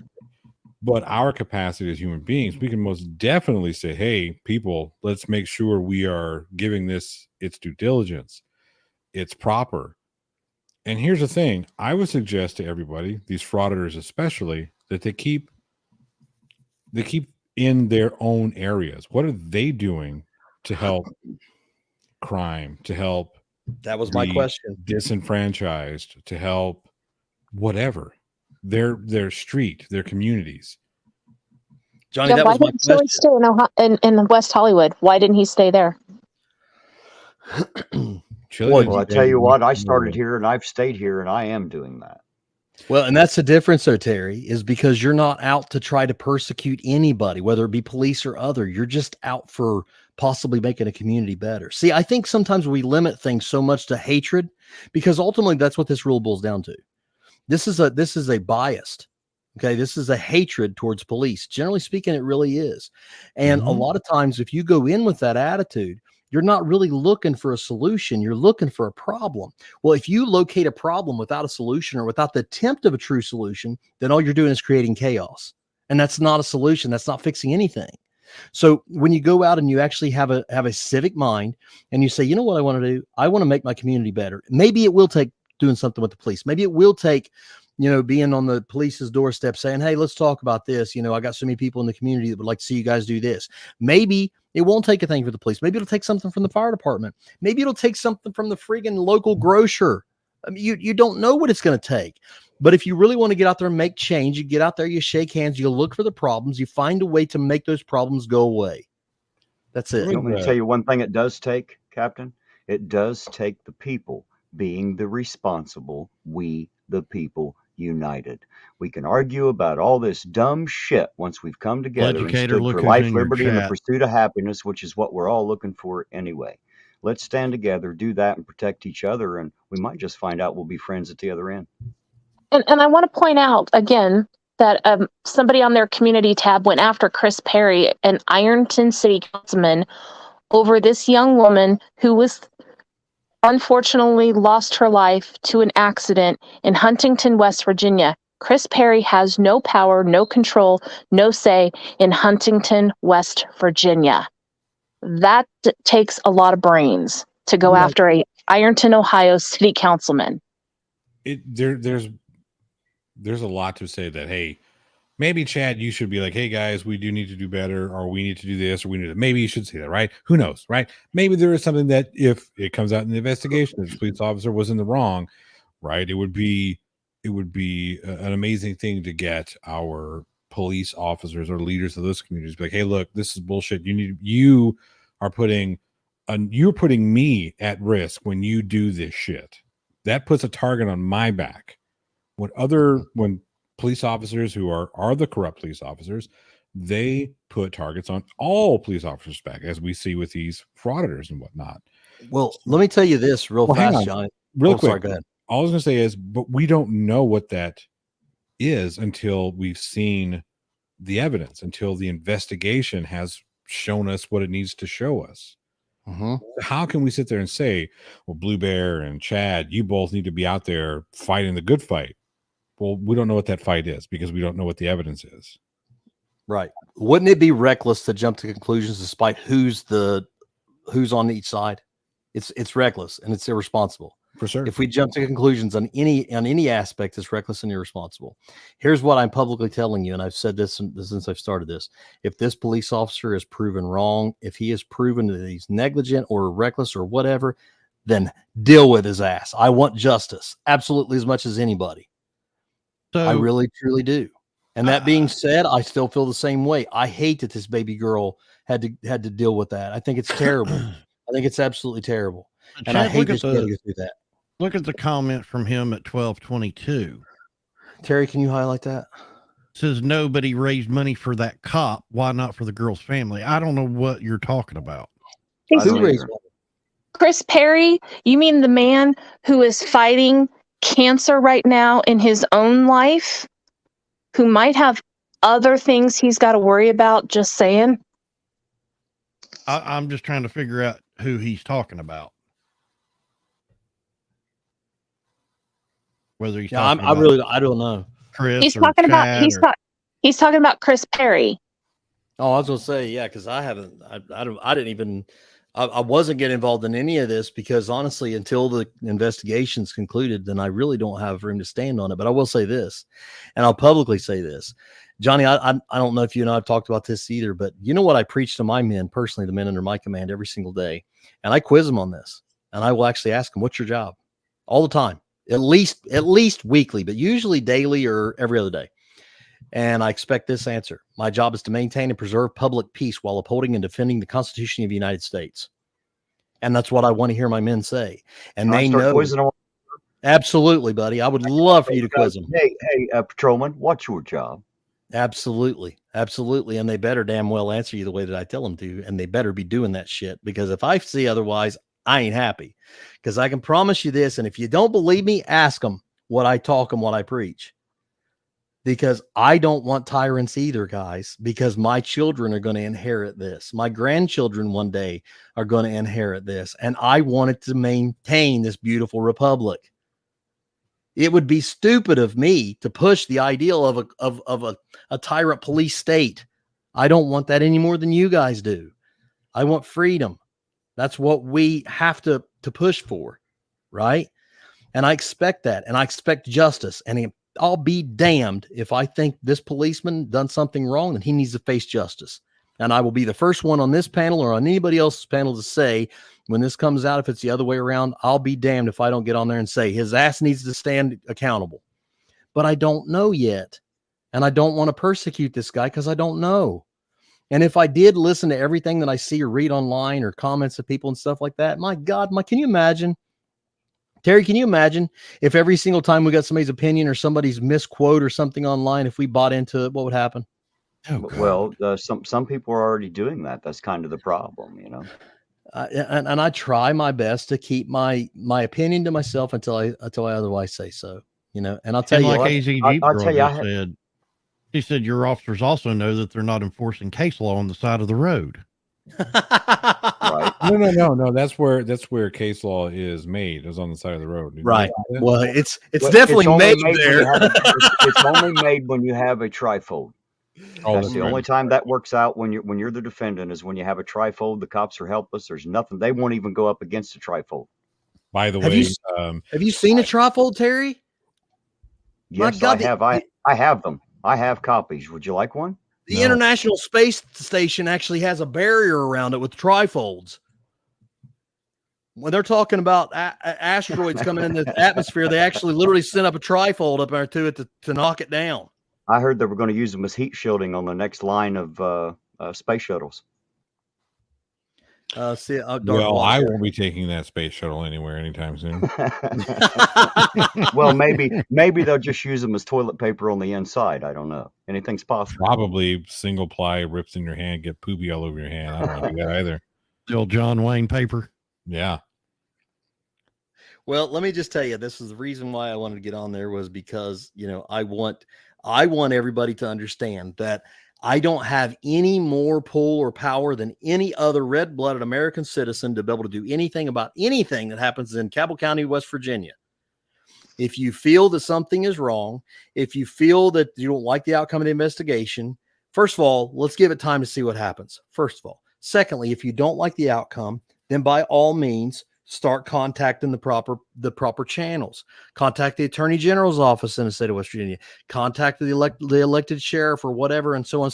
But our capacity as human beings, we can most definitely say, hey, people, let's make sure we are giving this its due diligence. It's proper. And here's the thing. I would suggest to everybody, these frauditors especially, that they keep in their own areas. What are they doing to help crime, to help that was my question, disenfranchised, to help whatever their street, their communities? Johnny, that was my question. Stay in West Hollywood? Why didn't he stay there? Well, I tell you what, I started here and I've stayed here and I am doing that. Well, and that's the difference, though, Terry, is because you're not out to try to persecute anybody, whether it be police or other. You're just out for possibly making a community better. See, I think sometimes we limit things so much to hatred because ultimately that's what this rule boils down to. This is a biased. Okay, this is a hatred towards police. Generally speaking, it really is. And a lot of times, if you go in with that attitude, you're not really looking for a solution. You're looking for a problem. Well, if you locate a problem without a solution or without the attempt of a true solution, then all you're doing is creating chaos. And that's not a solution. That's not fixing anything. So when you go out and you actually have a civic mind and you say, you know what I want to do? I want to make my community better. Maybe it will take doing something with the police. Maybe it will take, being on the police's doorstep saying, hey, let's talk about this. I got so many people in the community that would like to see you guys do this. Maybe it won't take a thing for the police. Maybe it'll take something from the fire department. Maybe it'll take something from the friggin' local grocer. I mean, you don't know what it's going to take. But if you really want to get out there and make change, you get out there, you shake hands, you look for the problems, you find a way to make those problems go away. That's it. You want me to tell you one thing it does take, Captain? It does take the people being the responsible, we the people united. We can argue about all this dumb shit once we've come together and stood for life, liberty, and the pursuit of happiness, which is what we're all looking for anyway. Let's stand together, do that, and protect each other, and we might just find out we'll be friends at the other end. And I want to point out again that somebody on their community tab went after Chris Perry, an Ironton city councilman, over this young woman who was unfortunately lost her life to an accident in Huntington, West Virginia. Chris Perry has no power, no control, no say in Huntington, West Virginia. That takes a lot of brains to go after a Ironton, Ohio city councilman. There's a lot to say that, hey, maybe Chad, you should be like, hey guys, we do need to do better, or we need to do this, or we need to, maybe you should say that, right? Who knows, right? Maybe there is something that if it comes out in the investigation that the police officer was in the wrong, right? It would be an amazing thing to get our police officers or leaders of those communities be like, hey, look, this is bullshit. You're putting me at risk when you do this shit. That puts a target on my back. When police officers who are the corrupt police officers, they put targets on all police officers back, as we see with these frauditors and whatnot. Well, let me tell you this fast, Johnny. Real quick. Sorry, go ahead. All I was going to say is, but we don't know what that is until we've seen the evidence, until the investigation has shown us what it needs to show us. Mm-hmm. How can we sit there and say, well, Blue Bear and Chad, you both need to be out there fighting the good fight? Well, we don't know what that fight is because we don't know what the evidence is. Right. Wouldn't it be reckless to jump to conclusions despite who's on each side? It's reckless and it's irresponsible. For sure. If we jump to conclusions on any aspect, it's reckless and irresponsible. Here's what I'm publicly telling you, and I've said this since I've started this. If this police officer is proven wrong, if he is proven that he's negligent or reckless or whatever, then deal with his ass. I want justice absolutely as much as anybody. So, I really, truly do. And that being said, I still feel the same way. I hate that this baby girl had to deal with that. I think it's terrible. I think it's absolutely terrible. And I hate that she had to go through that. Look at the comment from him at 12:22. Terry, can you highlight that? It says nobody raised money for that cop. Why not for the girl's family? I don't know what you're talking about. Who raised money? Chris Perry, you mean the man who is fighting cancer right now in his own life, who might have other things he's got to worry about? Just saying. I'm just trying to figure out who he's talking about. Whether he's talking about I don't know. Chris, he's talking about he's talking about Chris Perry. Oh, I was gonna say, yeah, because I wasn't getting involved in any of this because honestly, until the investigation's concluded, then I really don't have room to stand on it. But I will say this, and I'll publicly say this. Johnny, I don't know if you and I have talked about this either, but you know what I preach to my men personally, the men under my command every single day, and I quiz them on this, and I will actually ask them, what's your job? All the time, at least weekly, but usually daily or every other day. And I expect this answer. My job is to maintain and preserve public peace while upholding and defending the Constitution of the United States. And that's what I want to hear my men say. And they know. Absolutely, buddy. I would love for you to quiz them. Hey, patrolman, what's your job? Absolutely. Absolutely. And they better damn well answer you the way that I tell them to. And they better be doing that shit, because if I see otherwise, I ain't happy. Because I can promise you this. And if you don't believe me, ask them what I talk and what I preach. Because I don't want tyrants either, guys, because my children are going to inherit this. My grandchildren one day are going to inherit this. And I wanted to maintain this beautiful republic. It would be stupid of me to push the ideal of a tyrant police state. I don't want that any more than you guys do. I want freedom. That's what we have to push for, right? And I expect that, and I expect justice. And I'll be damned if I think this policeman done something wrong, then he needs to face justice. And I will be the first one on this panel or on anybody else's panel to say, when this comes out, if it's the other way around, I'll be damned if I don't get on there and say his ass needs to stand accountable. But I don't know yet. And I don't want to persecute this guy because I don't know. And if I did listen to everything that I see or read online or comments of people and stuff like that, my God, can you imagine? Terry, can you imagine if every single time we got somebody's opinion or somebody's misquote or something online, if we bought into it, what would happen? Oh, Well, some people are already doing that. That's kind of the problem, you know. And I try my best to keep my opinion to myself until I otherwise say so, you know. And I'll tell and you, like AZG I'll tell you, said, he said your officers also know that they're not enforcing case law on the side of the road. Right. No. That's where case law is made. Is on the side of the road. Did you right. know that? Well, it's But definitely only made there. it's only made when you have a trifold. Oh, That's that's the right. only time that works out when you're the defendant is when you have a trifold. The cops are helpless. There's nothing. They won't even go up against a trifold. By the Have way, you seen a trifold, Terry? My Yes, God, I have them. I have copies. Would you like one? The No. International Space Station actually has a barrier around it with trifolds. When they're talking about asteroids coming in the atmosphere, they actually literally send up a trifold up there to it to knock it down. I heard they were going to use them as heat shielding on the next line of space shuttles. well, I won't be taking that space shuttle anywhere anytime soon. Well, maybe they'll just use them as toilet paper on the inside. I don't know. Anything's possible. Probably single ply rips in your hand, get poopy all over your hand. I don't want to do that either. Still John Wayne paper. Yeah. Well, let me just tell you, this is the reason why I wanted to get on there was because, you know, I want everybody to understand that I don't have any more pull or power than any other red-blooded American citizen to be able to do anything about anything that happens in Cabell County, West Virginia. If you feel that something is wrong, if you feel that you don't like the outcome of the investigation, first of all, let's give it time to see what happens. First of all. Secondly, if you don't like the outcome, then by all means, start contacting the proper channels. Contact the Attorney General's office in the state of West Virginia. Contact the elected sheriff or whatever, and so on.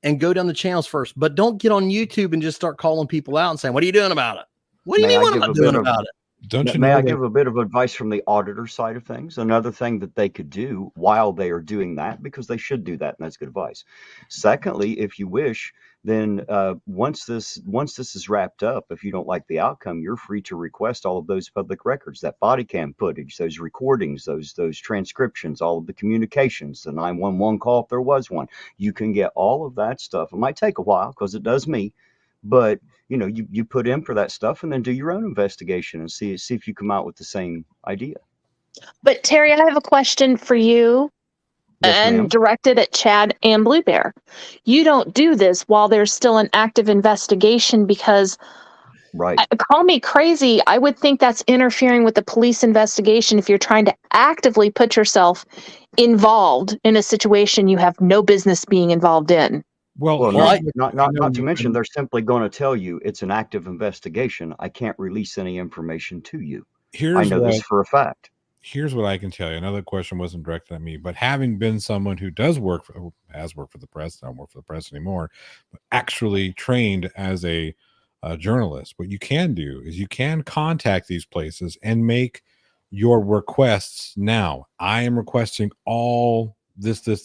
And go down the channels first. But don't get on YouTube and just start calling people out and saying, "What are you doing about it? What do you mean? What am I doing about it?" Don't you May know I that- give a bit of advice from the auditor side of things? Another thing that they could do while they are doing that, because they should do that, and that's good advice. Secondly, if you wish, then once this is wrapped up, if you don't like the outcome, you're free to request all of those public records, that body cam footage, those recordings, those transcriptions, all of the communications, the 911 call if there was one. You can get all of that stuff. It might take a while because it does me, but you know, you put in for that stuff and then do your own investigation and see if you come out with the same idea. But Terry, I have a question for you. Yes, And ma'am. directed at Chad and Blue Bear. You don't do this while there's still an active investigation because, Right. call me crazy, I would think that's interfering with the police investigation if you're trying to actively put yourself involved in a situation you have no business being involved in. Well, here's not to mention they're simply going to tell you it's an active investigation. I can't release any information to you. I know this for a fact. Here's what I can tell you. Another question wasn't directed at me, but having been someone who has worked for the press, I don't work for the press anymore, but actually trained as a journalist, what you can do is you can contact these places and make your requests now. I am requesting all this, and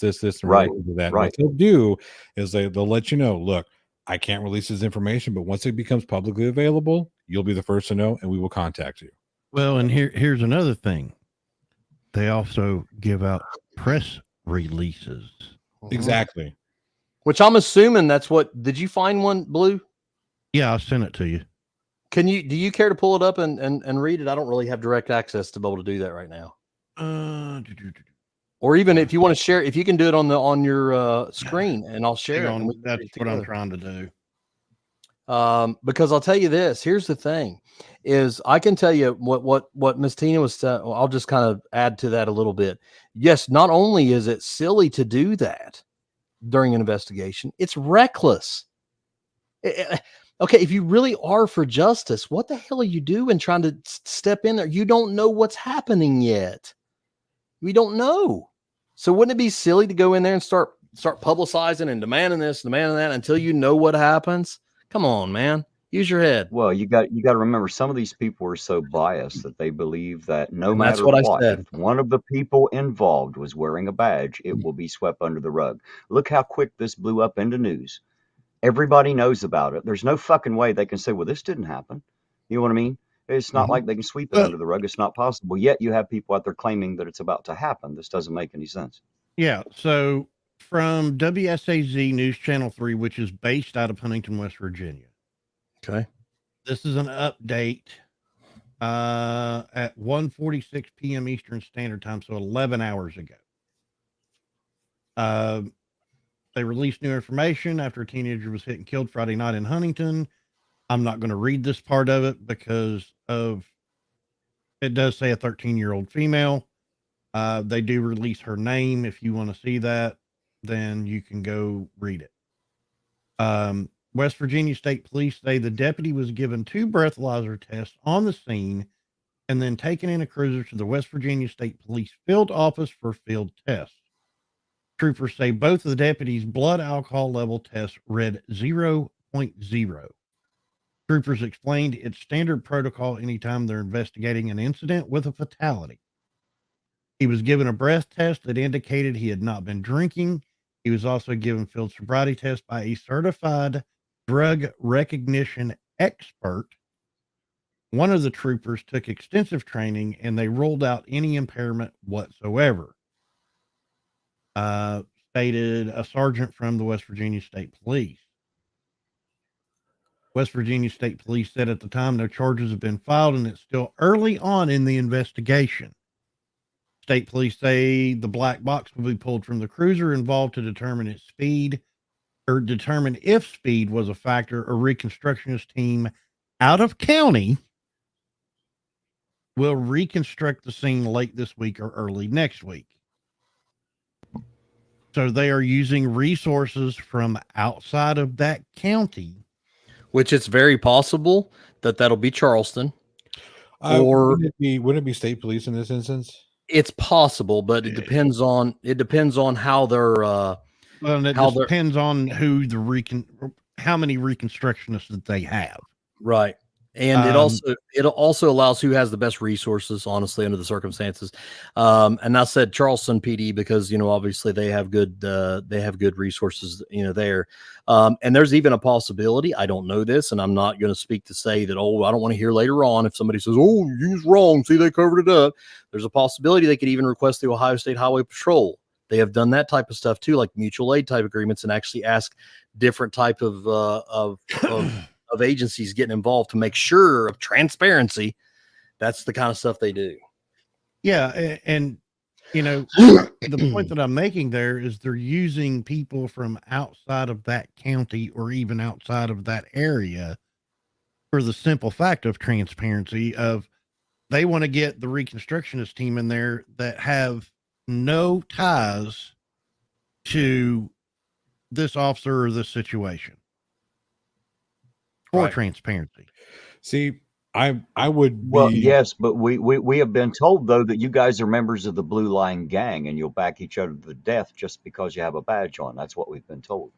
Right, related to that. right. What they'll do is they'll let you know, look, I can't release this information, but once it becomes publicly available, you'll be the first to know, and we will contact you. Well, and here's another thing. They also give out press releases. Exactly. Which I'm assuming that's what. Did you find one, Blue? Yeah, I'll send it to you. Do you care to pull it up and read it? I don't really have direct access to be able to do that right now. Or even if you want to share, if you can do it on your screen, and I'll share it. And That's what I'm trying to do. Because I'll tell you this. Here's the thing: is I can tell you what Miss Tina was. I'll just kind of add to that a little bit. Yes, not only is it silly to do that, during an investigation. It's reckless. Okay, if you really are for justice, what the hell are you doing trying to step in there? You don't know what's happening yet. We don't know. So wouldn't it be silly to go in there and start publicizing and demanding this, demanding that until you know what happens? Come on, man. Use your head. Well, you got to remember, some of these people are so biased that they believe that no And that's matter what I what, said. if one of the people involved was wearing a badge, it will be swept under the rug. Look how quick this blew up into news. Everybody knows about it. There's no fucking way they can say, well, this didn't happen. You know what I mean? It's not like they can sweep it under the rug. It's not possible. Yet you have people out there claiming that it's about to happen. This doesn't make any sense. Yeah. So from WSAZ News Channel 3, which is based out of Huntington, West Virginia. Okay. This is an update at 1:46 p.m. Eastern Standard Time, so 11 hours ago. They released new information after a teenager was hit and killed Friday night in Huntington. I'm not going to read this part of it because it does say a 13-year-old female. They do release her name. If you want to see that, then you can go read it. West Virginia State Police say the deputy was given 2 breathalyzer tests on the scene and then taken in a cruiser to the West Virginia State Police field office for field tests. Troopers say both of the deputies' blood alcohol level tests read 0.0. Troopers explained it's standard protocol anytime they're investigating an incident with a fatality. He was given a breath test that indicated he had not been drinking. He was also given field sobriety tests by a certified drug recognition expert. One of the troopers took extensive training and they ruled out any impairment whatsoever. Stated a sergeant from the West Virginia State Police. West Virginia State Police said at the time no charges have been filed and it's still early on in the investigation. State Police say the black box will be pulled from the cruiser involved to determine its speed or determine if speed was a factor. A reconstructionist team out of county will reconstruct the scene late this week or early next week. So they are using resources from outside of that county. Which it's very possible that'll be Charleston. Or wouldn't it be state police in this instance? It's possible, but it depends on how they're well, and it just depends on who how many reconstructionists that they have. Right. And it also allows who has the best resources, honestly, under the circumstances. And I said Charleston PD because, obviously they have good resources, there. And there's even a possibility, I don't know this, and I'm not going to speak to say that, I don't want to hear later on if somebody says, you was wrong. See, they covered it up. There's a possibility they could even request the Ohio State Highway Patrol. They have done that type of stuff too, like mutual aid type agreements, and actually ask different type of agencies getting involved to make sure of transparency. That's the kind of stuff they do. Yeah. And the point that I'm making there is they're using people from outside of that county or even outside of that area for the simple fact of transparency of they want to get the reconstructionist team in there that have no ties to this officer or this situation. For transparency. See, I would be... Well, yes, but we have been told though that you guys are members of the Blue Line Gang and you'll back each other to death just because you have a badge on. That's what we've been told.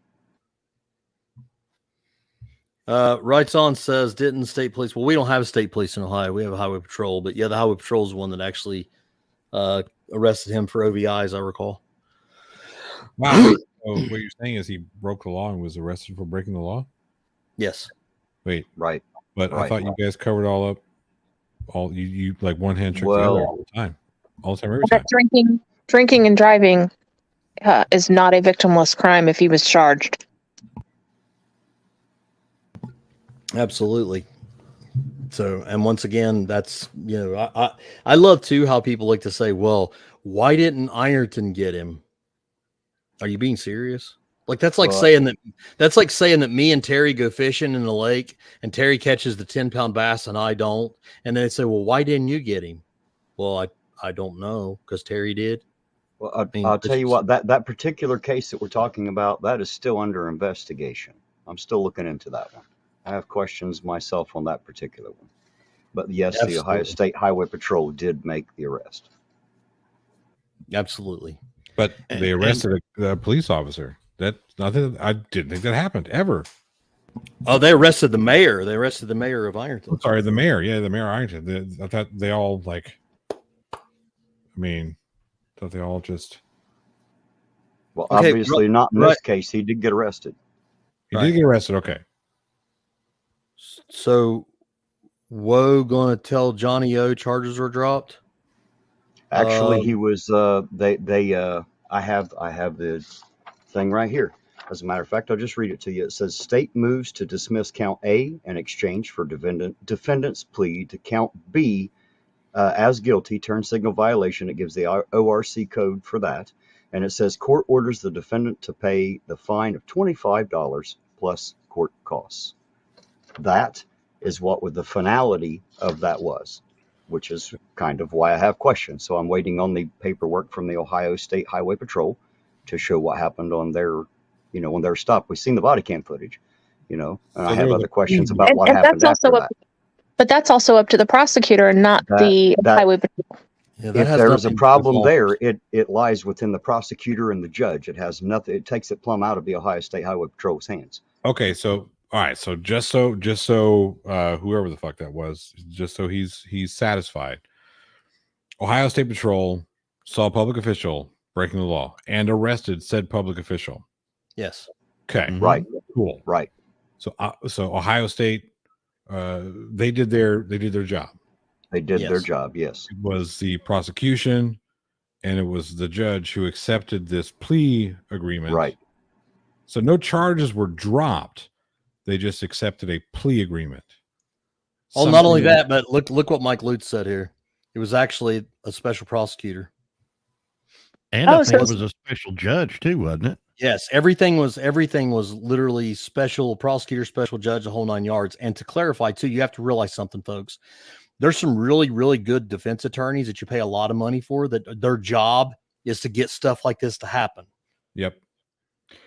Rights On says, didn't state police? Well, we don't have a state police in Ohio. We have a highway patrol, but yeah, the highway patrol is the one that actually arrested him for OVI, as I recall. Wow. So what you're saying is he broke the law and was arrested for breaking the law? Yes. Wait, right. But right. I thought you guys covered all up. All you like one hand trick the other all the time, every time. Drinking and driving is not a victimless crime if he was charged. Absolutely. So, and once again, that's I love too how people like to say, well, why didn't Ironton get him? Are you being serious? Like that's like saying that me and Terry go fishing in the lake and Terry catches the 10-pound bass and I don't. And then they say, well, why didn't you get him? Well, I don't know because Terry did. Well, I mean, I'll it's tell you just- what, that particular case that we're talking about, that is still under investigation. I'm still looking into that one. I have questions myself on that particular one. But yes, the Ohio Absolutely. State Highway Patrol did make the arrest. Absolutely. But And- they arrested a police officer. That's nothing. I didn't think that happened ever. Oh, they arrested the mayor. They arrested the mayor of Ironton. I'm sorry, the mayor. Yeah, the mayor of Ironton. I thought they all like. I mean, I thought they all just. Well, Okay, obviously not in right. this case. He did get arrested. He Right. did get arrested. Okay. So, Woe going to tell Johnny O charges were dropped? Actually, he was. I have the thing right here. As a matter of fact, I'll just read it to you. It says, "State moves to dismiss count A in exchange for defendant's plea to count B as guilty, turn signal violation." It gives the ORC code for that. And it says, "Court orders the defendant to pay the fine of $25 plus court costs." That is what the finality of that was, which is kind of why I have questions. So I'm waiting on the paperwork from the Ohio State Highway Patrol to show what happened on their, on their stop. We've seen the body cam footage, and So I there have was other a questions plea- about what happened that's also after up, that. but that's also up to the prosecutor and not the That- highway patrol. Yeah, If there is a nothing to do problem with- there, it lies within the prosecutor and the judge. It has nothing. It takes it plumb out of the Ohio State Highway Patrol's hands. Okay, so all right, so just so whoever the fuck that was, just so he's satisfied. Ohio State Patrol saw a public official breaking the law and arrested said public official. Yes. Okay, Mhm. Right, cool. right. So Ohio State, they did their job. They did their Yes. job. Yes. It was the prosecution, and it was the judge who accepted this plea agreement. Right. So no charges were dropped. They just accepted a plea agreement. Oh, not only Something- that, but look what Mike Lutz said here. It was actually a special prosecutor. And Oh, I think so- it was a special judge too, wasn't it? Yes, everything was literally special prosecutor, special judge, the whole 9 yards. And to clarify too, you have to realize something, folks. There's some really, really good defense attorneys that you pay a lot of money for that their job is to get stuff like this to happen. Yep.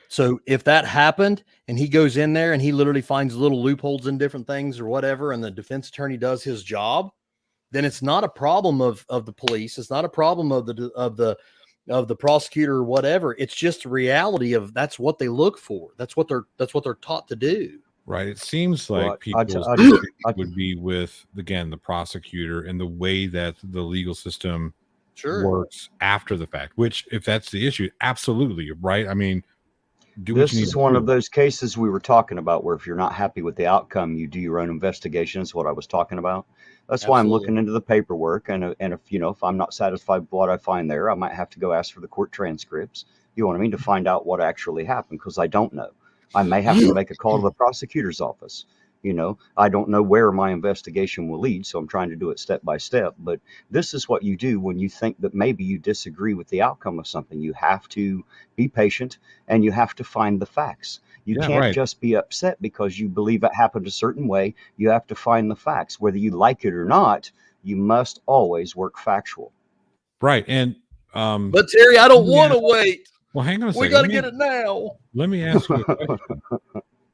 So if that happened and he goes in there and he literally finds little loopholes in different things or whatever, and the defense attorney does his job, then it's not a problem of the police. It's not a problem of the prosecutor or whatever. It's just the reality of that's what they look for. That's what they're taught to do. Right. It seems like Well, people's I- issue I- would be with, again, the prosecutor and the way that the legal system Sure. works after the fact, which if that's the issue, absolutely. Right. I mean, do what This you need is to one do. of those cases we were talking about where if you're not happy with the outcome, you do your own investigation. Is what I was talking about. That's why I'm Absolutely. looking into the paperwork, and if I'm not satisfied with what I find there, I might have to go ask for the court transcripts. You know what I mean, to find out what actually happened, because I don't know. I may have to make a call to the prosecutor's office. I don't know where my investigation will lead, so I'm trying to do it step by step. But this is what you do when you think that maybe you disagree with the outcome of something. You have to be patient, and you have to find the facts. You Yeah, can't right. just be upset because you believe it happened a certain way. You have to find the facts. Whether you like it or not, you must always work factual. Right. And But Terry, I don't Yeah. want to wait. well, hang on a We second. got to get it now. Let me ask you a question.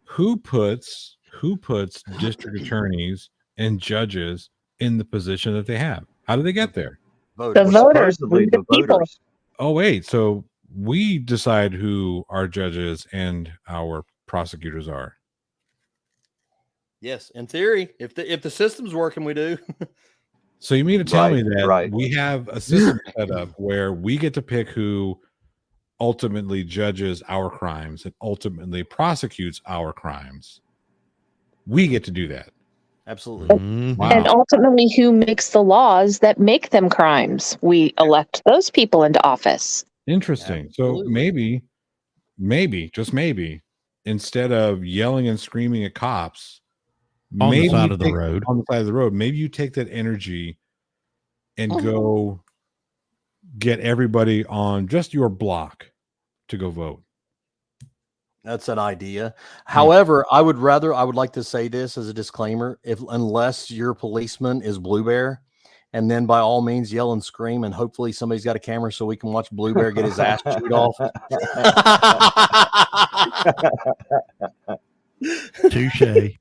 Who puts district attorneys and judges in the position that they have? How do they get there? The Voters. voters, Supposedly the people. voters. Oh, wait. So we decide who our judges and our prosecutors are. Yes, in theory, if the system's working, we do. So you mean to tell me Right, that right. we have a system set up where we get to pick who ultimately judges our crimes and ultimately prosecutes our crimes? We get to do that. Absolutely. Mhm. Wow. And ultimately, who makes the laws that make them crimes? We elect those people into office. Interesting. So Absolutely. maybe, just maybe, instead of yelling and screaming at cops On the maybe side you of the take- road. on the side of the road, maybe you take that energy and go get everybody on just your block to go vote. That's an idea. However, I would like to say this as a disclaimer: unless your policeman is Blue Bear and then by all means yell and scream, and hopefully somebody's got a camera so we can watch Blue Bear get his ass chewed off. Touche. Hey,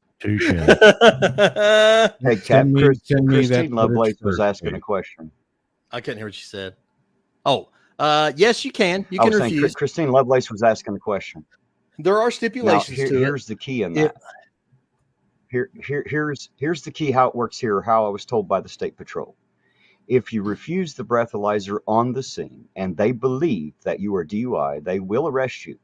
Cap, Send me that Christine Lovelace footage was first, asking a please. question. I couldn't hear what you said. Oh, yes, you can. You I can was saying refuse. Christine Lovelace was asking a question. There are Now, stipulations to it. here's the key in that. Here's the key how it works here, how I was told by the State Patrol. If you refuse the breathalyzer on the scene and they believe that you are DUI, they will arrest you.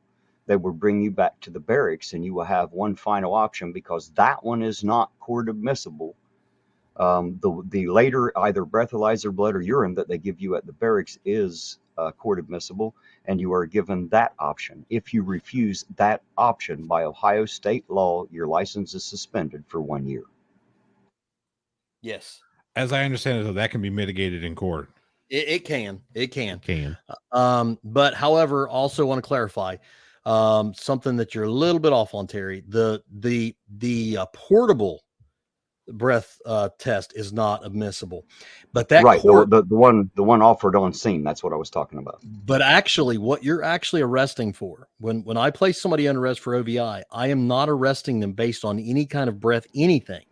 They will bring you back to the barracks, and you will have one final option, because that one is not court admissible. The later either breathalyzer, blood, or urine that they give you at the barracks is court admissible, and you are given that option. If you refuse that option, by Ohio state law, your license is suspended for 1 year. Yes, As I understand it, though, that can be mitigated in court. it can. Can. But however, also want to clarify something that you're a little bit off on, Terry. The portable breath test is not admissible, but that Right, court, the one offered on scene, that's what I was talking about. but actually what you're actually arresting for, when I place somebody under arrest for OVI, I am not arresting them based on any kind of breath anything.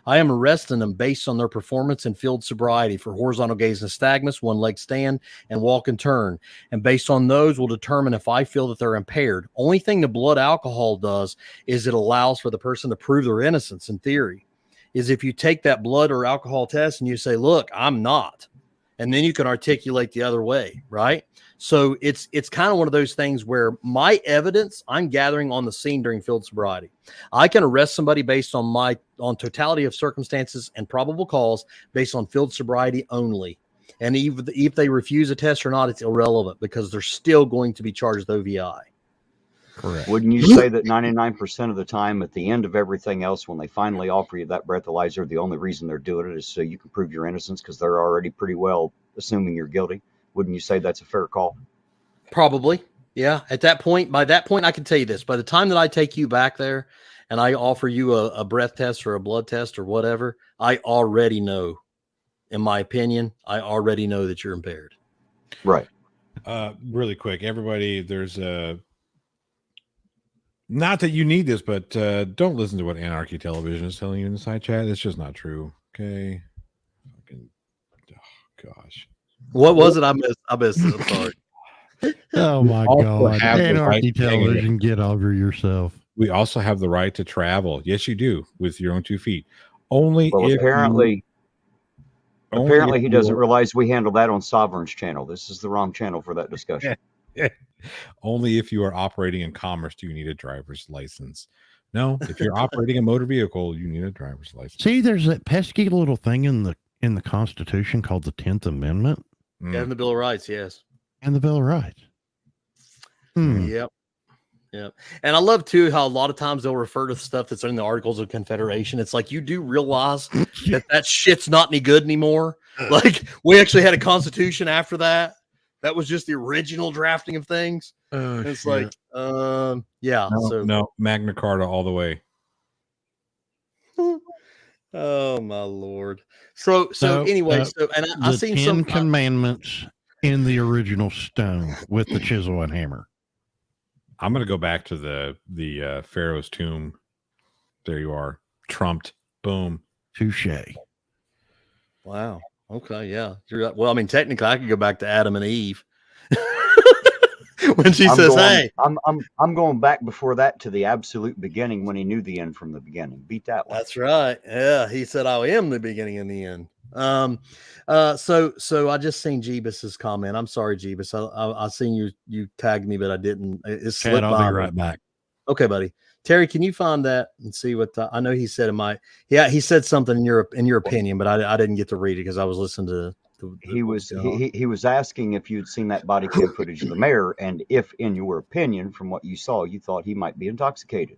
I am arresting them based on their performance in field sobriety for horizontal gaze nystagmus, one leg stand, and walk and turn. And based on those will determine if I feel that they're impaired. Only thing the blood alcohol does is it allows for the person to prove their innocence in theory. Is if you take that blood or alcohol test and you say, look, I'm not, and then you can articulate the other way, right? So it's kind of one of those things where my evidence I'm gathering on the scene during field sobriety. I can arrest somebody based on totality of circumstances and probable cause based on field sobriety only. And even if they refuse a test or not, it's irrelevant, because they're still going to be charged with OVI. Correct. Wouldn't you say that 99% of the time, at the end of everything else, when they finally offer you that breathalyzer, the only reason they're doing it is so you can prove your innocence, because they're already pretty well assuming you're guilty? Wouldn't you say that's a fair call? Probably. Yeah. By that point, I can tell you this. By the time that I take you back there and I offer you a breath test or a blood test or whatever, I already know, in my opinion, I already know that you're impaired. Right. Really quick, everybody, there's not that you need this, but don't listen to what Anarchy Television is telling you in the side chat. It's just not true. Okay. Gosh. What was it? I missed it. I'm sorry. Oh my also God. have the Anarchy right to hang it. Television, get over yourself. We also have the right to travel. Yes, you do, with your own 2 feet. Only Well, if apparently he if doesn't you- realize we handle that on Sovereign's channel. This is the wrong channel for that discussion. only if you are operating in commerce do you need a driver's license. No, if you're operating a motor vehicle, you need a driver's license. See, there's that pesky little thing in the Constitution called the 10th Amendment Yeah, in the Bill of Rights, yes. and the Bill of Rights. Yep. And I love too how a lot of times they'll refer to stuff that's in the Articles of Confederation. It's like, you do realize that shit's not any good anymore. Like, we actually had a constitution after that. That was just the original drafting of things. It's like, yeah. No, Magna Carta all the way. Oh my Lord. So anyway, I've seen 10 some commandments in the original stone with the chisel and hammer. I'm going to go back to the Pharaoh's tomb. There you are. Trumped. Boom. Touche. Wow. Okay. Yeah. Well, I mean, technically, I could go back to Adam and Eve when she says, "Hey." I'm going back before that to the absolute beginning, when he knew the end from the beginning. Beat that one. That's right. Yeah, he said, "I am the beginning and the end." So I just seen Jeebus's comment. I'm sorry, Jeebus. I seen you tagged me, but I didn't. It slipped Chad, I'll by be me. right back. Okay, buddy. Terry, can you find that and see what I know he said in my? Yeah, he said something in your opinion, but I didn't get to read it because I was listening to. He was asking if you'd seen that body cam footage of the mayor, and if, in your opinion, from what you saw, you thought he might be intoxicated.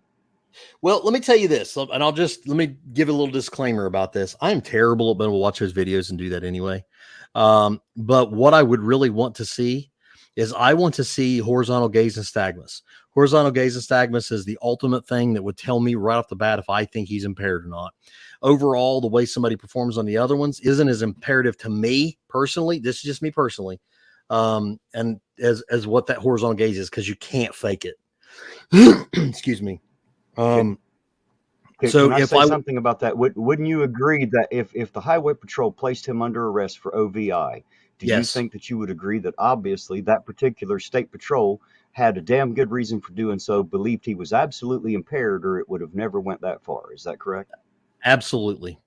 Well, let me tell you this, and let me give a little disclaimer about this. I am terrible at being able to watch those videos and do that anyway. But what I would really want to see is I want to see horizontal gaze nystagmus. Horizontal gaze nystagmus is the ultimate thing that would tell me right off the bat if I think he's impaired or not. Overall, the way somebody performs on the other ones isn't as imperative to me personally. This is just me personally. And as what that horizontal gaze is, because you can't fake it. Excuse me. Can I say something about that? Wouldn't you agree that if the Highway Patrol placed him under arrest for OVI, do you think that you would agree that obviously that particular state patrol had a damn good reason for doing so, believed he was absolutely impaired, or it would have never went that far? Is that correct? Absolutely.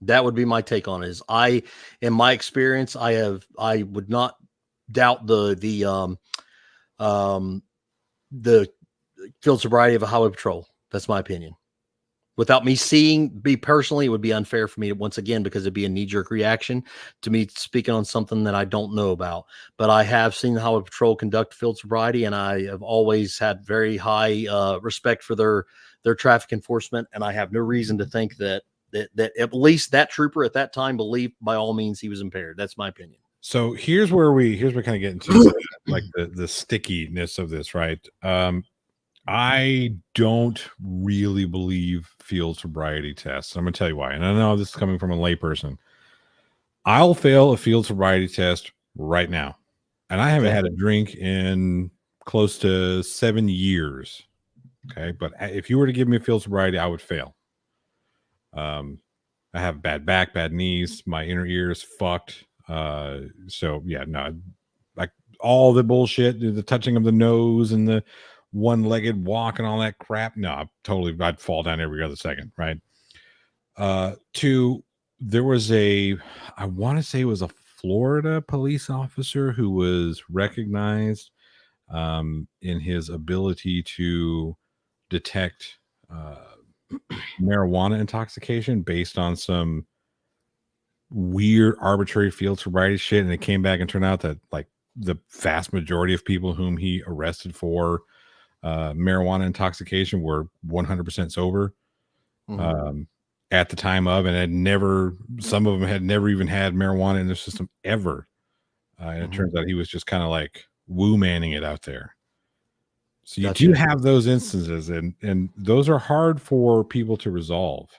That would be my take on it. Is in my experience, I would not doubt the field sobriety of a highway patrol. That's my opinion. Without me personally, it would be unfair for me to, once again, because it'd be a knee-jerk reaction to me speaking on something that I don't know about. But I have seen the Highway Patrol conduct field sobriety, and I have always had very high respect for their traffic enforcement, and I have no reason to think that at least that trooper at that time believed by all means he was impaired. That's my opinion. So here's where we kind of get into like the stickiness of this, right? I don't really believe field sobriety tests. I'm going to tell you why. And I know this is coming from a layperson. I'll fail a field sobriety test right now. And I haven't had a drink in close to 7 years. Okay. But if you were to give me a field sobriety, I would fail. I have bad back, bad knees. My inner ear is fucked. So yeah, no, like all the bullshit, the touching of the nose and the one-legged walk and all that crap. No, I'd fall down every other second, right? There was I want to say it was a Florida police officer who was recognized in his ability to detect marijuana intoxication based on some weird arbitrary field sobriety shit, and it came back and turned out that like the vast majority of people whom he arrested for marijuana intoxication were 100% sober at the time of, and some of them had never even had marijuana in their system ever. And it turns out he was just kind of like woo-manning it out there. So you do have those instances, and those are hard for people to resolve.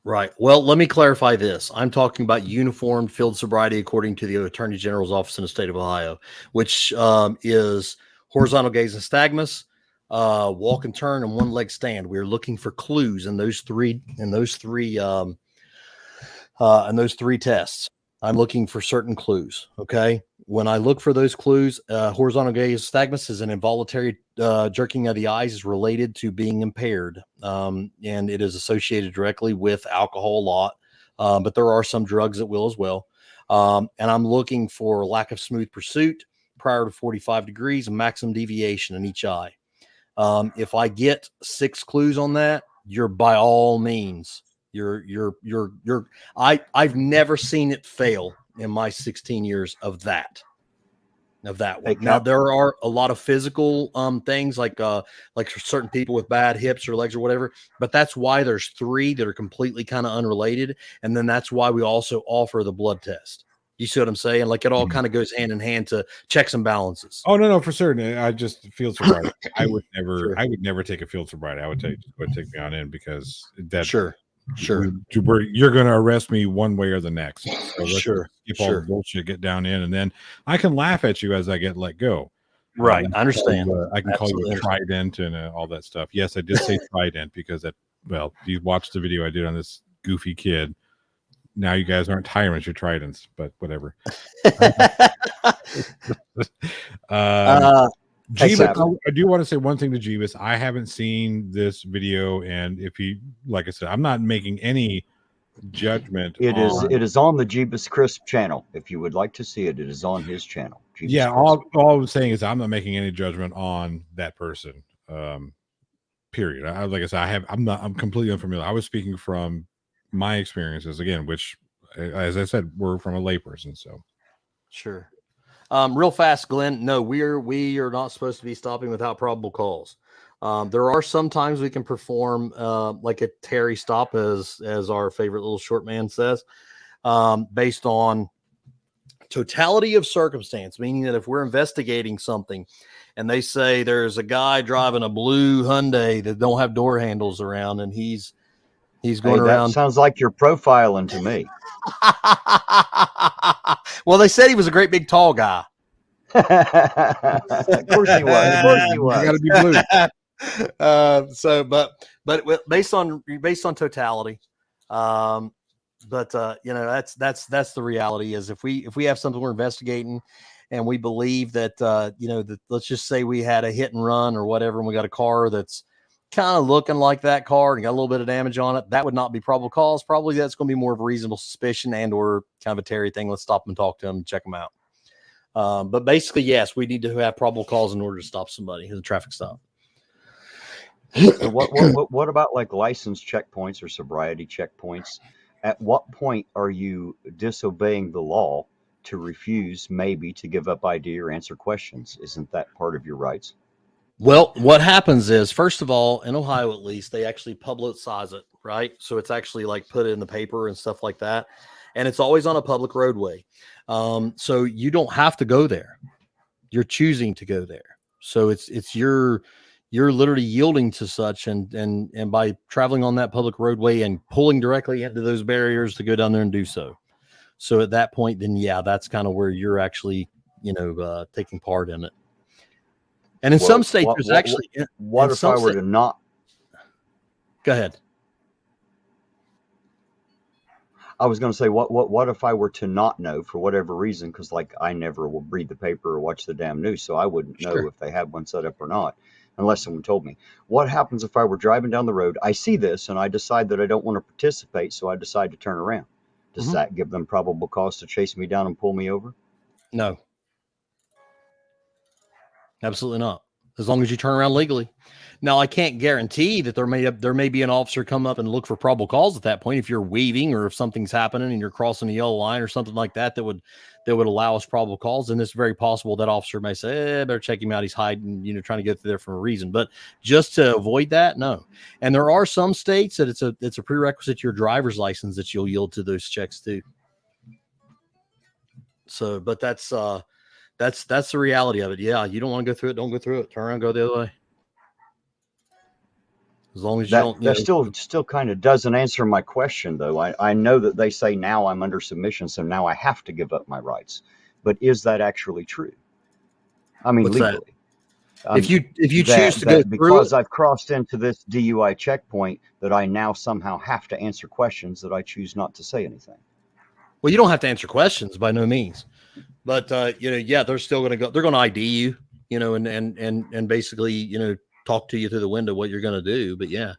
Right. Well, let me clarify this. I'm talking about uniformed field sobriety according to the Attorney General's office in the state of Ohio, which is horizontal gaze nystagmus, walk and turn, and one leg stand. We're looking for clues in those three tests. I'm looking for certain clues. Okay. When I look for those clues, horizontal gaze nystagmus is an involuntary jerking of the eyes is related to being impaired. And it is associated directly with alcohol a lot. But there are some drugs that will as well. And I'm looking for lack of smooth pursuit prior to 45 degrees and maximum deviation in each eye. If I get 6 clues on that, you're by all means, I've never seen it fail in my 16 years of that one. Now there are a lot of physical things like certain people with bad hips or legs or whatever, but that's why there's 3 that are completely kind of unrelated. And then that's why we also offer the blood test. You see what I'm saying? Like it all kind of goes hand in hand to checks and balances. Oh no, for certain. I just field sobriety. I would never take a field sobriety. I would take me on in because that sure. You're going to arrest me one way or the next. So let's keep all the bullshit, get down in, and then I can laugh at you as I get let go. Right, I understand. I can call you a trident and all that stuff. Yes, I did say trident because you watched the video I did on this goofy kid. Now you guys aren't tyrants, you're tridents, but whatever. Jeebus, I do want to say one thing to Jeebus. I haven't seen this video, and like I said, I'm not making any judgment. It is on the Jeebus Crisp channel. If you would like to see it, it is on his channel. Jeebus Crisp. All I'm saying is I'm not making any judgment on that person. Period. Like I said, I'm completely unfamiliar. I was speaking from my experiences again, which, as I said, were from a layperson. So, sure. Real fast, Glenn. No, we are not supposed to be stopping without probable cause. There are some times we can perform like a Terry stop, as our favorite little short man says, based on totality of circumstance, meaning that if we're investigating something and they say there's a guy driving a blue Hyundai that don't have door handles around and he's going That around. sounds like you're profiling to me. Well, they said he was a great big tall guy. Of course he was. Of course he You was. got to be blue. So, but based on totality, you know, that's the reality is if we have something we're investigating and we believe that, you know, that let's just say we had a hit and run or whatever, and we got a car that's kind of looking like that car and got a little bit of damage on it, that would not be probable cause. Probably that's going to be more of a reasonable suspicion and or kind of a Terry thing. Let's stop and talk to them, check them out. But basically, yes, we need to have probable cause in order to stop somebody in a traffic stop. So what about like license checkpoints or sobriety checkpoints? At what point are you disobeying the law to refuse maybe to give up ID or answer questions? Isn't that part of your rights? Well, what happens is, first of all, in Ohio, at least, they actually publicize it, right? So it's actually like put in the paper and stuff like that. And it's always on a public roadway. So you don't have to go there. You're choosing to go there. So you're literally yielding to such and by traveling on that public roadway and pulling directly into those barriers to go down there and do so. So at that point, then, yeah, that's kind of where you're actually, you know, taking part in it. And in some states, there's actually. What if I were to not? Go ahead. I was going to say, what if I were to not know for whatever reason? Because like I never will read the paper or watch the damn news, so I wouldn't know if they had one set up or not, unless someone told me. What happens if I were driving down the road, I see this, and I decide that I don't want to participate, so I decide to turn around? Does that give them probable cause to chase me down and pull me over? No. Absolutely not. As long as you turn around legally. Now, I can't guarantee that there may be an officer come up and look for probable cause at that point. If you're weaving or if something's happening and you're crossing the yellow line or something like that, that would allow us probable cause. And it's very possible that officer may say, better check him out. He's hiding, you know, trying to get through there for a reason. But just to avoid that, no. And there are some states that it's a prerequisite to your driver's license that you'll yield to those checks too. So, but that's the reality of it. Yeah, you don't want to go through it. Don't go through it. Turn around, go the other way. As long as you don't. That still kind of doesn't answer my question, though. I know that they say now I'm under submission, so now I have to give up my rights. But is that actually true? I mean, legally. If you choose to go through because I've crossed into this DUI checkpoint, that I now somehow have to answer questions that I choose not to say anything. Well, you don't have to answer questions by no means. But, you know, yeah, they're still going to go. They're going to ID you, you know, and basically, you know, talk to you through the window what you're going to do. But yeah,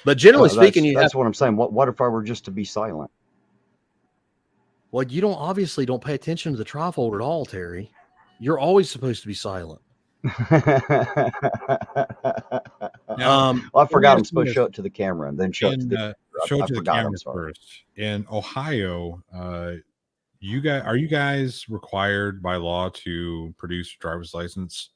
but generally speaking, that's what I'm saying. What if I were just to be silent? Well, you obviously don't pay attention to the trifold at all, Terry. You're always supposed to be silent. Well, I forgot I'm supposed to show it to the camera and then show it to the camera first. In Ohio, are you guys required by law to produce a driver's license?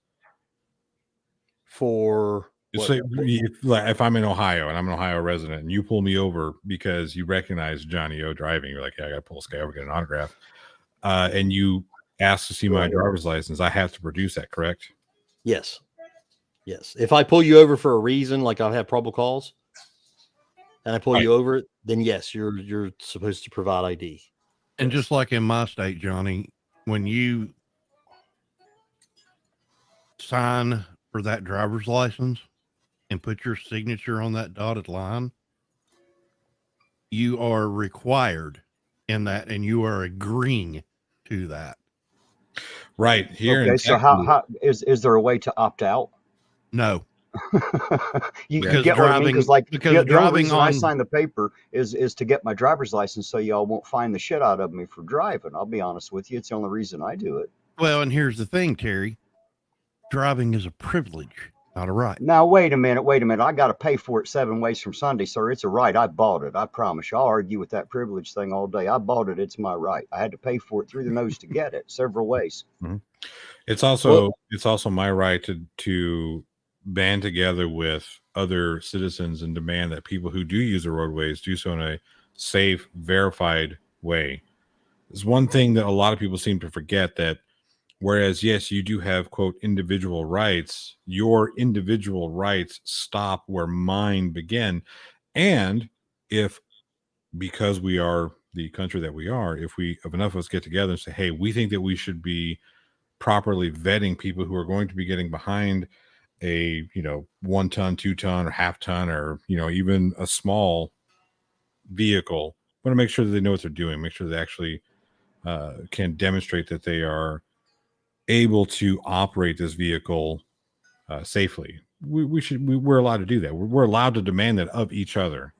For so if I'm in Ohio and I'm an Ohio resident and you pull me over because you recognize Johnny O driving, you're like, yeah, I got to pull this guy over, get an autograph, and you ask to see my driver's license, I have to produce that, correct? Yes. If I pull you over for a reason, like I have probable cause, and I pull you over, then yes, you're supposed to provide ID. And just like in my state, Johnny, when you sign for that driver's license and put your signature on that dotted line, you are required in that, and you are agreeing to that. Right here. Okay, so how is there a way to opt out? No. You get what I mean? Because the only reason I signed the paper is to get my driver's license, so y'all won't fine the shit out of me for driving. I'll be honest with you, it's the only reason I do it. Well, and here's the thing, Terry. Driving is a privilege, not a right. Now, wait a minute. I got to pay for it 7 ways from Sunday, sir. It's a right. I bought it. I promise you. I'll argue with that privilege thing all day. I bought it. It's my right. I had to pay for it through the nose to get it several ways. Mm-hmm. It's also my right to band together with other citizens and demand that people who do use the roadways do so in a safe, verified way. Is one thing that a lot of people seem to forget, that whereas, yes, you do have, quote, individual rights, your individual rights stop where mine begin. And if, because we are the country that we are, if enough of us get together and say, hey, we think that we should be properly vetting people who are going to be getting behind a, 1 ton, 2 ton, or half ton, or, even a small vehicle, want to make sure that they know what they're doing, make sure they actually can demonstrate that they are able to operate this vehicle safely. We're allowed to do that. We're allowed to demand that of each other.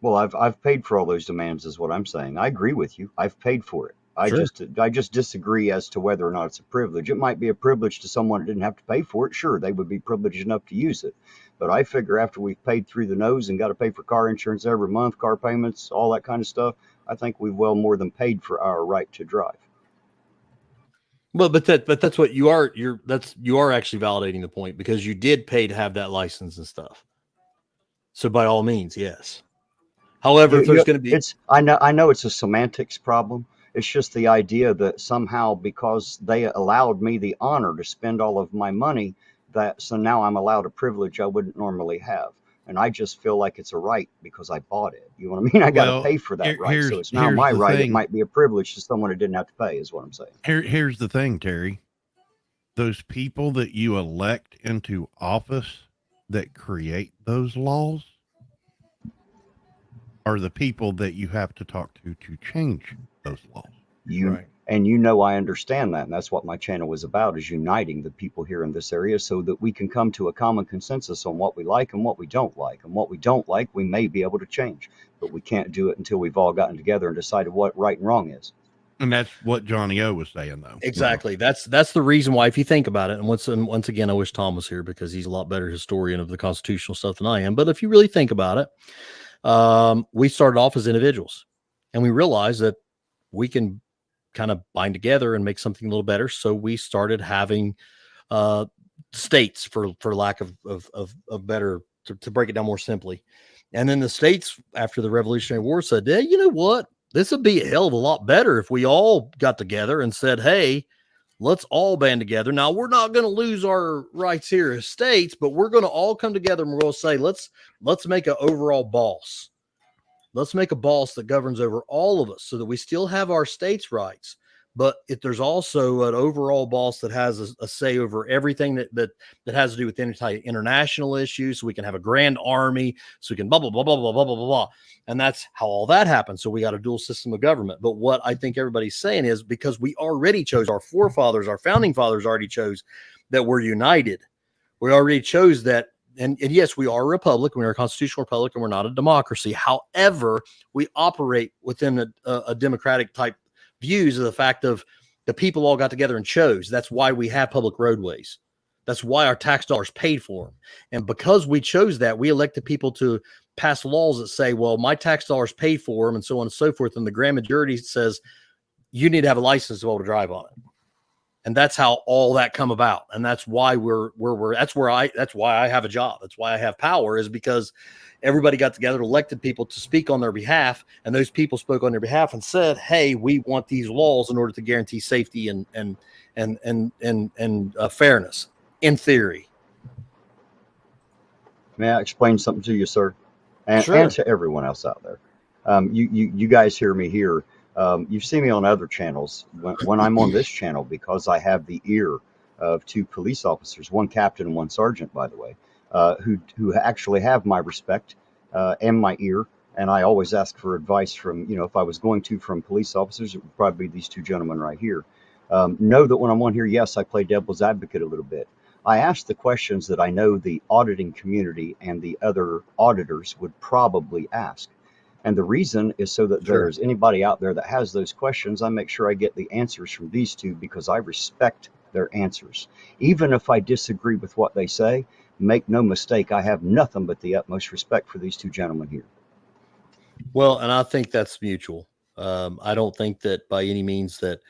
Well, I've paid for all those demands, is what I'm saying. I agree with you. I've paid for it. I Sure. just disagree as to whether or not it's a privilege. It might be a privilege to someone that didn't have to pay for it. Sure, they would be privileged enough to use it. But I figure after we've paid through the nose and got to pay for car insurance every month, car payments, all that kind of stuff, I think we've well more than paid for our right to drive. Well, but that's what you are. You are actually validating the point, because you did pay to have that license and stuff. So by all means, yes. However, if there's going to be, I know it's a semantics problem. It's just the idea that somehow, because they allowed me the honor to spend all of my money, so now I'm allowed a privilege I wouldn't normally have. And I just feel like it's a right because I bought it. You know what I mean? I got to pay for that right. So it's now my right. It might be a privilege to someone who didn't have to pay, is what I'm saying. Here's the thing, Terry. Those people that you elect into office that create those laws are the people that you have to talk to change those laws. right. And I understand that. And that's what my channel was about, is uniting the people here in this area so that we can come to a common consensus on what we like and what we don't like. And what we don't like, we may be able to change, but we can't do it until we've all gotten together and decided what right and wrong is. And that's what Johnny O was saying, though. Exactly. That's the reason why, if you think about it, and once again, I wish Tom was here, because he's a lot better historian of the constitutional stuff than I am. But if you really think about it, we started off as individuals, and we realized that we can kind of bind together and make something a little better. So we started having states, for lack of better, to break it down more simply. And then the states, after the Revolutionary War, said, hey, you know what? This would be a hell of a lot better if we all got together and said, hey, let's all band together. Now, we're not going to lose our rights here as states, but we're going to all come together and we're going to say, let's make an overall boss. Let's make a boss that governs over all of us, so that we still have our states' rights. But if there's also an overall boss that has a say over everything that has to do with international issues, so we can have a grand army, so we can blah, blah, blah, blah, blah, blah, blah, blah. And that's how all that happens. So we got a dual system of government. But what I think everybody's saying is, because we already chose, our forefathers, our founding fathers already chose that we're united. We already chose that. And yes, we are a republic. We're a constitutional republic, and we're not a democracy. However, we operate within a democratic type views of the fact of the people all got together and chose. That's why we have public roadways. That's why our tax dollars paid for them. And because we chose that, we elected people to pass laws that say, well, my tax dollars paid for them, and so on and so forth. And the grand majority says you need to have a license to be able to drive on it. And that's how all that come about. And that's why that's why I have a job. That's why I have power, is because everybody got together, elected people to speak on their behalf. And those people spoke on their behalf and said, hey, we want these laws in order to guarantee safety and fairness, in theory. May I explain something to you, sir? And, Sure. And to everyone else out there. You guys hear me here. You've seen me on other channels when I'm on this channel, because I have the ear of 2 police officers, 1 captain and 1 sergeant, by the way, who actually have my respect and my ear. And I always ask for advice from, if I was going to from police officers, it would probably be these 2 gentlemen right here. Know that when I'm on here, yes, I play devil's advocate a little bit. I ask the questions that I know the auditing community and the other auditors would probably ask. And the reason is so that there's anybody out there that has those questions, I make sure I get the answers from these 2, because I respect their answers. Even if I disagree with what they say, make no mistake, I have nothing but the utmost respect for these 2 gentlemen here. Well, and I think that's mutual. I don't think that by any means that,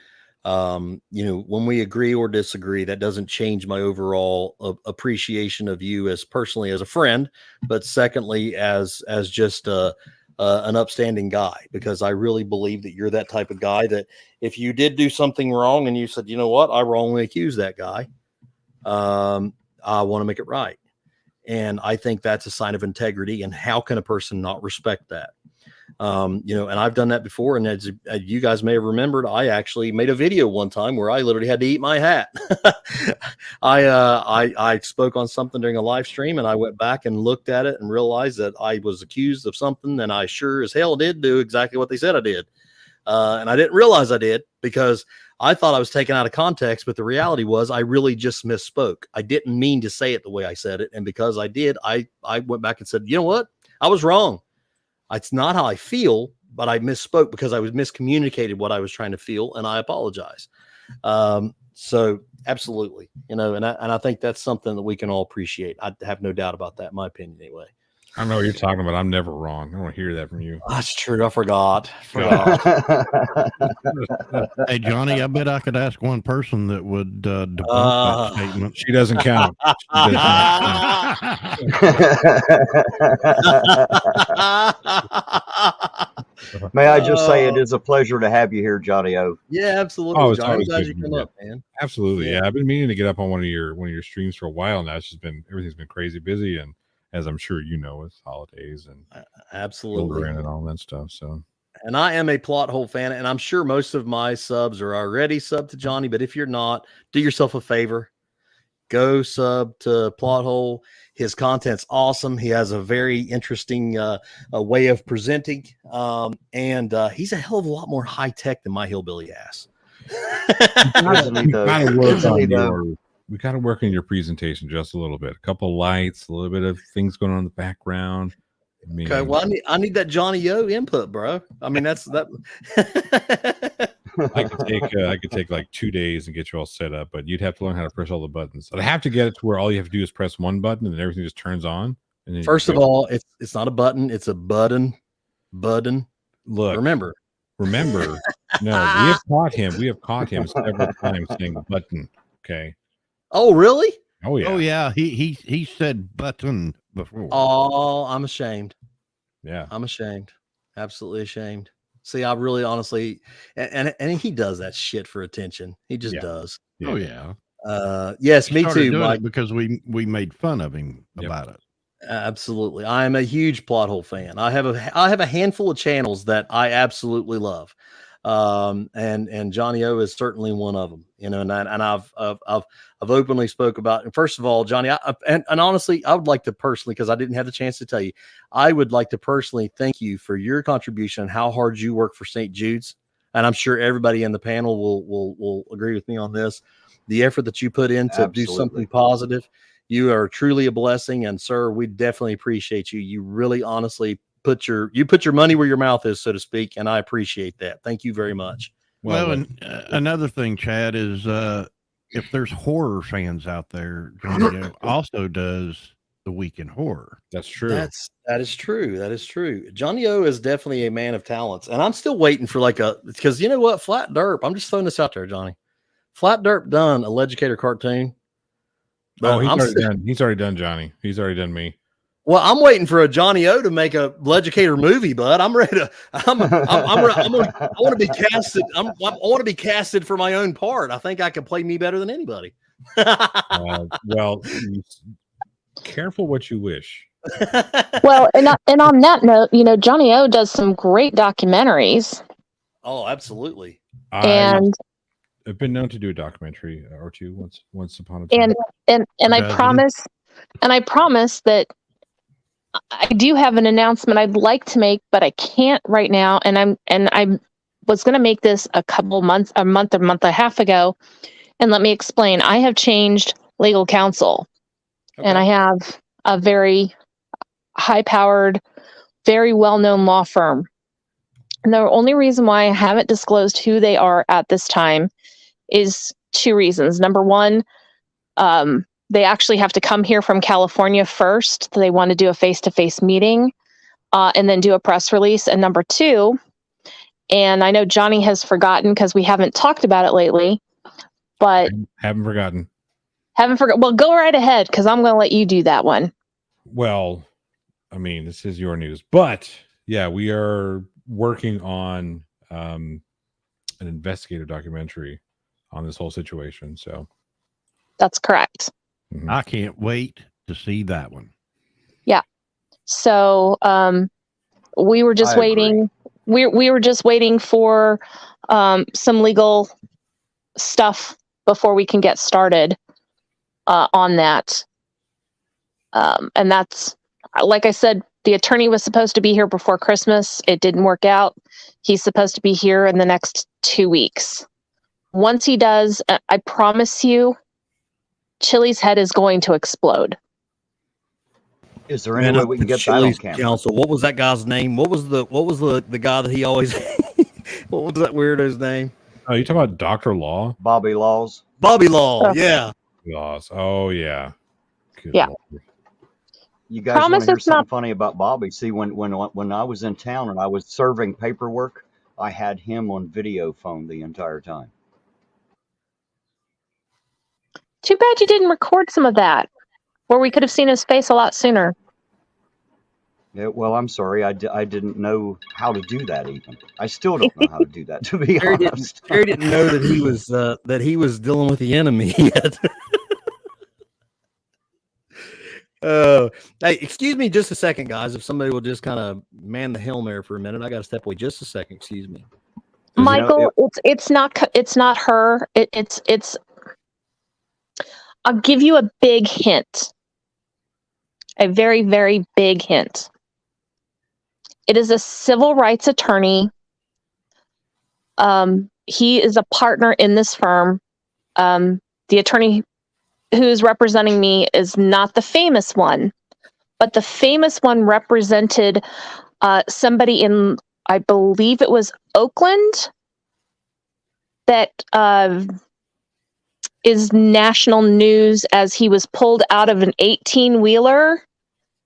when we agree or disagree, that doesn't change my overall appreciation of you as personally as a friend, but secondly, as just an upstanding guy, because I really believe that you're that type of guy that if you did do something wrong and you said, you know what, I wrongly accused that guy, I want to make it right. And I think that's a sign of integrity. And how can a person not respect that? You know, and I've done that before. And as you guys may have remembered, I actually made a video one time where I literally had to eat my hat. I spoke on something during a live stream, and I went back and looked at it and realized that I was accused of something, and I sure as hell did do exactly what they said I did. And I didn't realize I did, because I thought I was taken out of context, but the reality was I really just misspoke. I didn't mean to say it the way I said it. And because I did, I went back and said, you know what? I was wrong. It's not how I feel, but I misspoke because I was miscommunicated what I was trying to feel, and I apologize. So absolutely, you know, and I think that's something that we can all appreciate. I have no doubt about that, in my opinion, anyway. I know what you're talking about. I'm never wrong. I don't want to hear that from you. That's true. I forgot. Hey, Johnny, I bet I could ask one person that would debunk that statement. She doesn't count. May I just say it is a pleasure to have you here, Johnny O. Yeah, absolutely. Oh, it's John, I'm always glad good you to come be up, man. Absolutely. Yeah. I've been meaning to get up on one of your streams for a while now. It's just been, everything's been crazy busy. And as I'm sure you know, with holidays and absolutely children and all that stuff. So, and I am a plot hole fan, and I'm sure most of my subs are already subbed to Johnny, but if you're not, do yourself a favor. Go sub to Plot Hole. His content's awesome. He has a very interesting way of presenting, and he's a hell of a lot more high tech than my hillbilly ass. We got to work on your presentation just a little bit. A couple lights, a little bit of things going on in the background. I mean, okay, well, I need that Johnny O input, bro. I mean, that's that. I could take like 2 days and get you all set up, but you'd have to learn how to press all the buttons. I'd have to get it to where all you have to do is press one button and then everything just turns on. And then first of all, it's not a button; it's a button. Button. Look, remember. No, we have caught him several times saying button. Okay. Oh, really? Oh yeah. Oh yeah. He said button before. Oh, I'm ashamed. Yeah. I'm ashamed. Absolutely ashamed. See, I really honestly, and he does that shit for attention. He just does. Yeah. Oh yeah. Yes, he me too, Mike. because we made fun of him about it. Absolutely. I am a huge Plot Hole fan. I have a handful of channels that I absolutely love. And Johnny O is certainly one of them, you know, and I've openly spoke about, and first of all, Johnny, and honestly, I would like to personally, because I didn't have the chance to tell you, I would like to personally thank you for your contribution and how hard you work for St. Jude's. And I'm sure everybody in the panel will agree with me on this. The effort that you put in to do something positive, you are truly a blessing. And sir, we definitely appreciate you. You really honestly put your money where your mouth is, so to speak. And I appreciate that. Thank you very much. Well, and another thing, Chad, is if there's horror fans out there, Johnny also does the Week in Horror. That's true. That is true. That is true. Johnny O is definitely a man of talents, and I'm still waiting for because you know what, Flat Derp. I'm just throwing this out there, Johnny. Flat Derp done a Legicator cartoon. Oh, he's already done Johnny. He's already done me. Well, I'm waiting for a Johnny O to make a Legicator movie, bud. I'm ready to. I want to be casted. I want to be casted for my own part. I think I can play me better than anybody. Well, careful what you wish. Well, and on that note, you know, Johnny O does some great documentaries. Oh, absolutely. And I've been known to do a documentary or two once upon a time. And I promise that I do have an announcement I'd like to make, but I can't right now. And I was going to make this a month and a half ago. And let me explain. I have changed legal counsel, and I have a very high-powered, very well-known law firm. And the only reason why I haven't disclosed who they are at this time is two reasons. Number one, they actually have to come here from California first. They want to do a face-to-face meeting and then do a press release. And number two, and I know Johnny has forgotten because we haven't talked about it lately, but haven't forgotten. Well, go right ahead because I'm going to let you do that one. Well, I mean, this is your news, but Yeah, we are working on an investigative documentary on this whole situation. So That's correct. I can't wait to see that one. So we were just I agree. waiting. We were just waiting for some legal stuff before we can get started on that. And that's, like I said, the attorney was supposed to be here before Christmas. It didn't work out. He's supposed to be here in the next 2 weeks. Once he does, I promise you, Chili's head is going to explode. Is there any way we can get that on Chili's camera? counsel. What was that guy's name? What was the guy that he always what was that weirdo's name? oh, you talking about Dr. Law? Bobby Laws. Bobby Law. Oh. Yeah. Laws. Oh yeah. Good Yeah. Lord. You guys want Promise to hear it's something not- funny about Bobby? See, when I was in town and I was serving paperwork, I had him on video phone the entire time. Too bad you didn't record some of that, where we could have seen his face a lot sooner. Yeah, well, I'm sorry, I didn't know how to do that. Even I still don't know how to do that. To be honest, Terry didn't know that he was dealing with the enemy yet. Hey, excuse me just a second, guys. If somebody will just kind of man the helm there for a minute, I got to step away just a second. Excuse me. know, Michael, it's not her. It's. I'll give you a big hint. A very, very big hint. It is a civil rights attorney. He is a partner in this firm. The attorney who is representing me is not the famous one, but the famous one represented somebody in, I believe it was Oakland, that is national news as he was pulled out of an 18-wheeler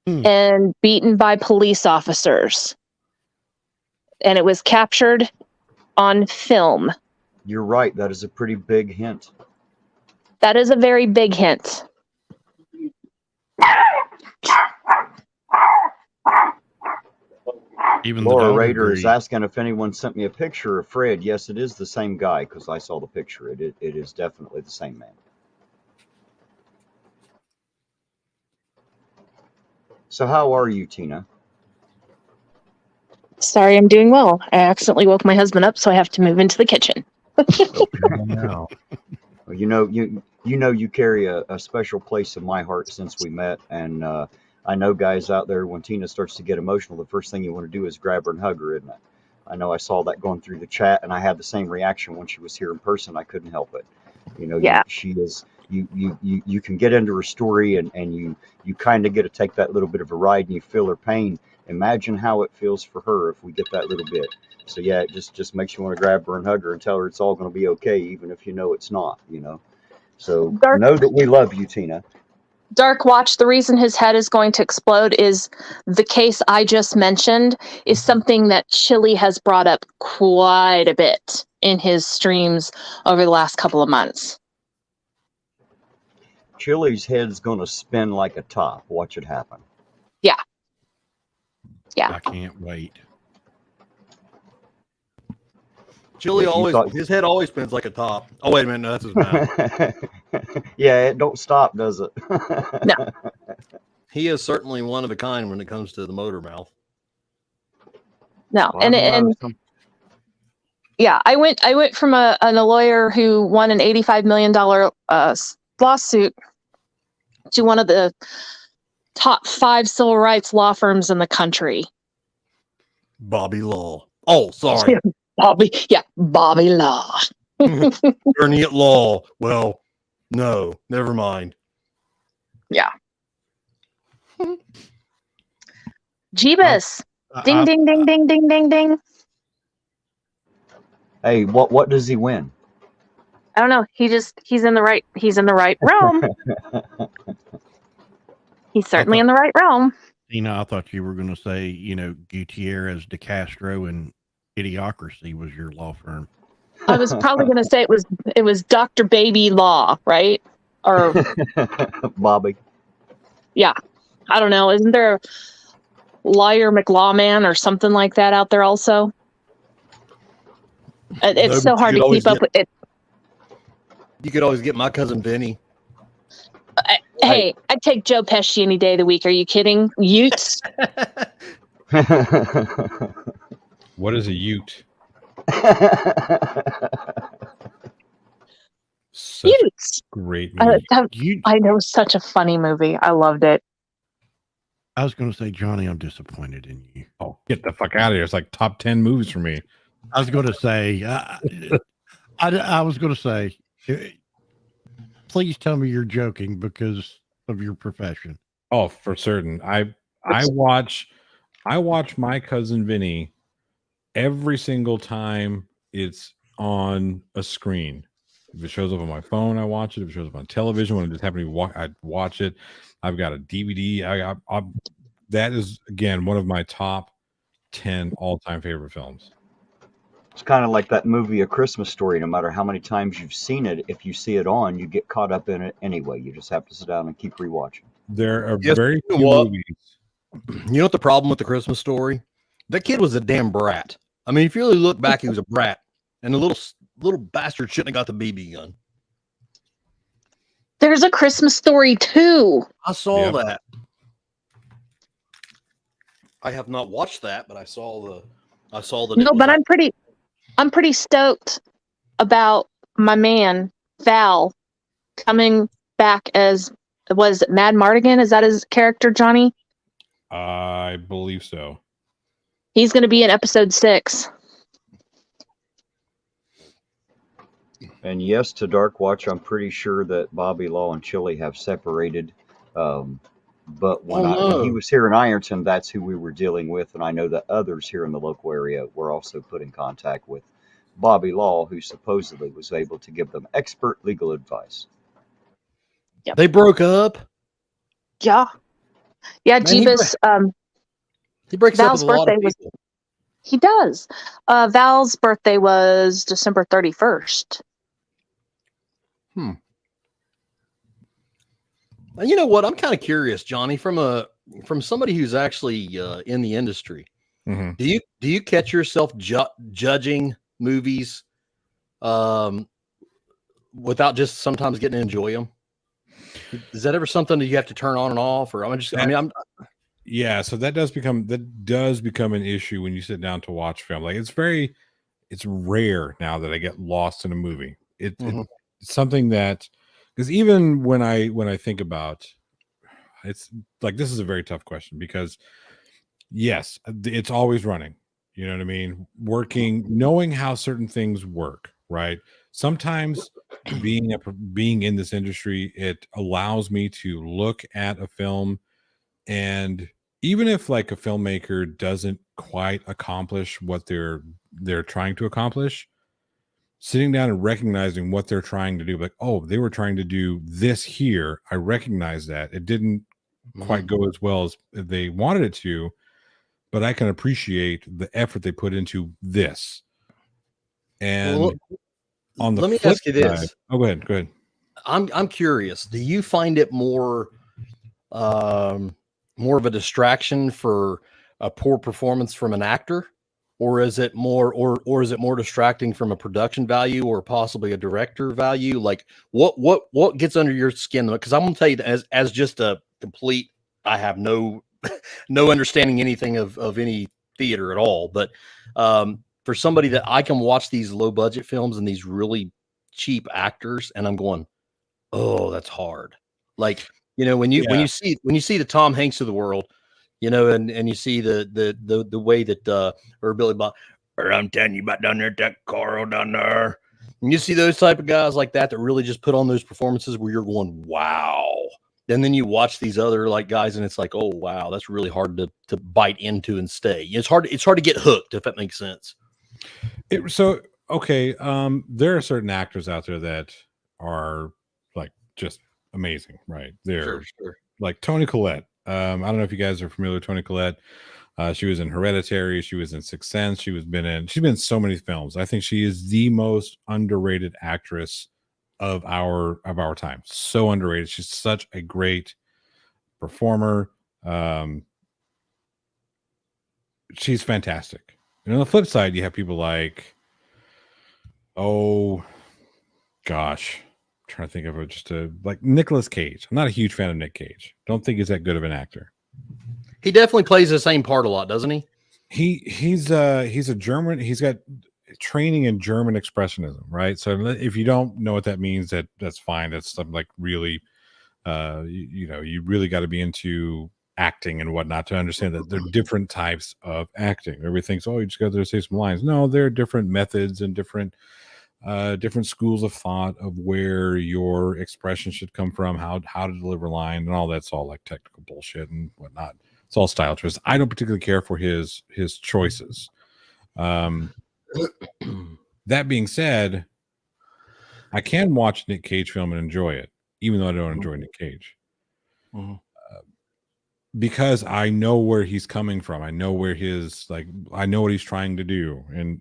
and beaten by police officers. And it was captured on film. you're right. That is a pretty big hint. That is a very big hint. Even the Laura dog Rader is agreed. asking if anyone sent me a picture of Fred. Yes, it is the same guy because I saw the picture. It is definitely the same man. So how are you, Tina? Sorry, I'm doing well. I accidentally woke my husband up, so I have to move into the kitchen. Well, you know you carry a special place in my heart since we met, and I know guys out there, when Tina starts to get emotional, the first thing you want to do is grab her and hug her, isn't it? I know I saw that going through the chat, and I had the same reaction when she was here in person. I couldn't help it. You know, Yeah. she is. You can get into her story, and you kind of get to take that little bit of a ride, and you feel her pain. Imagine how it feels for her if we get that little bit. So yeah, it just makes you want to grab her and hug her and tell her it's all going to be okay, even if you know it's not. You know. So Dark- know that we love you, Tina. Dark Watch, the reason his head is going to explode is the case I just mentioned is something that Chili has brought up quite a bit in his streams over the last couple of months. Chili's head's going to spin like a top. Watch it happen. Yeah. I can't wait. Chili Yeah, you always thought- his head always spins like a top. Oh wait a minute, no, that's his mouth. Yeah, it don't stop, does it? No. He is certainly one of a kind when it comes to the motor mouth. No, Well, and I've noticed them. yeah, I went from a lawyer who won an $85 million lawsuit to one of the top 5 civil rights law firms in the country. Bobby Law. Oh, sorry. Bobby Law. Attorney at law. Well, no, never mind. Jeebus. Ding, ding, ding, ding, ding, ding, ding. Hey, what does he win? I don't know. He's in the right realm. He's certainly in the right realm. Tina, I thought you were going to say, Gutierrez de Castro and Idiocracy was your law firm. I was probably going to say it was Dr. Baby Law, right? Or Bobby. yeah, I don't know. Isn't there Liar McLawman or something like that out there also. It's No, so but you hard could to always keep up get- with it. You could always get my cousin Vinny. Hey, I'd take Joe Pesci any day of the week. Are you kidding? Utes? What is a Ute? Such Utes. a great movie. I know, such a funny movie. I loved it. I was going to say, Johnny, I'm disappointed in you. Oh, get the fuck out of here! It's like top 10 movies for me. I was going to say, I was going to say, please tell me you're joking because of your profession. Oh, for certain. I watch My Cousin Vinny every single time it's on a screen. If it shows up on my phone, I watch it. If it shows up on television, when it just happened to I watch it. I've got a DVD. That is, again, one of my top 10 all-time favorite films. It's kind of like that movie, A Christmas Story. No matter how many times you've seen it, if you see it on, you get caught up in it anyway. You just have to sit down and keep rewatching. There are Yes, very you few know what? movies. You know what the problem with the Christmas Story? That kid was a damn brat. I mean, if you really look back, he was a brat, and the little bastard shouldn't have got the BB gun. There's a Christmas Story too. I saw Yep. that. I have not watched that, but I saw the. No, but I'm pretty stoked about my man Val coming back as, was it Mad Mardigan? Is that his character, Johnny? I believe so. He's going to be in episode 6. And yes, to Dark Watch, I'm pretty sure that Bobby Law and Chili have separated. But when he was here in Ironton, that's who we were dealing with. And I know that others here in the local area were also put in contact with Bobby Law, who supposedly was able to give them expert legal advice. Yep. They broke up. Yeah. Yeah, Man, he Jeebus, He breaks Val's up with a lot of birthday was- people. he does. Val's birthday was December 31st. And you know what? I'm kind of curious, Johnny, from somebody who's actually in the industry. Mhm. Do you catch yourself judging movies without just sometimes getting to enjoy them? Is that ever something that you have to turn on and off? Or Yeah, so that does become an issue when you sit down to watch film. Like it's rare now that I get lost in a movie. It's something that, because even when I think about, it's like, this is a very tough question, because yes, it's always running. You know what I mean? Working, knowing how certain things work, right? Sometimes being in this industry, it allows me to look at a film, and even if like a filmmaker doesn't quite accomplish what they're trying to accomplish, sitting down and recognizing what they're trying to do, like, oh, they were trying to do this here. I recognize that it didn't quite go as well as they wanted it to, but I can appreciate the effort they put into this. And on the let me flip ask you this. side, oh, go ahead. I'm curious. Do you find it more of a distraction for a poor performance from an actor, or is it more distracting from a production value or possibly a director value? Like what gets under your skin? Because I'm going to tell you, as just a complete, I have no understanding anything of any theater at all, but for somebody that I can watch these low budget films and these really cheap actors, and I'm going, oh, that's hard. Like, you know, when you see the Tom Hanks of the world, you know, and you see the way that or Billy Bob, or I'm telling you about down there, that Carl down there, and you see those type of guys like that really just put on those performances where you're going, wow. And then you watch these other like guys, and it's like, oh wow, that's really hard to bite into and stay. It's hard to get hooked, if that makes sense. Okay, there are certain actors out there that are like just amazing, right? They're Sure. like Toni Collette. I don't know if you guys are familiar with Toni Collette. She was in Hereditary. She was in Sixth Sense. She's been in so many films. I think she is the most underrated actress of our time. So underrated. She's such a great performer. she's fantastic. And on the flip side, you have people like, oh gosh, I'm trying to think of it, like Nicolas Cage. I'm not a huge fan of Nick Cage. Don't think he's that good of an actor. He definitely plays the same part a lot, doesn't he? He's a German. He's got training in German expressionism, right? So if you don't know what that means, that's fine. That's something like really, you really got to be into acting and whatnot to understand that there are different types of acting. Everybody thinks, oh, you just got to say some lines. No, there are different methods and different schools of thought of where your expression should come from, how to deliver line, and all that's all like technical bullshit and whatnot. It's all style choices. I don't particularly care for his choices. That being said, I can watch Nick Cage film and enjoy it, even though I don't enjoy Nick Cage. Because I know where he's coming from. I know where I know what he's trying to do. And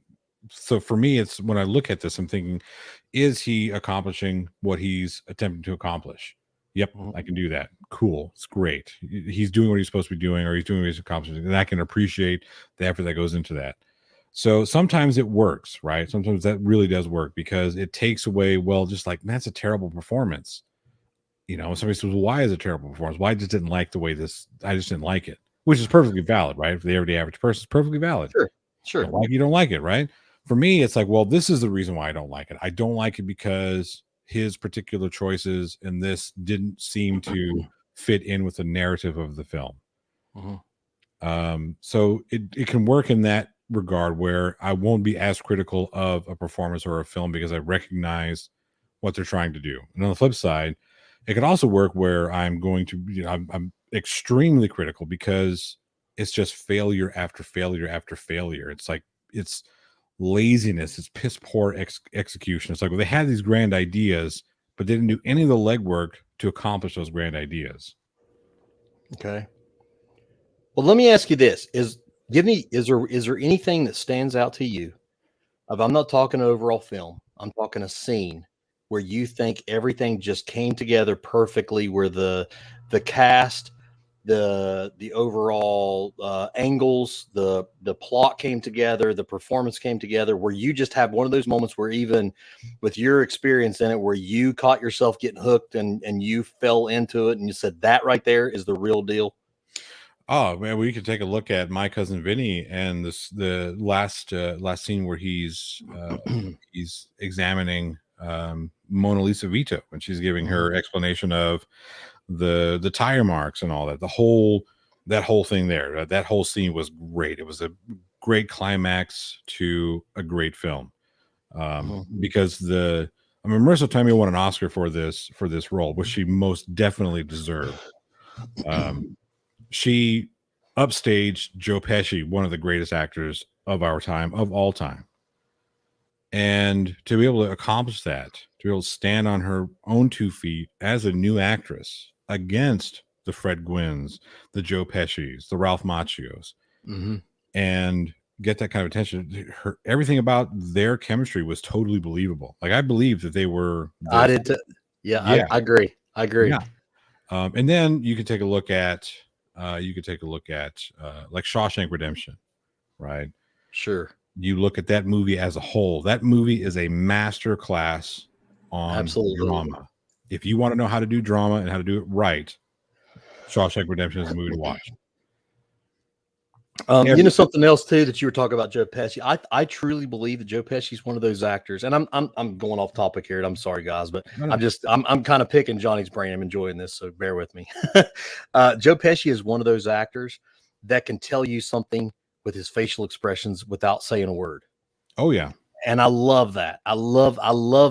so for me, it's when I look at this, I'm thinking, is he accomplishing what he's attempting to accomplish? Yep, I can do that. Cool. It's great. He's doing what he's supposed to be doing, or he's doing what he's accomplishing. And I can appreciate the effort that goes into that. So sometimes it works, right? Sometimes that really does work because it takes away, well, just like, that's a terrible performance. Somebody says, well, why is it a terrible performance? Why I just didn't like the way I just didn't like it, which is perfectly valid, right? For the everyday average person, it's perfectly valid. Sure. You don't like it, right? For me, it's like, well, this is the reason why I don't like it. I don't like it because his particular choices in this didn't seem to fit in with the narrative of the film. So it can work in that regard where I won't be as critical of a performance or a film because I recognize what they're trying to do. And on the flip side, it can also work where I'm going to, I'm extremely critical because it's just failure after failure after failure. It's like, it's laziness. It's piss poor execution. It's like, well, they had these grand ideas, but they didn't do any of the legwork to accomplish those grand ideas. Okay. Well, let me ask you this: is there anything that stands out to you? I'm not talking overall film. I'm talking a scene where you think everything just came together perfectly, where the cast, the overall angles, the plot came together, the performance came together, where you just have one of those moments where even with your experience in it, where you caught yourself getting hooked and you fell into it and you said that right there is the real deal. Oh man, we could take a look at My Cousin Vinny and the last scene where he's examining Mona Lisa Vito when she's giving her explanation of the tire marks and all that. That whole thing there, that whole scene was great. It was a great climax to a great film. Because Marissa Tomei won an Oscar for this role, which she most definitely deserved. She upstaged Joe Pesci, one of the greatest actors of our time, of all time. And to be able to accomplish that, to be able to stand on her own 2 feet as a new actress against the Fred Gwynns, the Joe Pescis, the Ralph Macchios, and get that kind of attention. Everything about their chemistry was totally believable. Like, I believe that they were. I did too. Yeah. I agree. Yeah. And then you could take a look at like Shawshank Redemption, right? Sure. You look at that movie as a whole. That movie is a master class on drama. If you want to know how to do drama and how to do it right, Shawshank Redemption is a movie to watch. Something else too that you were talking about Joe Pesci. I truly believe that Joe Pesci is one of those actors, and I'm going off topic here, and I'm sorry guys, but I'm kind of picking Johnny's brain. I'm enjoying this, so bear with me. Joe Pesci is one of those actors that can tell you something with his facial expressions without saying a word. Oh yeah. And I love that. I love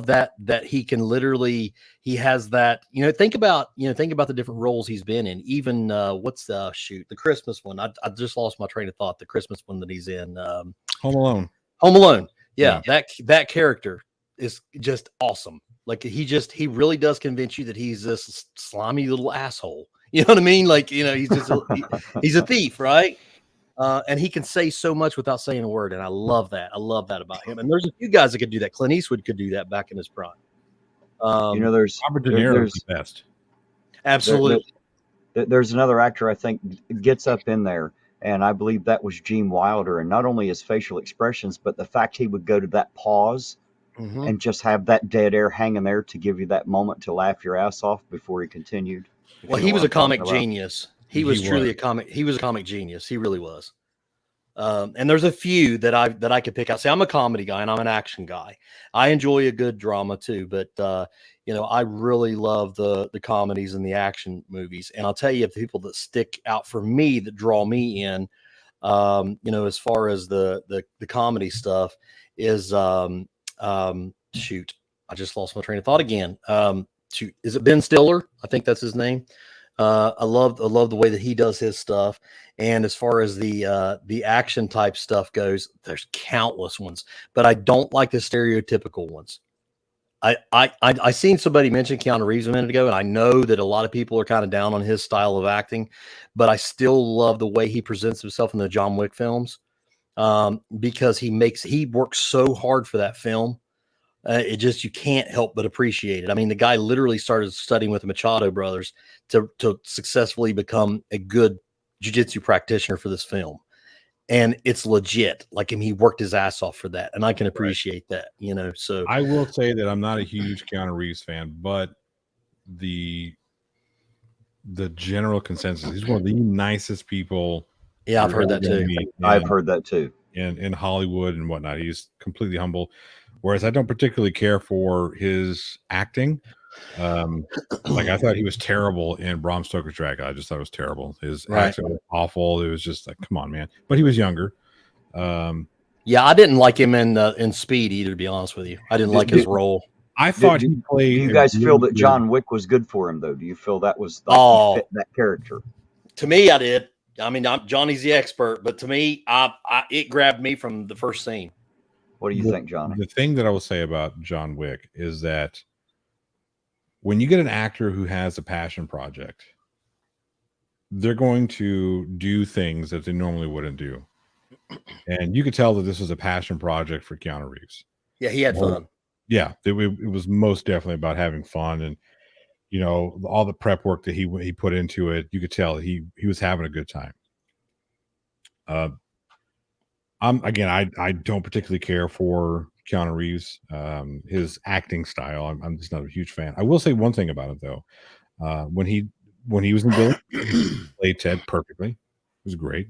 that he can literally, he has that, think about the different roles he's been in. Even the Christmas one. I just lost my train of thought. The Christmas one that he's in. Home Alone. Yeah. That character is just awesome. Like he really does convince you that he's this slimy little asshole. You know what I mean? Like, he's just he's a thief, right? And he can say so much without saying a word. And I love that. I love that about him. And there's a few guys that could do that. Clint Eastwood could do that back in his prime. There's Robert De Niro is the best. Absolutely. There's another actor I think gets up in there, And I believe that was Gene Wilder. And not only his facial expressions, but the fact he would go to that pause Mhm. and just have that dead air hanging there to give you that moment to laugh your ass off before he continued. if Well, you know he what was a I'm talking comic about. genius. He He was truly was. a comic. He was a comic genius. He really was. And there's a few that I could pick out. Say, I'm a comedy guy and I'm an action guy. I enjoy a good drama too, but you know, I really love the comedies and the action movies. And I'll tell you, the people that stick out for me, that draw me in, you know, as far as the comedy stuff is shoot, I just lost my train of thought again. Shoot, is it Ben Stiller? I think that's his name. I love the way that he does his stuff. And as far as the action type stuff goes, there's countless ones, but I don't like the stereotypical ones. I seen somebody mention Keanu Reeves a minute ago, and I know that a lot of people are kind of down on his style of acting, but I still love the way he presents himself in the John Wick films, because he works so hard for that film. It just, you can't help but appreciate it. I mean, the guy literally started studying with the Machado brothers to successfully become a good jiu-jitsu practitioner for this film. And it's legit. Like, I mean, he worked his ass off for that. And I can appreciate that, you know, so. I will say that I'm not a huge Keanu Reeves fan, but the general consensus, he's one of the nicest people. Yeah, I've heard that too. I've heard that too. In Hollywood and whatnot. He's completely humble. Whereas I don't particularly care for his acting. Like, I thought he was terrible in Bram Stoker's Dracula. I just thought it was terrible. His accent was awful. It was just like, come on, man. But he was younger. Yeah, I didn't like him in Speed either, to be honest with you. I didn't like his role. I thought he played. Do you guys feel that John Wick was good for him, though? Do you feel that was he fit that character? To me, I did. I mean, Johnny's the expert, but to me, it grabbed me from the first scene. What do you think, Johnny? The thing that I will say about John Wick is that when you get an actor who has a passion project, they're going to do things that they normally wouldn't do. And you could tell that this was a passion project for Keanu Reeves. Yeah, he had fun. Yeah, it was most definitely about having fun, and you know, all the prep work that he put into it. You could tell he was having a good time. I don't particularly care for Keanu Reeves, his acting style. I'm just not a huge fan. I will say one thing about it though. When he was in Bill, he played Ted perfectly. It was great.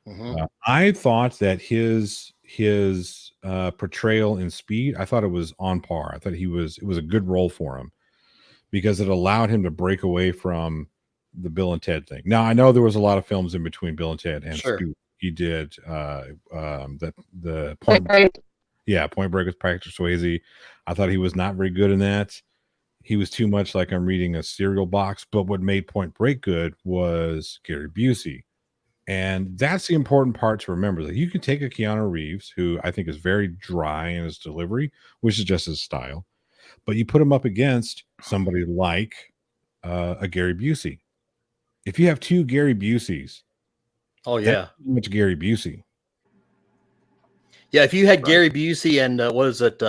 Mm-hmm. I thought that his portrayal in Speed, I thought it was on par. I thought it was a good role for him because it allowed him to break away from the Bill and Ted thing. Now I know there was a lot of films in between Bill and Ted and Speed. He did the Point Break. Yeah, Point Break with Patrick Swayze. I thought he was not very good in that. He was too much like I'm reading a cereal box. But what made Point Break good was Gary Busey. And that's the important part to remember, that you can take a Keanu Reeves, who I think is very dry in his delivery, which is just his style, but you put him up against somebody like a Gary Busey. If you have two Gary Buseys, oh yeah, much Gary Busey. Yeah, if you had Gary Busey and what is it?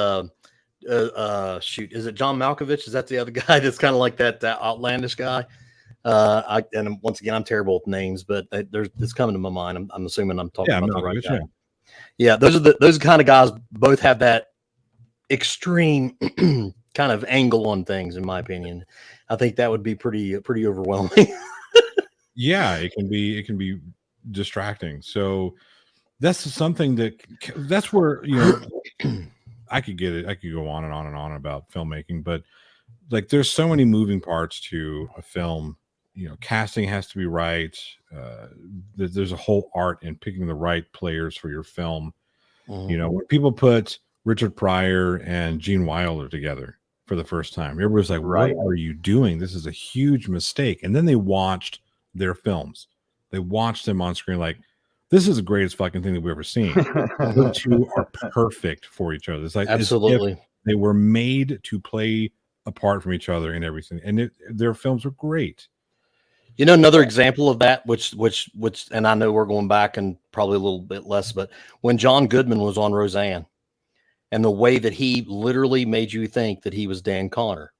Shoot, is it John Malkovich? Is that the other guy that's kind of like that outlandish guy? And once again, I'm terrible with names, but it's coming to my mind. I'm assuming I'm talking about the right guy. Yeah, those kind of guys both have that extreme kind of angle on things, in my opinion. I think that would be pretty overwhelming. Yeah, it can be distracting. So that's something that's where, you know, I could get it. I could go on and on and on about filmmaking, but like, there's so many moving parts to a film. You know, casting has to be right. There's a whole art in picking the right players for your film. Mm-hmm. You know, when people put Richard Pryor and Gene Wilder together for the first time, everybody's like, what are you doing? This is a huge mistake. And then they watched their films. They watched them on screen like, this is the greatest fucking thing that we've ever seen. The two are perfect for each other. It's like, absolutely, they were made to play apart from each other and everything. And their films are great. You know, another example of that, which, and I know we're going back and probably a little bit less, but when John Goodman was on Roseanne, and the way that he literally made you think that he was Dan Connor,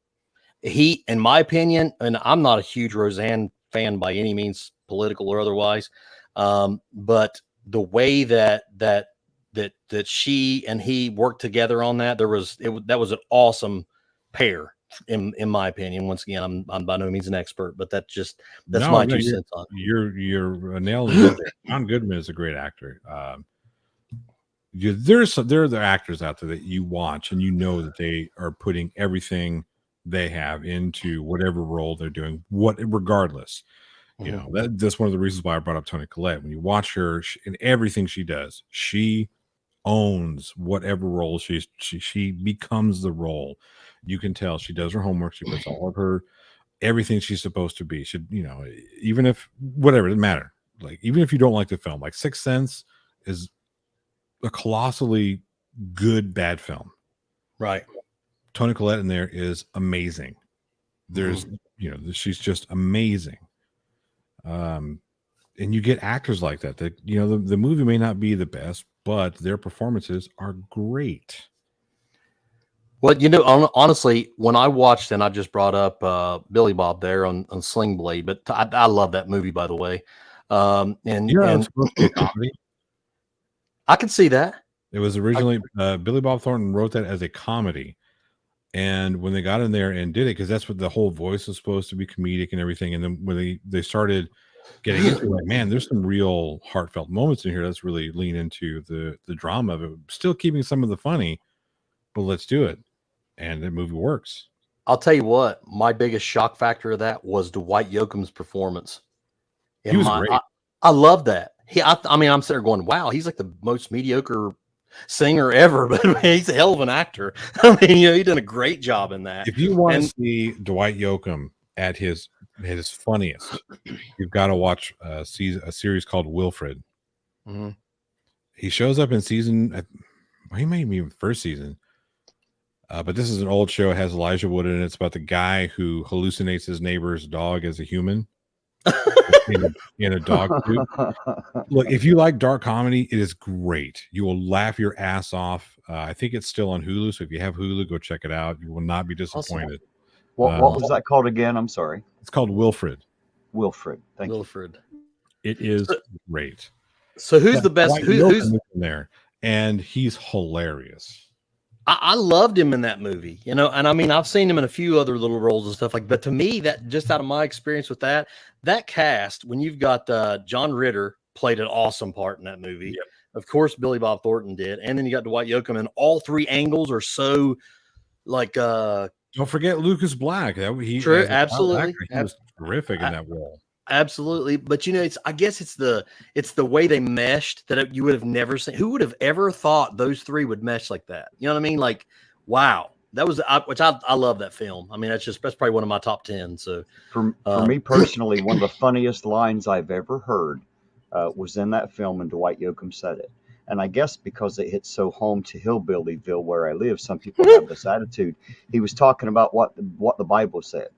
he, in my opinion, and I'm not a huge Roseanne fan by any means, political or otherwise, But the way that she and he worked together on that, that was an awesome pair in my opinion. Once again, I'm by no means an expert, but that's my 2 cents on it. You're nailing it. John Goodman is a great actor. There are the actors out there that you watch and you know that they are putting everything they have into whatever role they're doing, regardless. You know, that's one of the reasons why I brought up Toni Collette. When you watch her in everything she does, she owns whatever role she becomes the role. You can tell she does her homework. She puts all of her everything she's supposed to be. Should, you know, even if whatever, it doesn't matter. Like, even if you don't like the film, like Sixth Sense is a colossally good bad film. Right. Toni Collette in there is amazing. There's you know, she's just amazing. And you get actors like that you know, the movie may not be the best, but their performances are great. Well, you know, honestly, when I watched, and I just brought up Billy Bob there on Sling Blade, but I love that movie, by the way. And it's supposed to be a comedy. I can see that. It was originally Billy Bob Thornton wrote that as a comedy, and when they got in there and did it, because that's what the whole voice is supposed to be, comedic and everything, and then when they started getting into it, like, man, there's some real heartfelt moments in here. Let's really lean into the drama of it, still keeping some of the funny, but let's do it. And the movie works. I'll tell you what, my biggest shock factor of that was Dwight Yoakam's performance. He was great. I love that. I mean, I'm sitting there going, wow, he's like the most mediocre singer ever, but man, he's a hell of an actor. I mean, you know, he done a great job in that. If you want to see Dwight Yoakam at his funniest, you've got to watch a series called Wilfred. He shows up in season, he may be first season. But this is an old show. It has Elijah Wood in it. It's about the guy who hallucinates his neighbor's dog as a human in a dog suit. Look, if you like dark comedy, it is great. You will laugh your ass off. I think it's still on Hulu. So if you have Hulu, go check it out. You will not be disappointed. What was that called again? I'm sorry. It's called Wilfred. Wilfred. Thank you. It is great. So who's the best? Who's in there? And he's hilarious. I loved him in that movie, you know, and I mean, I've seen him in a few other little roles and stuff but to me, that just out of my experience with that cast, when you've got John Ritter played an awesome part in that movie. Yep. Of course, Billy Bob Thornton did. And then you got Dwight Yoakam, and all three angles are so like, don't forget Lucas Black. True. Absolutely. He was terrific in that role. Absolutely. But you know, I guess it's the way they meshed that you would have never seen. Who would have ever thought those three would mesh like that? You know what I mean? Like, wow, that was, I love that film. I mean, that's probably one of my top 10. So for me personally, one of the funniest lines I've ever heard was in that film, and Dwight Yoakam said it. And I guess because it hits so home to Hillbillyville where I live, some people have this attitude. He was talking about what the Bible said.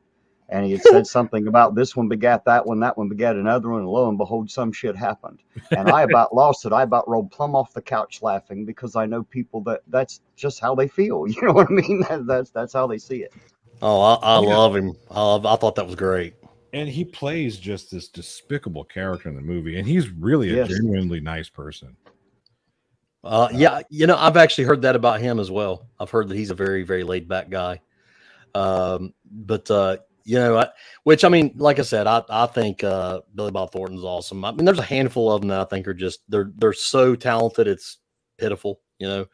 And he had said something about this one begat that one begat another one, and lo and behold, some shit happened. And I about lost it. I about rolled plumb off the couch laughing, because I know people that's just how they feel. You know what I mean? That's how they see it. Oh, I love him. I thought that was great. And he plays just this despicable character in the movie, and he's really a genuinely nice person. Yeah, you know, I've actually heard that about him as well. I've heard that he's a very, very laid back guy. You know, which I mean, like I said, I think Billy Bob Thornton's awesome. I mean, there's a handful of them that I think are just they're so talented, it's pitiful. You know,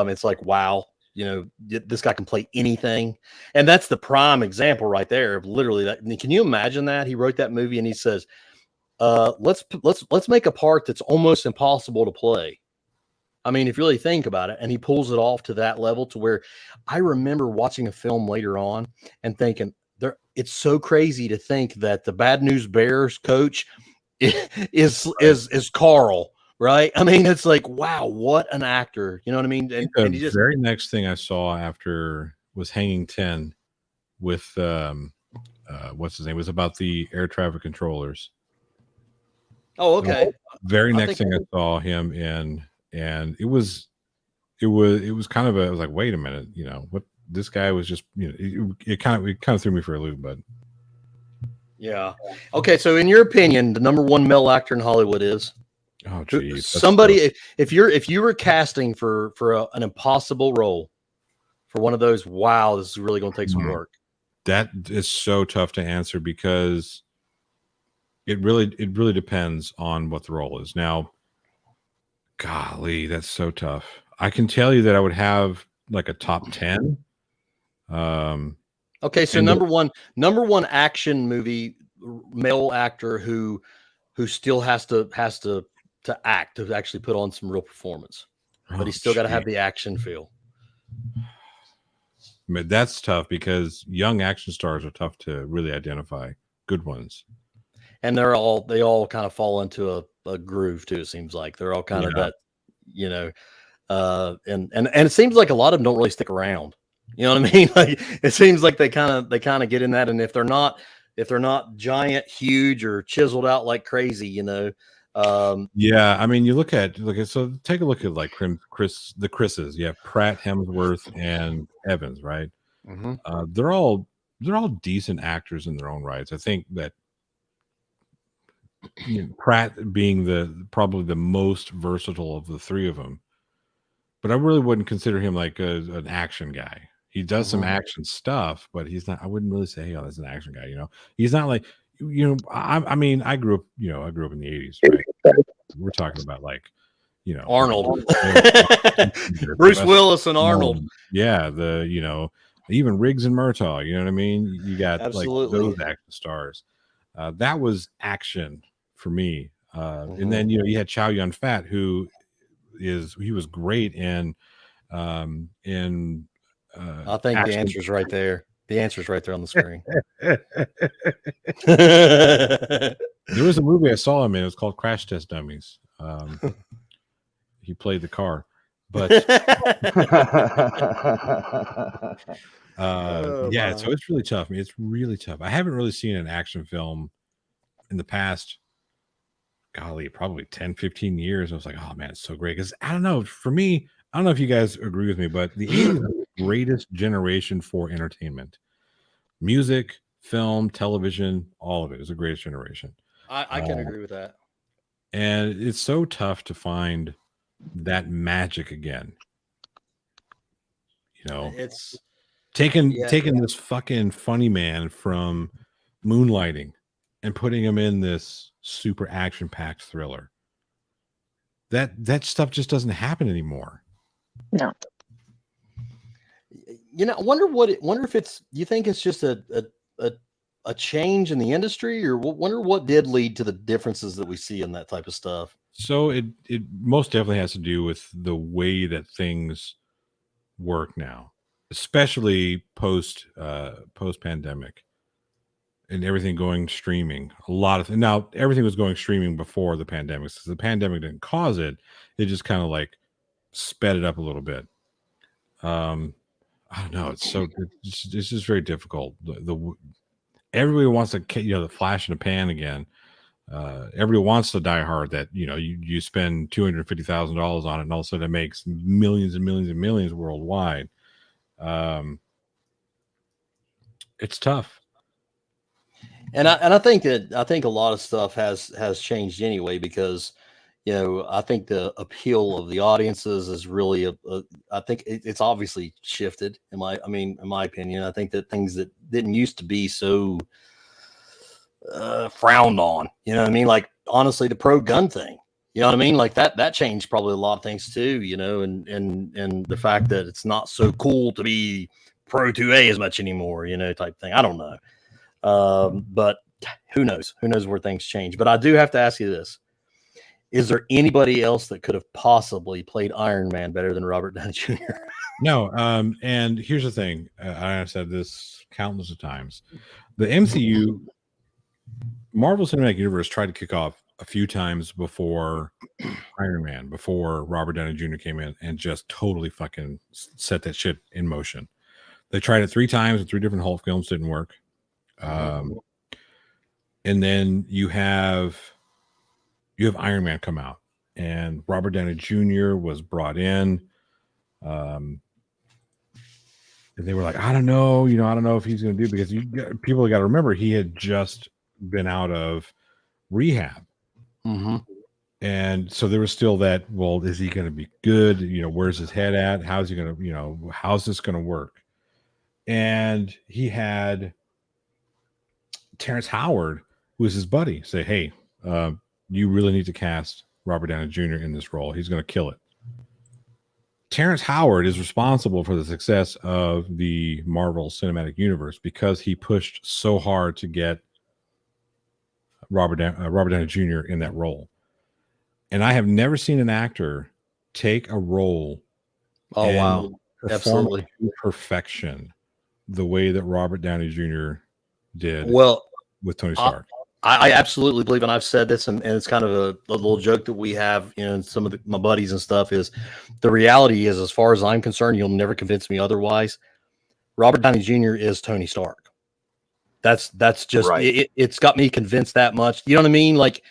it's like, wow, you know, this guy can play anything, and that's the prime example right there of literally that. Can you imagine that he wrote that movie and he says, let's make a part that's almost impossible to play. I mean, if you really think about it, and he pulls it off to that level to where I remember watching a film later on and thinking, it's so crazy to think that the Bad News Bears coach is Carl, right? I mean, it's like, wow, what an actor. You know what I mean? And the very next thing I saw after was Hanging 10 with what's his name? It was about the air traffic controllers. Oh, okay. Very next thing I saw him in, and it was kind of I was like, wait a minute, you know what? This guy was just, you know, it kind of threw me for a loop, but Yeah. Okay. So, in your opinion, the number one male actor in Hollywood is Oh, geez. somebody. If you were casting for an impossible role, for one of those, wow, this is really going to take some work. That is so tough to answer because it really depends on what the role is. Now, golly, that's so tough. I can tell you that I would have like a top 10. Okay, so number one action movie male actor who still has to act, to actually put on some real performance, but he's still got to have the action feel. But that's tough because young action stars are tough to really identify. Good ones, and they all kind of fall into a groove too. It seems like they're all kind of that, you know, and it seems like a lot of them don't really stick around. You know what I mean? Like, it seems like they kind of get in that, and if they're not giant, huge, or chiseled out like crazy, you know. Yeah, I mean, you look at so take a look at like the Chris's. You have Pratt, Hemsworth, and Evans, right? Mm-hmm. They're all decent actors in their own rights. I think that Pratt being probably the most versatile of the three of them, but I really wouldn't consider him like an action guy. He does some action stuff, but he's not. I wouldn't really say, "Hey, oh, that's an action guy." You know, he's not like I mean, I grew up in the 80s, right? We're talking about like, Arnold, Bruce Willis, and Arnold. Yeah, even Riggs and Murtaugh. You know what I mean? You got absolutely like those action stars. That was action for me. And then you had Chow Yun Fat, who was great in I think action. The answer's right there. The answer's right there on the screen. There was a movie I saw him in. It was called Crash Test Dummies. He played the car, but yeah. So it's really tough. I mean, it's really tough. I haven't really seen an action film in the past, golly, probably 10, 15 years. I was like, oh man, it's so great. Because I don't know, for me, I don't know if you guys agree with me, but the 80s are the greatest generation for entertainment. Music, film, television, all of it is the greatest generation. I can agree with that. And it's so tough to find that magic again. It's taking this fucking funny man from Moonlighting and putting him in this super action-packed thriller. That stuff just doesn't happen anymore. No. I wonder if it's, you think it's just a change in the industry, or wonder what did lead to the differences that we see in that type of stuff? So it most definitely has to do with the way that things work now, especially post pandemic and everything going streaming. Now everything was going streaming before the pandemic. So the pandemic didn't cause it. It just kind of like sped it up a little bit. I don't know. It's just very difficult. Everybody wants to, the flash in the pan again. Everybody wants to Die Hard that, you spend $250,000 on it and all of a sudden it makes millions and millions and millions worldwide. It's tough. And I think a lot of stuff has changed anyway, because I think the appeal of the audiences is really I think it's obviously shifted in my opinion. I think that things that didn't used to be so frowned on, you know what I mean? Like, honestly, the pro gun thing, you know what I mean? Like that changed probably a lot of things too, and the fact that it's not so cool to be pro 2A as much anymore, type thing. I don't know. But who knows where things change. But I do have to ask you this. Is there anybody else that could have possibly played Iron Man better than Robert Downey Jr.? No. And here's the thing. I've said this countless of times. The MCU, Marvel Cinematic Universe, tried to kick off a few times before Iron Man, before Robert Downey Jr. came in and just totally fucking set that shit in motion. They tried it 3 times in 3 different Hulk films, didn't work. And then you have Iron Man come out, and Robert Downey Jr. was brought in. And they were like, I don't know if he's going to do, because people got to remember, he had just been out of rehab. Mm-hmm. And so there was still that, well, is he going to be good? Where's his head at? How's he going to, how's this going to work? And he had Terrence Howard, who was his buddy, say, hey, you really need to cast Robert Downey Jr. in this role. He's going to kill it. Terrence Howard is responsible for the success of the Marvel Cinematic Universe because he pushed so hard to get Robert Downey Jr. in that role. And I have never seen an actor take a role Wow. perform it to perfection the way that Robert Downey Jr. did with Tony Stark. I absolutely believe, and I've said this, and it's kind of a little joke that we have, and some of my buddies and stuff, is the reality is, as far as I'm concerned, you'll never convince me otherwise. Robert Downey Jr. is Tony Stark. That's just, right. It's got me convinced that much. You know what I mean? Like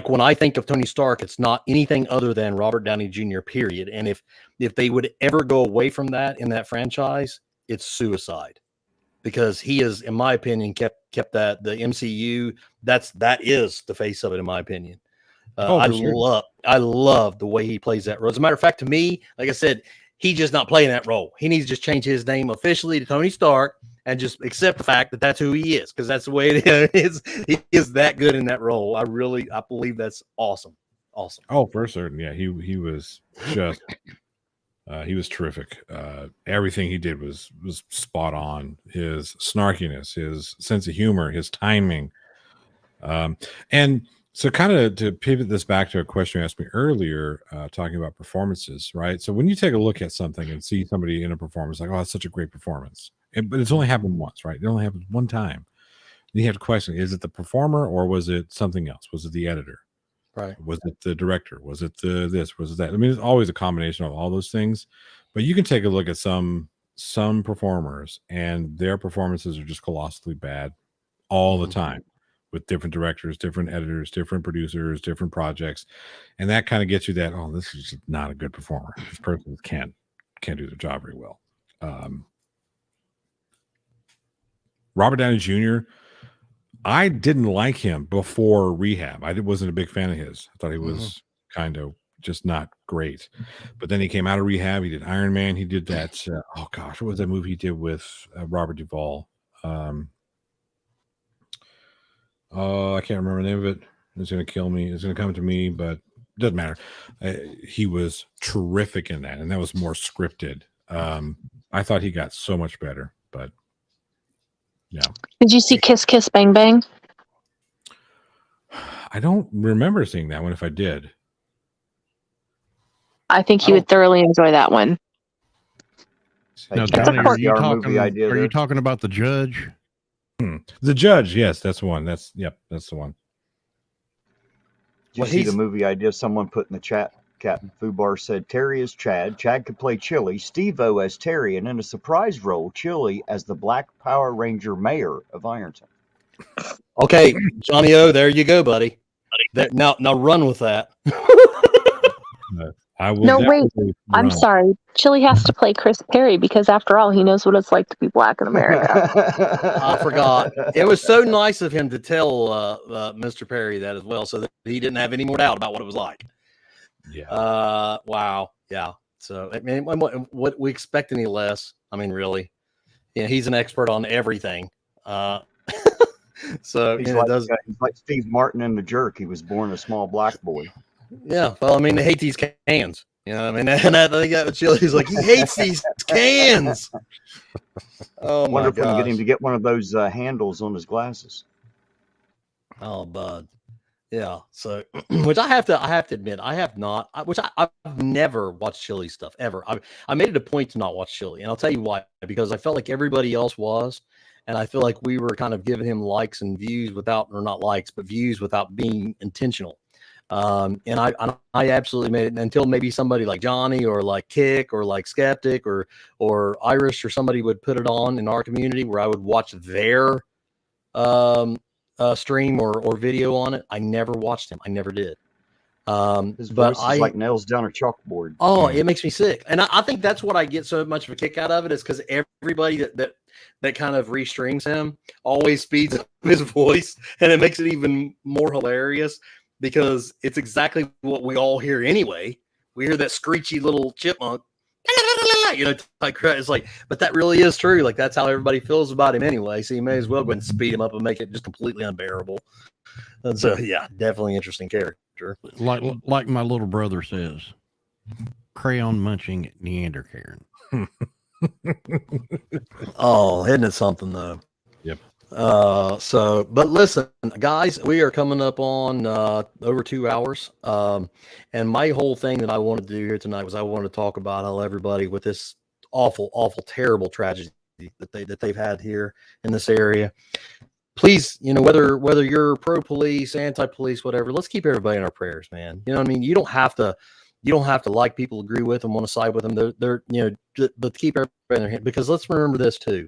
when I think of Tony Stark, it's not anything other than Robert Downey Jr., period. And if they would ever go away from that in that franchise, it's suicide. Because he is, in my opinion, kept that the MCU. That is the face of it, in my opinion. I love the way he plays that role. As a matter of fact, to me, like I said, he's just not playing that role. He needs to just change his name officially to Tony Stark and just accept the fact that that's who he is, because that's the way it is. He is that good in that role. I believe that's awesome. Awesome. Oh, for certain. Yeah, he was just. He was terrific. Everything he did was spot on. His snarkiness, his sense of humor, his timing. And so kind of to pivot this back to a question you asked me earlier, talking about performances, right? So when you take a look at something and see somebody in a performance, like, oh, that's such a great performance. But it's only happened once, right? It only happened one time. You have to question, is it the performer or was it something else? Was it the editor? Right. Was it the director? Was it this? Was it that? I mean, it's always a combination of all those things. But you can take a look at some performers, and their performances are just colossally bad all the time, with different directors, different editors, different producers, different projects, and that kind of gets you that, oh, this is just not a good performer. This person can't do their job very well. Robert Downey Jr., I didn't like him before rehab. I wasn't a big fan of his. I thought he was kind of just not great. But then he came out of rehab. He did Iron Man. He did that. Oh gosh, what was that movie he did with Robert Duvall? I can't remember the name of it. It's going to kill me. It's going to come to me, but it doesn't matter. He was terrific in that, and that was more scripted. I thought he got so much better, but. Yeah. Did you see Kiss Kiss Bang Bang? I don't remember seeing that one. If I did, I think you would thoroughly enjoy that one. Now, Johnny, are you talking about The Judge? The Judge, yes, that's the one. That's the one. Did you see the movie idea someone put in the chat? Captain Fubar said Terry as Chad. Chad could play Chili. Steve-O as Terry, and in a surprise role, Chili as the Black Power Ranger mayor of Ironton. Okay, Johnny O, there you go, buddy. Now run with that. I will. No, wait. I'm sorry. Chili has to play Chris Perry because, after all, he knows what it's like to be black in America. I forgot. It was so nice of him to tell Mr. Perry that as well, so that he didn't have any more doubt about what it was like. Yeah. Wow. Yeah. So, I mean, what we expect any less? I mean, really, he's an expert on everything. So he's like Steve Martin in The Jerk. He was born a small black boy. Yeah. Well, I mean, they hate these cans. You know, I mean, and I think that Chili's like, he hates these cans. Oh my God! Wonder if we can get him to get one of those handles on his glasses. Oh, bud. Yeah, so which I have to admit, I have not. I've never watched Chili stuff ever. I made it a point to not watch Chili, and I'll tell you why. Because I felt like everybody else was, and I feel like we were kind of giving him likes and views without, or not likes, but views without being intentional. And I absolutely made it until maybe somebody like Johnny or like Kick or like Skeptic or Irish or somebody would put it on in our community where I would watch their stream or video on it. I never watched him. I never did. His voice is like nails down a chalkboard. Oh, it makes me sick. And I think that's what I get so much of a kick out of it, is because everybody that that kind of restrings him always speeds up his voice, and it makes it even more hilarious because it's exactly what we all hear anyway. We hear that screechy little chipmunk, type crap. It's like, but that really is true. Like, that's how everybody feels about him anyway. So you may as well go ahead and speed him up and make it just completely unbearable. And so, yeah, definitely interesting character. Like my little brother says, crayon munching Neanderthal. Oh, isn't it something though? Yep. But listen, guys, we are coming up on over 2 hours. And my whole thing that I wanted to do here tonight was I wanted to talk about how everybody with this awful, terrible tragedy that they've had here in this area. Please, whether you're pro-police, anti-police, whatever, let's keep everybody in our prayers, man. You know what I mean? You don't have to like people, agree with them, want to side with them. They're but keep everybody in their hand, because let's remember this too.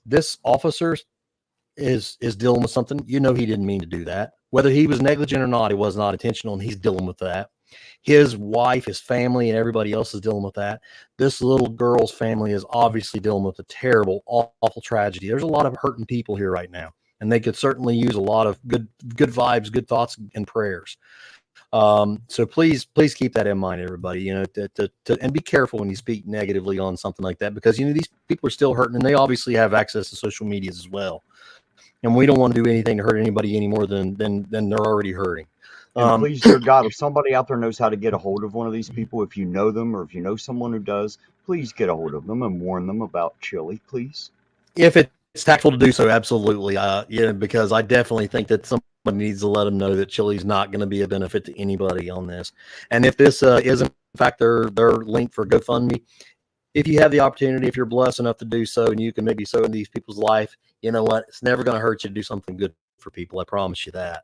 This officer is dealing with something. He didn't mean to do that. Whether he was negligent or not, it was not intentional, and he's dealing with that. His wife, his family, and everybody else is dealing with that. This little girl's family is obviously dealing with a terrible, awful tragedy. There's a lot of hurting people here right now, and they could certainly use a lot of good vibes, good thoughts, and prayers. So please keep that in mind, everybody, and be careful when you speak negatively on something like that, because, these people are still hurting, and they obviously have access to social medias as well. And we don't want to do anything to hurt anybody any more than they're already hurting. And please, dear God, if somebody out there knows how to get a hold of one of these people, if you know them or if you know someone who does, please get a hold of them and warn them about chili, please. If it's tactful to do so, absolutely. Because I definitely think that somebody needs to let them know that chili's not going to be a benefit to anybody on this. And if this is in fact their link for GoFundMe, if you have the opportunity, if you're blessed enough to do so, and you can maybe sow in these people's life, you know what? It's never going to hurt you to do something good for people. I promise you that.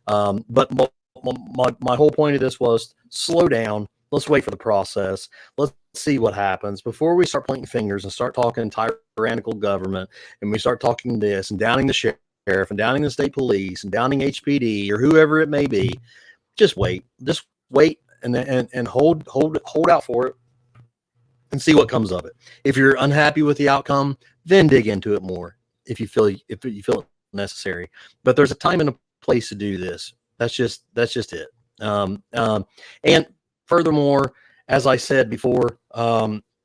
But my whole point of this was slow down. Let's wait for the process. Let's see what happens before we start pointing fingers and start talking tyrannical government, and we start talking this and downing the sheriff and downing the state police and downing HPD or whoever it may be. Just wait and hold out for it and see what comes of it. If you're unhappy with the outcome, then dig into it more if you feel it necessary. But there's a time and a place to do this. That's just it. And furthermore, as I said before,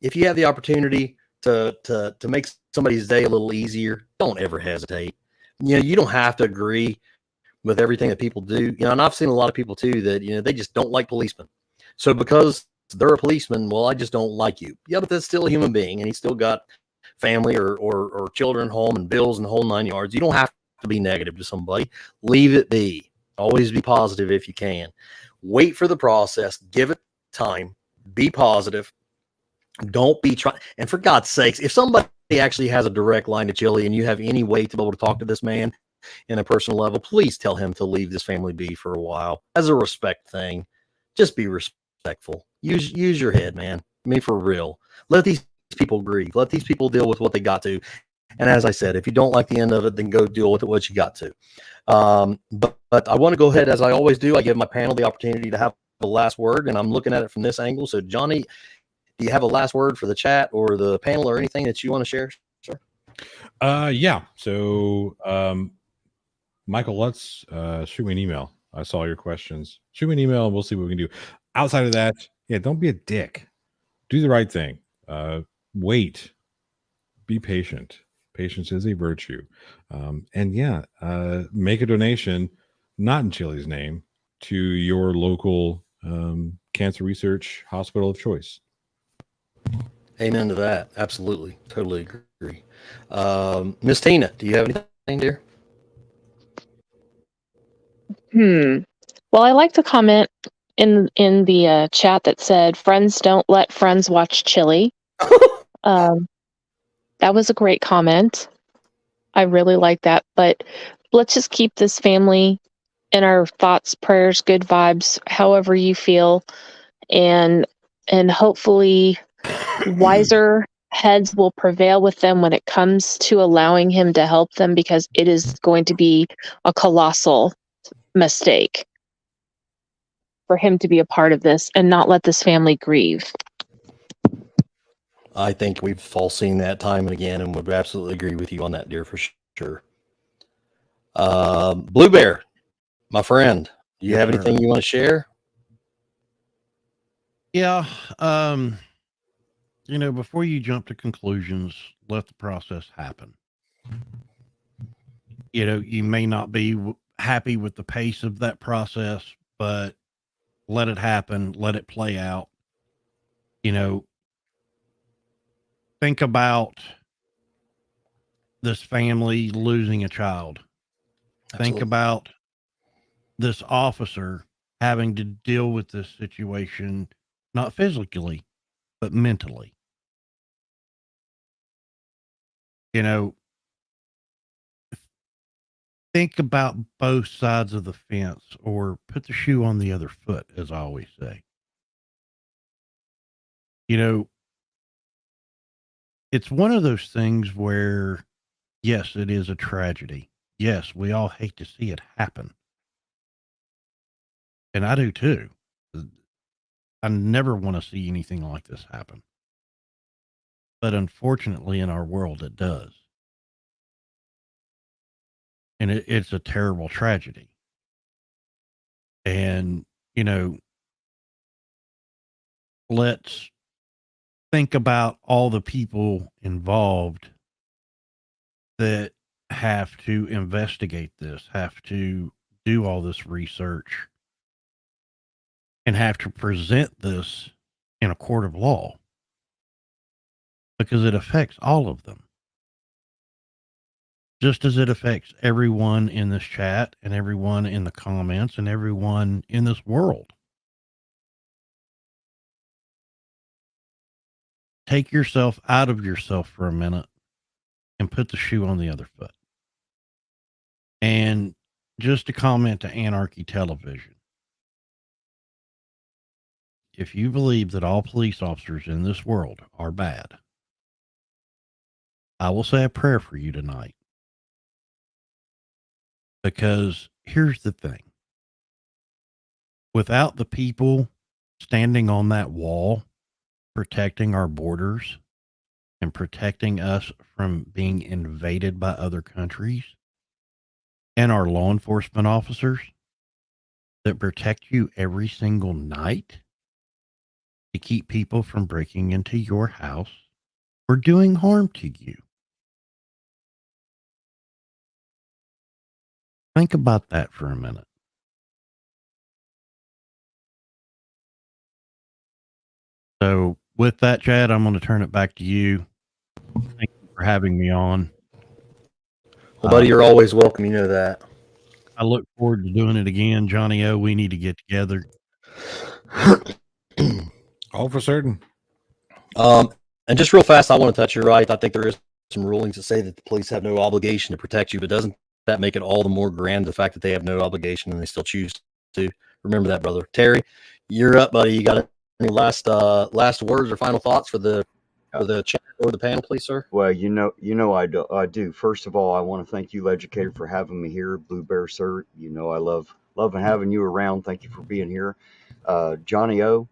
if you have the opportunity to make somebody's day a little easier, don't ever hesitate. You don't have to agree with everything that people do. And I've seen a lot of people too that, they just don't like policemen. So because they're a policeman, well, I just don't like you. Yeah, but that's still a human being, and he's still got family or children home and bills and the whole 9 yards. You don't have to be negative to somebody. Leave it be. Always be positive if you can. Wait for the process. Give it time. Be positive. Don't be trying. And for God's sakes, if somebody actually has a direct line to Chili and you have any way to be able to talk to this man in a personal level, please tell him to leave this family be for a while as a respect thing. Just be respectful. Use your head, man. I mean, for real. Let these people grieve. Let these people deal with what they got to. And as I said, if you don't like the end of it, then go deal with it what you got to. But I want to go ahead, as I always do. I give my panel the opportunity to have the last word, and I'm looking at it from this angle. So, Johnny, do you have a last word for the chat or the panel or anything that you want to share, sir? Yeah. So, Michael, let's shoot me an email. I saw your questions. Shoot me an email, and we'll see what we can do. Outside of that, yeah, don't be a dick. Do the right thing. Wait. Be patient. Patience is a virtue. And yeah, make a donation, not in Chili's name, to your local cancer research hospital of choice. Amen to that. Absolutely. Totally agree. Miss Tina, do you have anything, dear? Well, I like to comment in the chat that said, "Friends don't let friends watch Chili." That was a great comment. I really like that. But let's just keep this family in our thoughts, prayers, good vibes, however you feel, and hopefully wiser heads will prevail with them when it comes to allowing him to help them, because it is going to be a colossal mistake for him to be a part of this and not let this family grieve. I think we've all seen that time and again, and would absolutely agree with you on that, dear, for sure. Blue Bear, my friend, do you have anything you want to share? Yeah. Before you jump to conclusions, let the process happen. You may not be happy with the pace of that process, but let it happen, let it play out. Think about this family losing a child. Absolutely. Think about this officer having to deal with this situation, not physically, but mentally. Think about both sides of the fence, or put the shoe on the other foot, as I always say. It's one of those things where, yes, it is a tragedy. Yes, we all hate to see it happen. And I do too. I never want to see anything like this happen. But unfortunately, in our world, it does. And it's a terrible tragedy. And, let's think about all the people involved that have to investigate this, have to do all this research, and have to present this in a court of law, because it affects all of them. Just as it affects everyone in this chat and everyone in the comments and everyone in this world. Take yourself out of yourself for a minute and put the shoe on the other foot. And just a comment to Anarchy Television. If you believe that all police officers in this world are bad, I will say a prayer for you tonight. Because here's the thing. Without the people standing on that wall, protecting our borders and protecting us from being invaded by other countries, and our law enforcement officers that protect you every single night to keep people from breaking into your house or doing harm to you. Think about that for a minute. So with that, Chad, I'm going to turn it back to you. Thank you for having me on. Well, buddy, you're always welcome. You know that. I look forward to doing it again. Johnny O, we need to get together. All for certain. And just real fast, I want to touch your right. I think there is some rulings that say that the police have no obligation to protect you, but doesn't that make it all the more grand, the fact that they have no obligation and they still choose to? Remember that, brother. Terry, you're up, buddy. You got any last words or final thoughts for the chat or the panel, please, sir? Well, I do. First of all, I want to thank you, Educator, for having me here. Blue Bear, sir. I love having you around. Thank you for being here. Johnny O,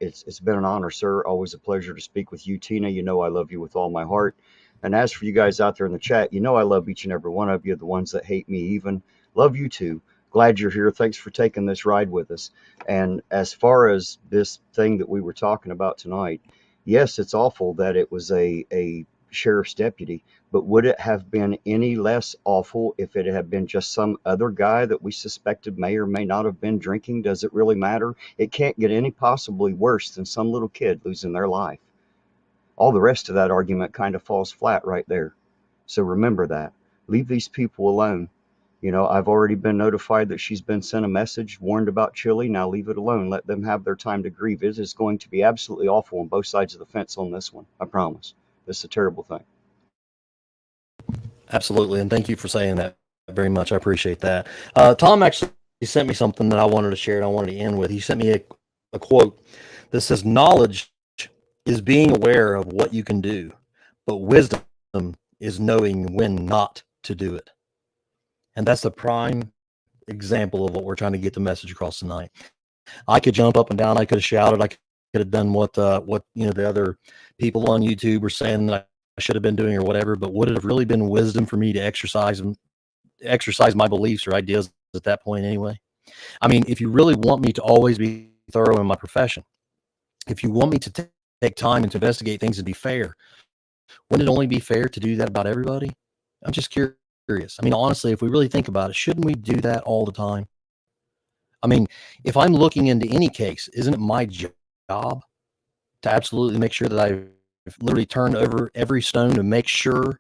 it's been an honor, sir. Always a pleasure to speak with you. Tina, I love you with all my heart. And as for you guys out there in the chat, I love each and every one of you. The ones that hate me even. Love you too. Glad you're here. Thanks for taking this ride with us. And as far as this thing that we were talking about tonight, yes, it's awful that it was a sheriff's deputy, but would it have been any less awful if it had been just some other guy that we suspected may or may not have been drinking? Does it really matter? It can't get any possibly worse than some little kid losing their life. All the rest of that argument kind of falls flat right there. So remember that. Leave these people alone. I've already been notified that she's been sent a message, warned about Chile. Now leave it alone. Let them have their time to grieve. It is going to be absolutely awful on both sides of the fence on this one. I promise. This is a terrible thing. Absolutely. And thank you for saying that very much. I appreciate that. Tom actually sent me something that I wanted to share and I wanted to end with. He sent me a quote that says, knowledge is being aware of what you can do, but wisdom is knowing when not to do it. And that's the prime example of what we're trying to get the message across tonight. I could jump up and down. I could have shouted. I could could have done what the other people on YouTube were saying that I should have been doing or whatever. But would it have really been wisdom for me to exercise my beliefs or ideas at that point anyway? I mean, if you really want me to always be thorough in my profession, if you want me to take time and to investigate things and be fair, wouldn't it only be fair to do that about everybody? I'm just curious. I mean, honestly, if we really think about it, shouldn't we do that all the time? I mean, if I'm looking into any case, isn't it my job to absolutely make sure that I've literally turned over every stone to make sure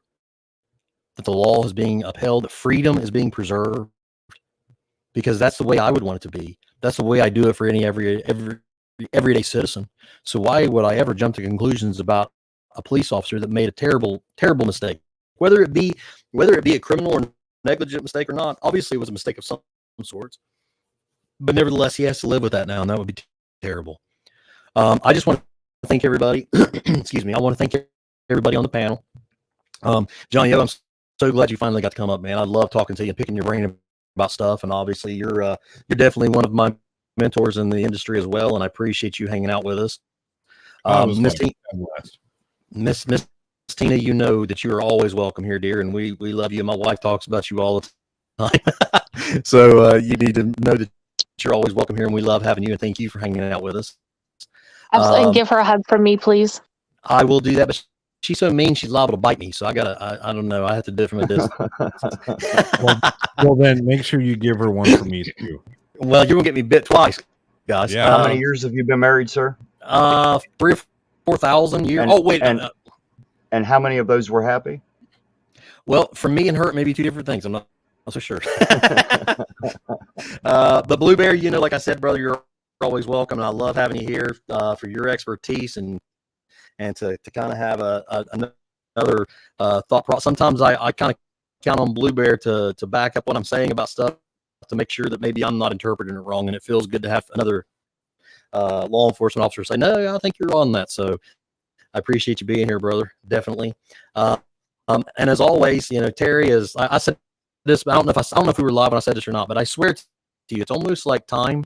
that the law is being upheld, that freedom is being preserved? Because that's the way I would want it to be. That's the way I do it for any everyday citizen. So why would I ever jump to conclusions about a police officer that made a terrible mistake, whether it be a criminal or negligent mistake or not? Obviously, it was a mistake of some sorts, but nevertheless, he has to live with that now, and that would be terrible. I just want to thank everybody. Excuse me. I want to thank everybody on the panel. Johnny, I'm so glad you finally got to come up, man. I love talking to you and picking your brain about stuff, and obviously, you're definitely one of my mentors in the industry as well, and I appreciate you hanging out with us. Miss Tina, you know that you are always welcome here, dear, and we love you. My wife talks about you all the time. So you need to know that you're always welcome here, and we love having you, and thank you for hanging out with us. Absolutely. And give her a hug from me, please. I will do that, but she's so mean, she's liable to bite me, so I don't know. I have to do it from a distance. well, then make sure you give her one for me too. Well, you're going to get me bit twice, guys. Yeah. How many years have you been married, sir? 3,000 or 4,000 years. And how many of those were happy? Well, for me and her, it may be two different things. I'm not so sure. But Blueberry, like I said, brother, you're always welcome, and I love having you here for your expertise and to kind of have another thought process. Sometimes I kind of count on Blueberry to back up what I'm saying about stuff, to make sure that maybe I'm not interpreting it wrong, and it feels good to have another law enforcement officer say, no, I think you're on that. So I appreciate you being here, brother. Definitely. And as always, Terry is, I said this, I don't know if we were live when I said this or not, but I swear to you, it's almost like time.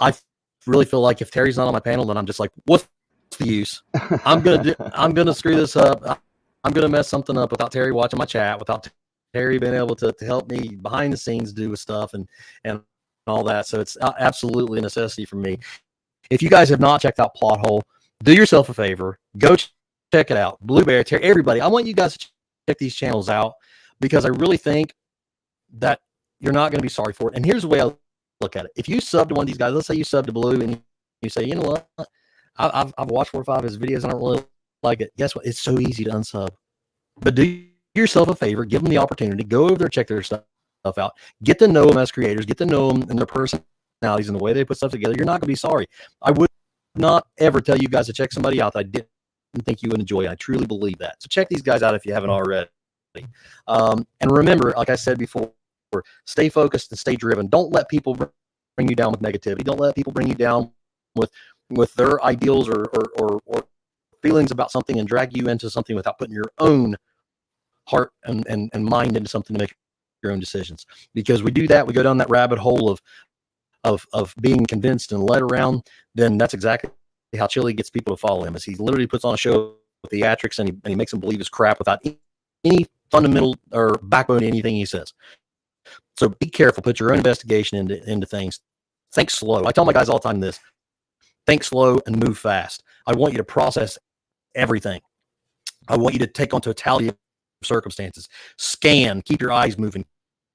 I really feel like if Terry's not on my panel, then I'm just like, what's the use? I'm going to screw this up. I'm going to mess something up without Terry watching my chat, without Terry being able to help me behind the scenes do with stuff and all that. So it's absolutely a necessity for me. If you guys have not checked out Plot Hole, do yourself a favor, go check it out. Blueberry, Terry, everybody, I want you guys to check these channels out, because I really think that you're not going to be sorry for it. And here's the way I look at it. If you sub to one of these guys, let's say you sub to Blue, and you say, you know what, I've watched 4 or 5 of his videos, and I don't really like it. Guess what? It's so easy to unsub. But do yourself a favor, give them the opportunity, go over there, check their stuff out, get to know them as creators, get to know them and their personalities and the way they put stuff together. You're not going to be sorry. I would not ever tell you guys to check somebody out that I didn't think you would enjoy. I truly believe that. So check these guys out if you haven't already. And remember, like I said before, stay focused and stay driven. Don't let people bring you down with negativity. Don't let people bring you down with their ideals or feelings about something and drag you into something without putting your own heart and mind into something to make your own decisions. Because we do that, we go down that rabbit hole of being convinced and led around. Then that's exactly how Chili gets people to follow him, as he literally puts on a show with theatrics and he makes them believe his crap without any fundamental or backbone to anything he says. So be careful, put your own investigation into things. Think slow. I tell my guys all the time this: think slow and move fast. I want you to process everything. I want you to take on totality of circumstances. Scan, keep your eyes moving,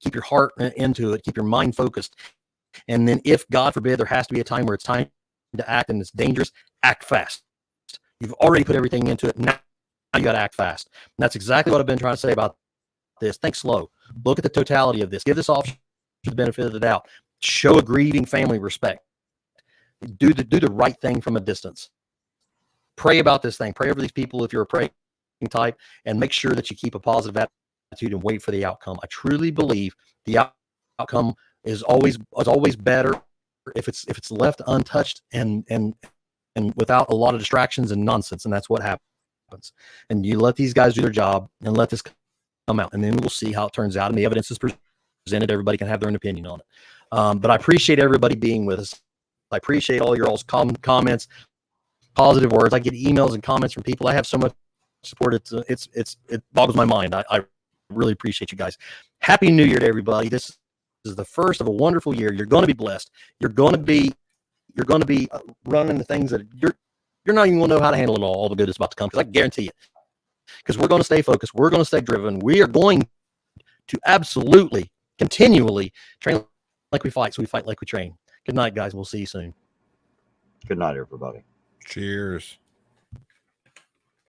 keep your heart into it, keep your mind focused. And then if, God forbid, there has to be a time where it's time to act and it's dangerous, act fast. You've already put everything into it. Now you got to act fast. And that's exactly what I've been trying to say about this. Think slow. Look at the totality of this. Give this officer the benefit of the doubt. Show a grieving family respect. Do the right thing from a distance. Pray about this thing. Pray over these people if you're a praying type, and make sure that you keep a positive attitude and wait for the outcome. I truly believe the outcome is always better if it's left untouched and without a lot of distractions and nonsense, and that's what happens. And you let these guys do their job and let this come out, and then we'll see how it turns out, and the evidence is presented. Everybody can have their own opinion on it. But I appreciate everybody being with us. I appreciate all your all's comments, positive words. I get emails and comments from people. I have so much support. It boggles my mind. I really appreciate you guys. Happy New Year to everybody. This is the first of a wonderful year. You're going to be blessed. You're going to be running the things that you're not even going to know how to handle it all the good is about to come, because I guarantee it. Because we're going to stay focused. We're going to stay driven. We are going to absolutely, continually train like we fight, so we fight like we train. Good night, guys. We'll see you soon. Good night, everybody. Cheers.